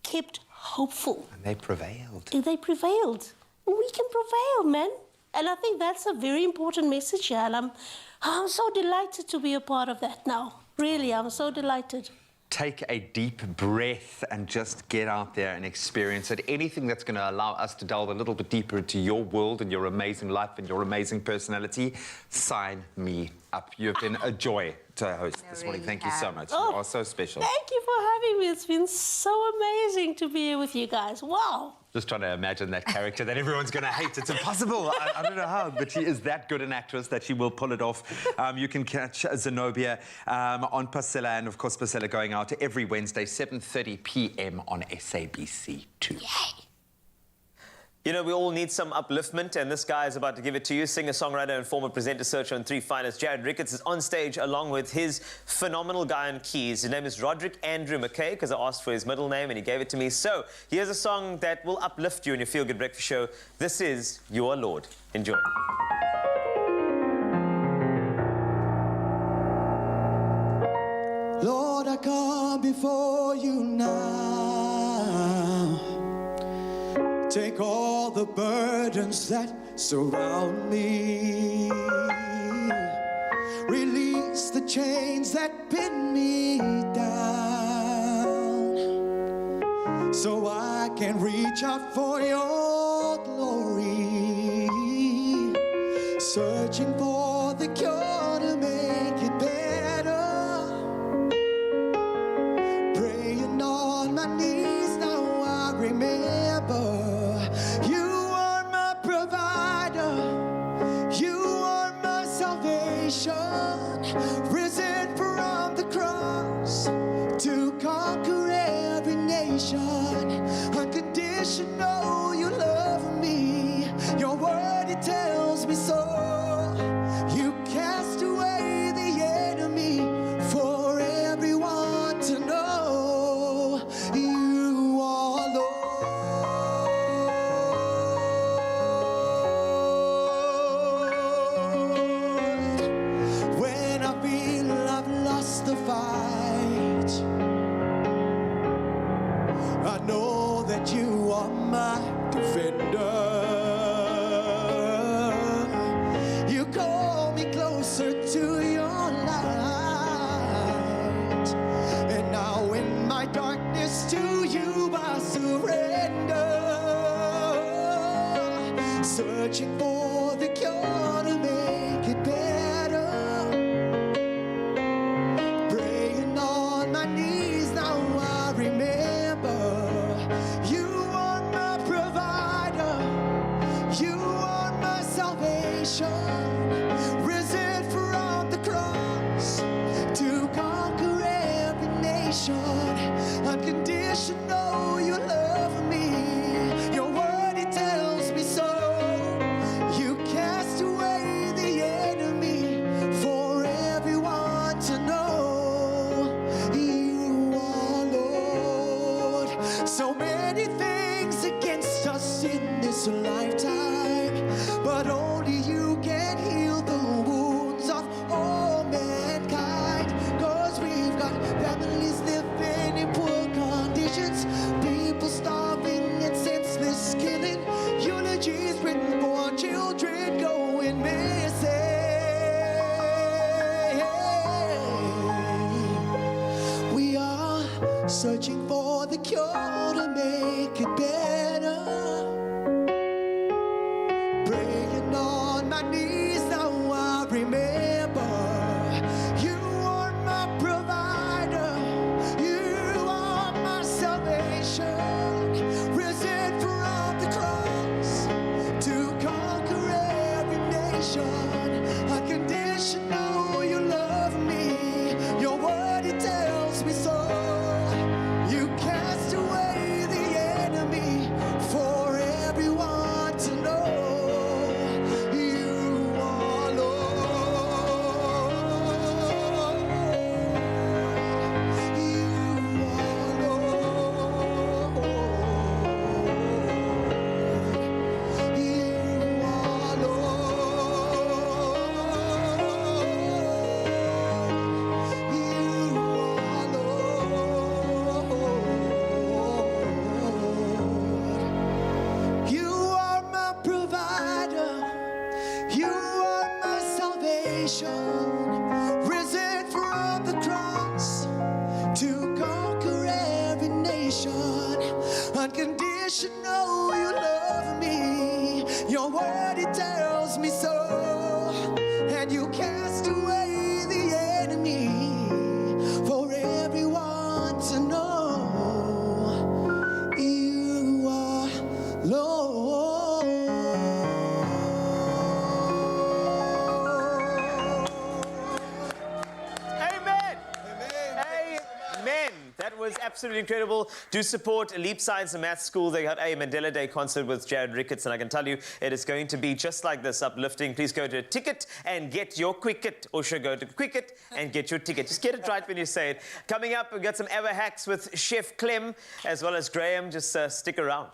kept hopeful. And they prevailed. They prevailed. We can prevail, man. And I think that's a very important message here. And I'm so delighted to be a part of that now. Really, I'm so delighted. Take a deep breath and just get out there and experience it. Anything that's going to allow us to delve a little bit deeper into your world and your amazing life and your amazing personality, sign me up. You've been a joy to host this morning. Thank you so much. You are so special. Thank you for having me. It's been so amazing to be here with you guys. Wow. Just trying to imagine that character that everyone's going to hate. It's impossible. I don't know how, but she is that good an actress that she will pull it off. You can catch Zenobia on Pasela, and of course Pasela going out every Wednesday, 7:30 p.m. on SABC2. Yay. You know, we all need some upliftment, and this guy is about to give it to you. Singer-songwriter and former presenter searcher on 3 Finest, Jared Ricketts, is on stage along with his phenomenal guy on keys. His name is Roderick Andrew McKay, because I asked for his middle name and he gave it to me. So here's a song that will uplift you in your Feel Good Breakfast show. This is Your Lord. Enjoy. Lord, I come before you now. Take all the burdens that surround me. Release the chains that pin me down, so I can reach out for your glory. Searching for the cure to make it better. Praying on my knees, now I remember. Risen from the cross to conquer every nation. Unconditional, you love me. Your word, it tells me so. You cast away the enemy for everyone to know. You are Lord. searching for the cure to make it better. Praying on my knees, now I remember. You are my provider, you are my salvation. Risen from the cross to conquer every nation. Unconditional, you love me. Your word, it tells me so. You cast away the enemy for everyone to know. You are Lord. You are Lord. You are You are my provider, you are my salvation, risen from the cross to conquer every nation. Unconditional, you love me, your word, it tells me so. And you cast away the enemy for everyone to know. You are Lord. Amen. Amen. That was absolutely incredible. Do support Leap Science and Maths School. They got a Mandela Day concert with Jared Ricketts, and I can tell you it is going to be just like this, uplifting. Please go to Ticket and get your Quicket, or should go to Quicket and get your ticket. Just get it right when you say it. Coming up, we've got some Ever Hacks with Chef Clem as well as Graham. Just stick around.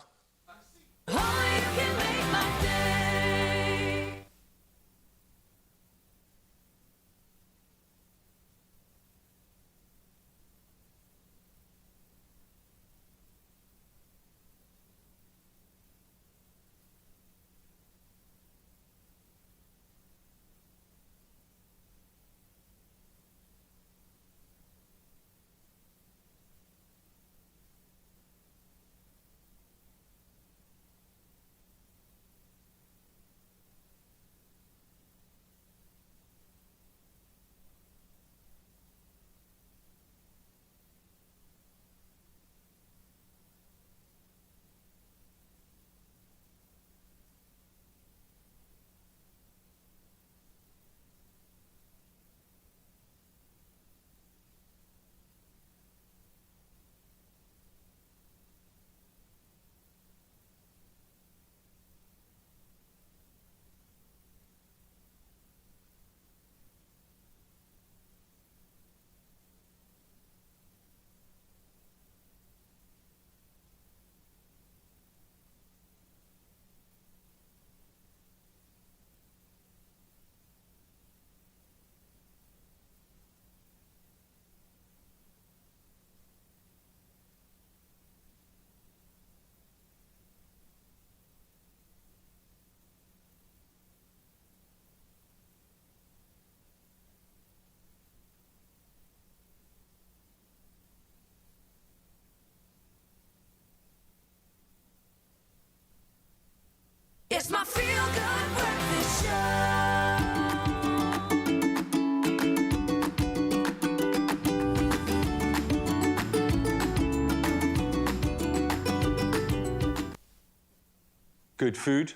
It's my feel-good breakfast show. Good food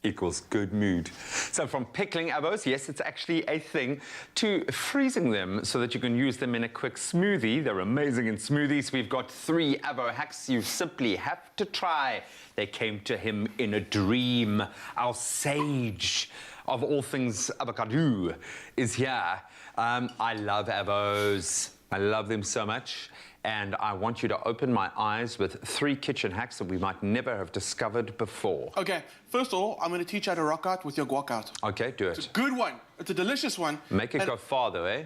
equals good mood. So from pickling avos, yes, it's actually a thing, to freezing them so that you can use them in a quick smoothie. They're amazing in smoothies. We've got 3 avo hacks you simply have to try. They came to him in a dream. Our sage of all things avocado is here. I love avos. I love them so much. And I want you to open my eyes with 3 kitchen hacks that we might never have discovered before. Okay, first of all, I'm going to teach you how to rock out with your guac out. Okay, do it. It's a good one. It's a delicious one. Make it go farther, eh?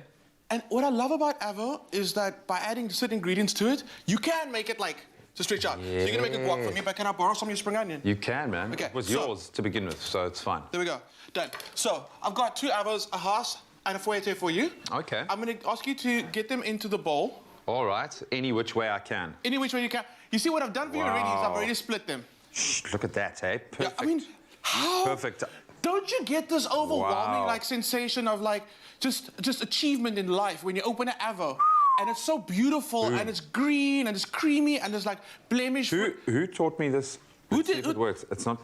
And what I love about avo is that by adding certain ingredients to it, you can make it like to stretch out. Yeah. So you're going to make a guac for me, but can I borrow some of your spring onion? You can, man. Okay, It was so- yours to begin with, so it's fine. There we go. Done. So I've got 2 avos, a haas, and a fouette for you. Okay. I'm going to ask you to get them into the bowl. All right, any which way I can. Any which way you can. You see what I've done for you already is I've already split them. Shh, look at that, eh? Perfect. Yeah, I mean, how? Perfect. Don't you get this overwhelming like sensation of like just achievement in life when you open an Avo and it's so beautiful and it's green and it's creamy and there's like blemish. Who taught me this? Who Let's see did? if it works. It's not.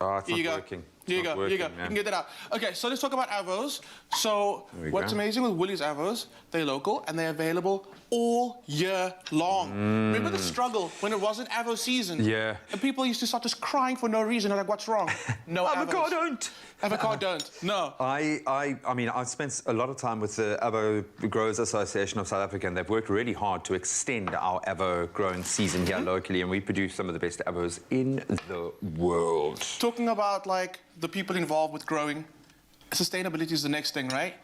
Oh, it's Here you not go. working. Here you go. Here you go. You can get that out. Okay, so let's talk about Avos. So what's amazing with Woolies Avos, they're local and they're available all year long. Remember the struggle when it wasn't Avo season? Yeah. And people used to start just crying for no reason. They're like, what's wrong? No Avocado Avos. don't. Avocado don't. No. I mean, I've spent a lot of time with the Avo Growers Association of South Africa, and they've worked really hard to extend our Avo growing season here locally, and we produce some of the best Avos in the world. Talking about like the people involved with growing, sustainability is the next thing, right?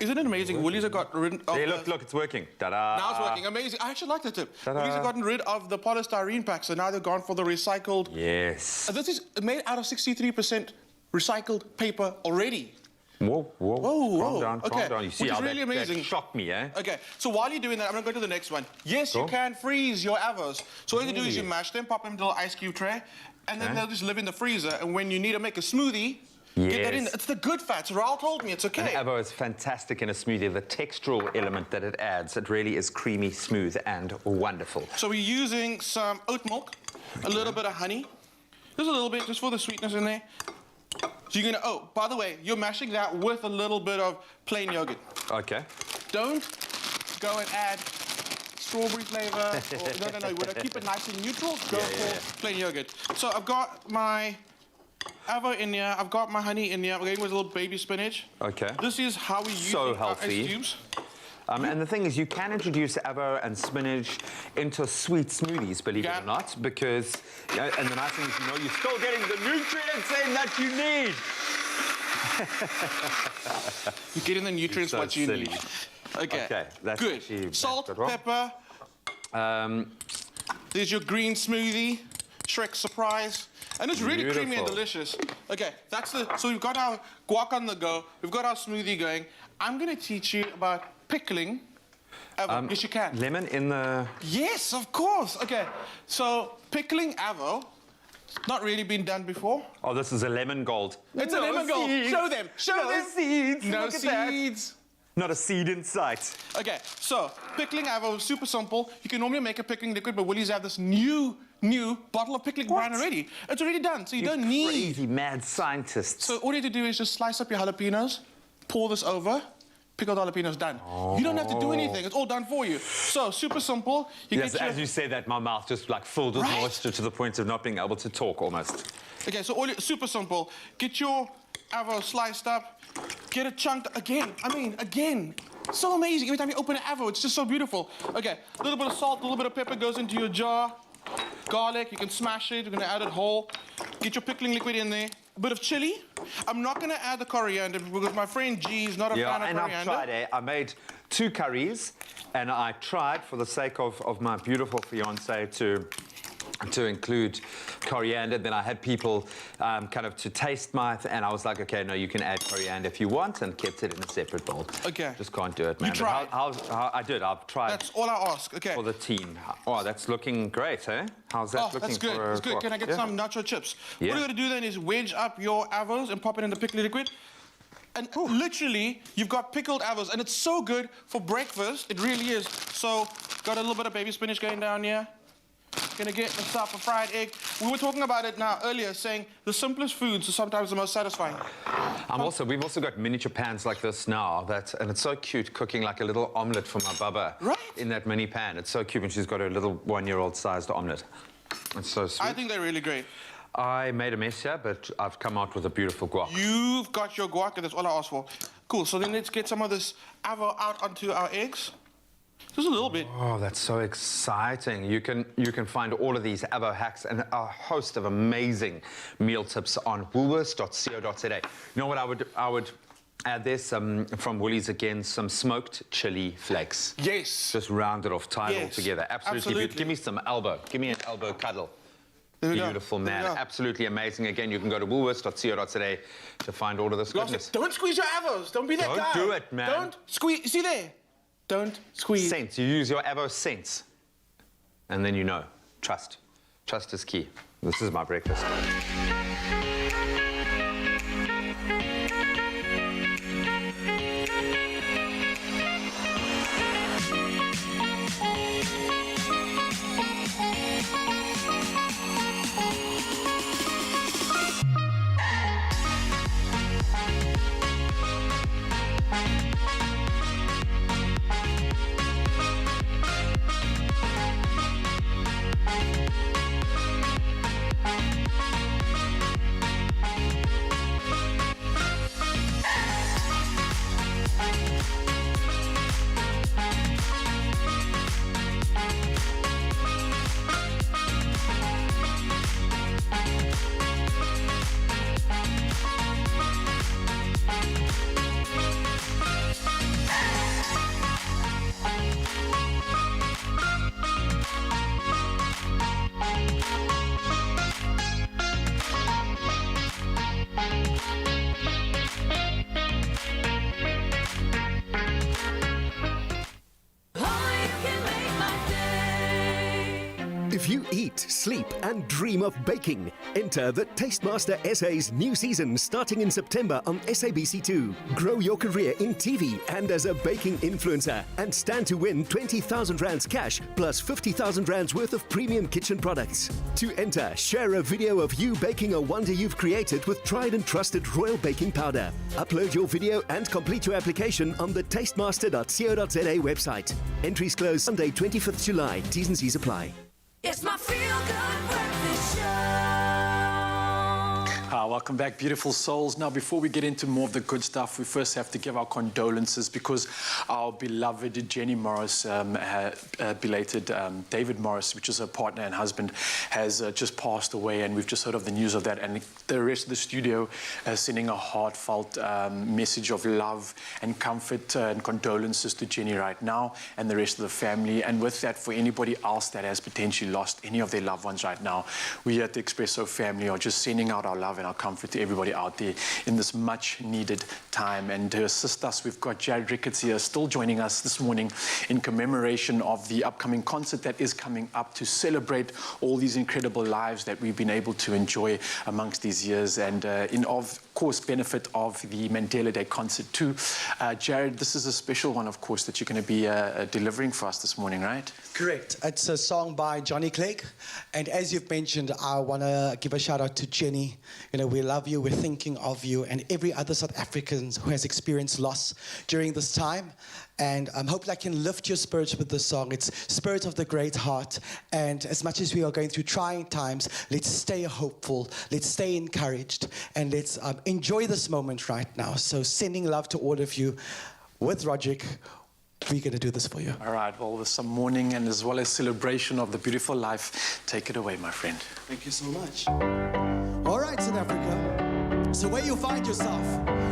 Isn't it amazing? Woolies have got rid of... Hey, look, it's working. Ta-da! Now it's working. Amazing. I actually like the tip. Ta-da. Woolies have gotten rid of the polystyrene pack, so now they've gone for the recycled... Yes. This is made out of 63% recycled paper already. Whoa. Calm down, Okay. calm down. You see Which how is really that amazing. shocked me, eh? Okay, so while you're doing that, I'm going to go to the next one. Yes, you can freeze your Avos. So all you do is you mash them, pop them in a little ice cube tray, and then they'll just live in the freezer. And when you need to make a smoothie, get that in. It's the good fats. Raul told me it's okay. An Avo is fantastic in a smoothie. The textural element that it adds, it really is creamy, smooth, and wonderful. So we're using some oat milk, a little bit of honey, just a little bit, just for the sweetness in there. So you're gonna, oh, by the way, you're mashing that with a little bit of plain yogurt. Okay. Don't go and add strawberry flavor. No. We're gonna keep it nice and neutral. Go for plain yogurt. So I've got my Avo in here. I've got my honey in here. We're going with a little baby spinach. Okay. This is how we use So our healthy. ice cubes. And the thing is, you can introduce Avo and spinach into sweet smoothies, believe it or not, because, and the nice thing is, you're still getting the nutrients in that you need. You're getting the nutrients what you need. Okay, that's good. actually, Salt, pepper. There's your green smoothie, Shrek surprise. And it's really creamy and delicious. Okay, so we've got our guac on the go. We've got our smoothie going. I'm going to teach you about pickling. Avo. Yes, you can. Lemon in the... Yes, of course. Okay, so pickling Avo, not really been done before. Oh, this is a lemon gold. It's a lemon gold. Show them. Show them. Seeds. No Look at seeds. That. Not a seed in sight. Okay, so pickling Avo is super simple. You can normally make a pickling liquid, but Woolies have this new bottle of pickling brine already. It's already done, so you don't need... Crazy mad scientists. So all you have to do is just slice up your jalapenos, pour this over, pickled jalapenos done. You don't have to do anything. It's all done for you. So super simple. Yes, as you say that, my mouth just like filled with moisture to the point of not being able to talk almost. Okay, so super simple. Get your Avo sliced up. Get it chunked again. Again. So amazing. Every time you open an Avo, it's just so beautiful. Okay, a little bit of salt, a little bit of pepper goes into your jar. Garlic, you can smash it. You're gonna add it whole. Get your pickling liquid in there. A bit of chili. I'm not gonna add the coriander because my friend G is not a fan of coriander. I've tried. I made 2 curries, and I tried, for the sake of my beautiful fiance, to include coriander. Then I had people kind of to taste and I was like, okay, no, you can add coriander if you want, and kept it in a separate bowl. Okay. Just can't do it, man. You tried? I did. I've tried. That's all I ask. Okay. For the team. Oh, that's looking great, eh? How's that looking? That's good. That's good. Can I get some nacho chips? What you're gonna do then is wedge up your Avos and pop it in the pickling liquid. And literally, you've got pickled Avos, and it's so good for breakfast. It really is. So, got a little bit of baby spinach going down here. Gonna get myself a fried egg. We were talking about it now earlier, saying the simplest foods are sometimes the most satisfying. We've also got miniature pans like this now, and it's so cute, cooking like a little omelette for my baba in that mini pan. It's so cute when she's got her little 1-year-old sized omelette. It's so sweet. I think they're really great. I made a mess here, but I've come out with a beautiful guac. You've got your guac, and that's all I asked for. Cool, so then let's get some of this Avo out onto our eggs. Just a little bit. Oh, that's so exciting. You can find all of these Avo hacks and a host of amazing meal tips on woolworths.co.za. You know what I would add this from Woolies again, some smoked chili flakes. Yes. Just round it off, tie it all together. Absolutely. Give me some elbow. Give me an elbow cuddle. Beautiful, man. Absolutely amazing. Again, you can go to woolworths.co.za to find all of this goodness. Don't squeeze your Avos. Don't be that guy. Don't do it, man. Don't squeeze. See there? Don't squeeze. Sense. You use your Avo sense. And then you know. Trust. Trust is key. This is my breakfast. If you eat, sleep and dream of baking, enter the Tastemaster SA's new season starting in September on SABC2. Grow your career in TV and as a baking influencer and stand to win 20,000 rands cash plus 50,000 rands worth of premium kitchen products. To enter, share a video of you baking a wonder you've created with tried and trusted Royal Baking Powder. Upload your video and complete your application on the tastemaster.co.za website. Entries close Sunday 25th July. T's and C's apply. It's my feel-good breakfast show. Welcome back, beautiful souls. Now, before we get into more of the good stuff, we first have to give our condolences because our beloved Jenny Morris, belated David Morris, which is her partner and husband, has just passed away, and we've just heard of the news of that. And the rest of the studio sending a heartfelt message of love and comfort and condolences to Jenny right now and the rest of the family. And with that, for anybody else that has potentially lost any of their loved ones right now, we at the Expresso family are just sending out our love and our comfort to everybody out there in this much needed time. And to assist us, we've got Jared Ricketts here still joining us this morning in commemoration of the upcoming concert that is coming up to celebrate all these incredible lives that we've been able to enjoy amongst these years, and of course benefit of the Mandela Day concert too. Jared, this is a special one, of course, that you're going to be delivering for us this morning, right? Correct. It's a song by Johnny Clegg, and as you've mentioned, I want to give a shout out to Jenny. You know, we love you, we're thinking of you, and every other South African who has experienced loss during this time. And I'm hoping I can lift your spirits with this song. It's Spirit of the Great Heart. And as much as we are going through trying times, let's stay hopeful, let's stay encouraged, and let's enjoy this moment right now. So sending love to all of you with Roderick. We're going to do this for you. All right, well, with some mourning and as well as celebration of the beautiful life, take it away, my friend. Thank you so much. All right, South Africa. So where you find yourself,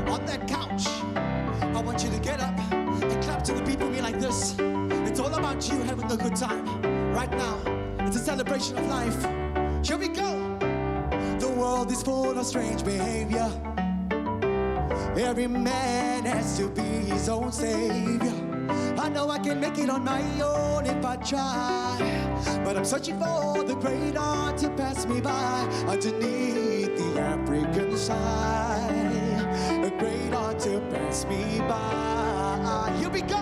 on that couch, I want you to get up and clap to the people me like this. It's all about you having a good time. Right now, it's a celebration of life. Here we go. The world is full of strange behavior. Every man has to be his own savior. I know I can make it on my own if I try, but I'm searching for the great art to pass me by underneath the African sky. A great art to pass me by. Here we go.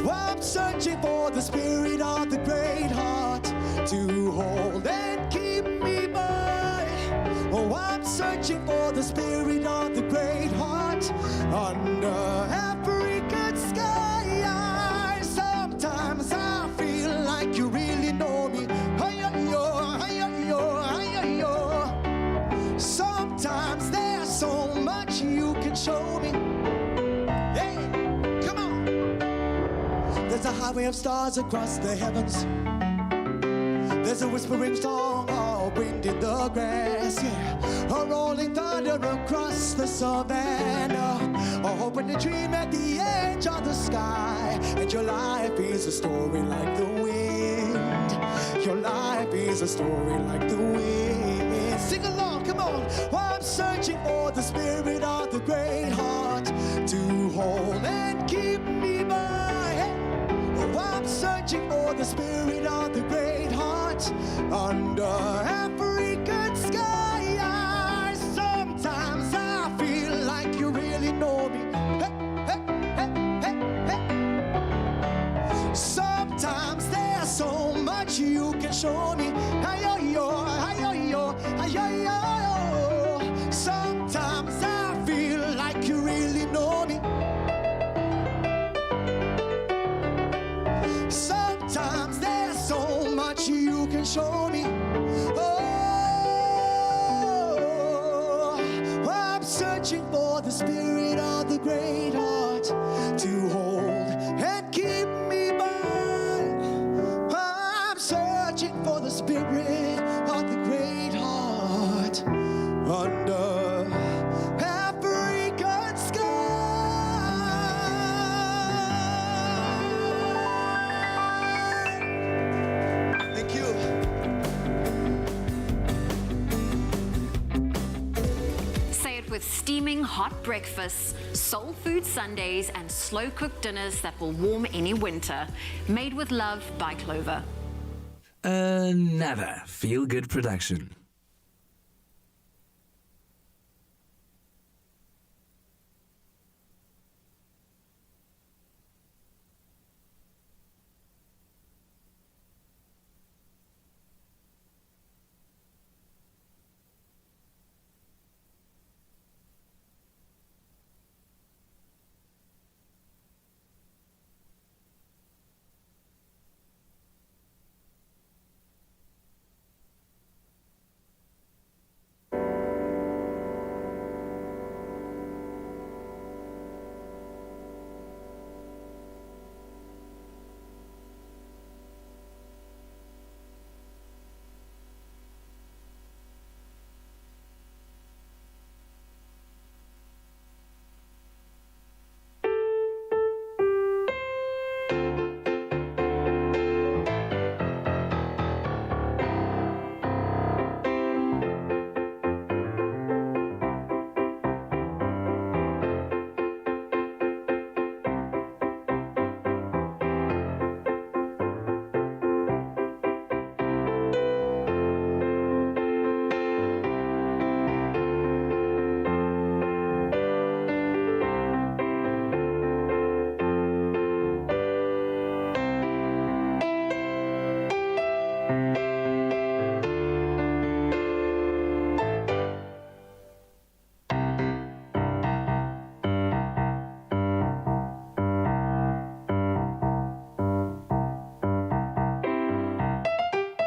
Well, I'm searching for the spirit of the great heart to hold and keep me by. Oh, I'm searching for the spirit of the great heart under African sky. Sometimes I feel like you really know me. Sometimes there's so much you can show me. Hey, come on. There's a highway of stars across the heavens. There's a whispering song, oh, wind in the grass, yeah. A rolling thunder across the savannah. A hope and a dream at the edge of the sky. And your life is a story like the wind. Your life is a story like the wind. Sing along, come on. Well, I'm searching for the spirit of the great heart to hold and keep me by. Hey. searching for the spirit of the great heart under African skies. Sometimes I feel like you really know me. Sometimes there's so much you can show me. Sometimes I feel like you really know me. Sometimes there's so much you can show me. Oh, I'm searching for the spirit of the great heart to hold and keep me by. I'm searching for the spirit of the great heart under African sky. Thank you. Say it with steaming hot breakfasts, soul food Sundays, and slow-cooked dinners that will warm any winter. Made with love by Clover. Another feel-good production.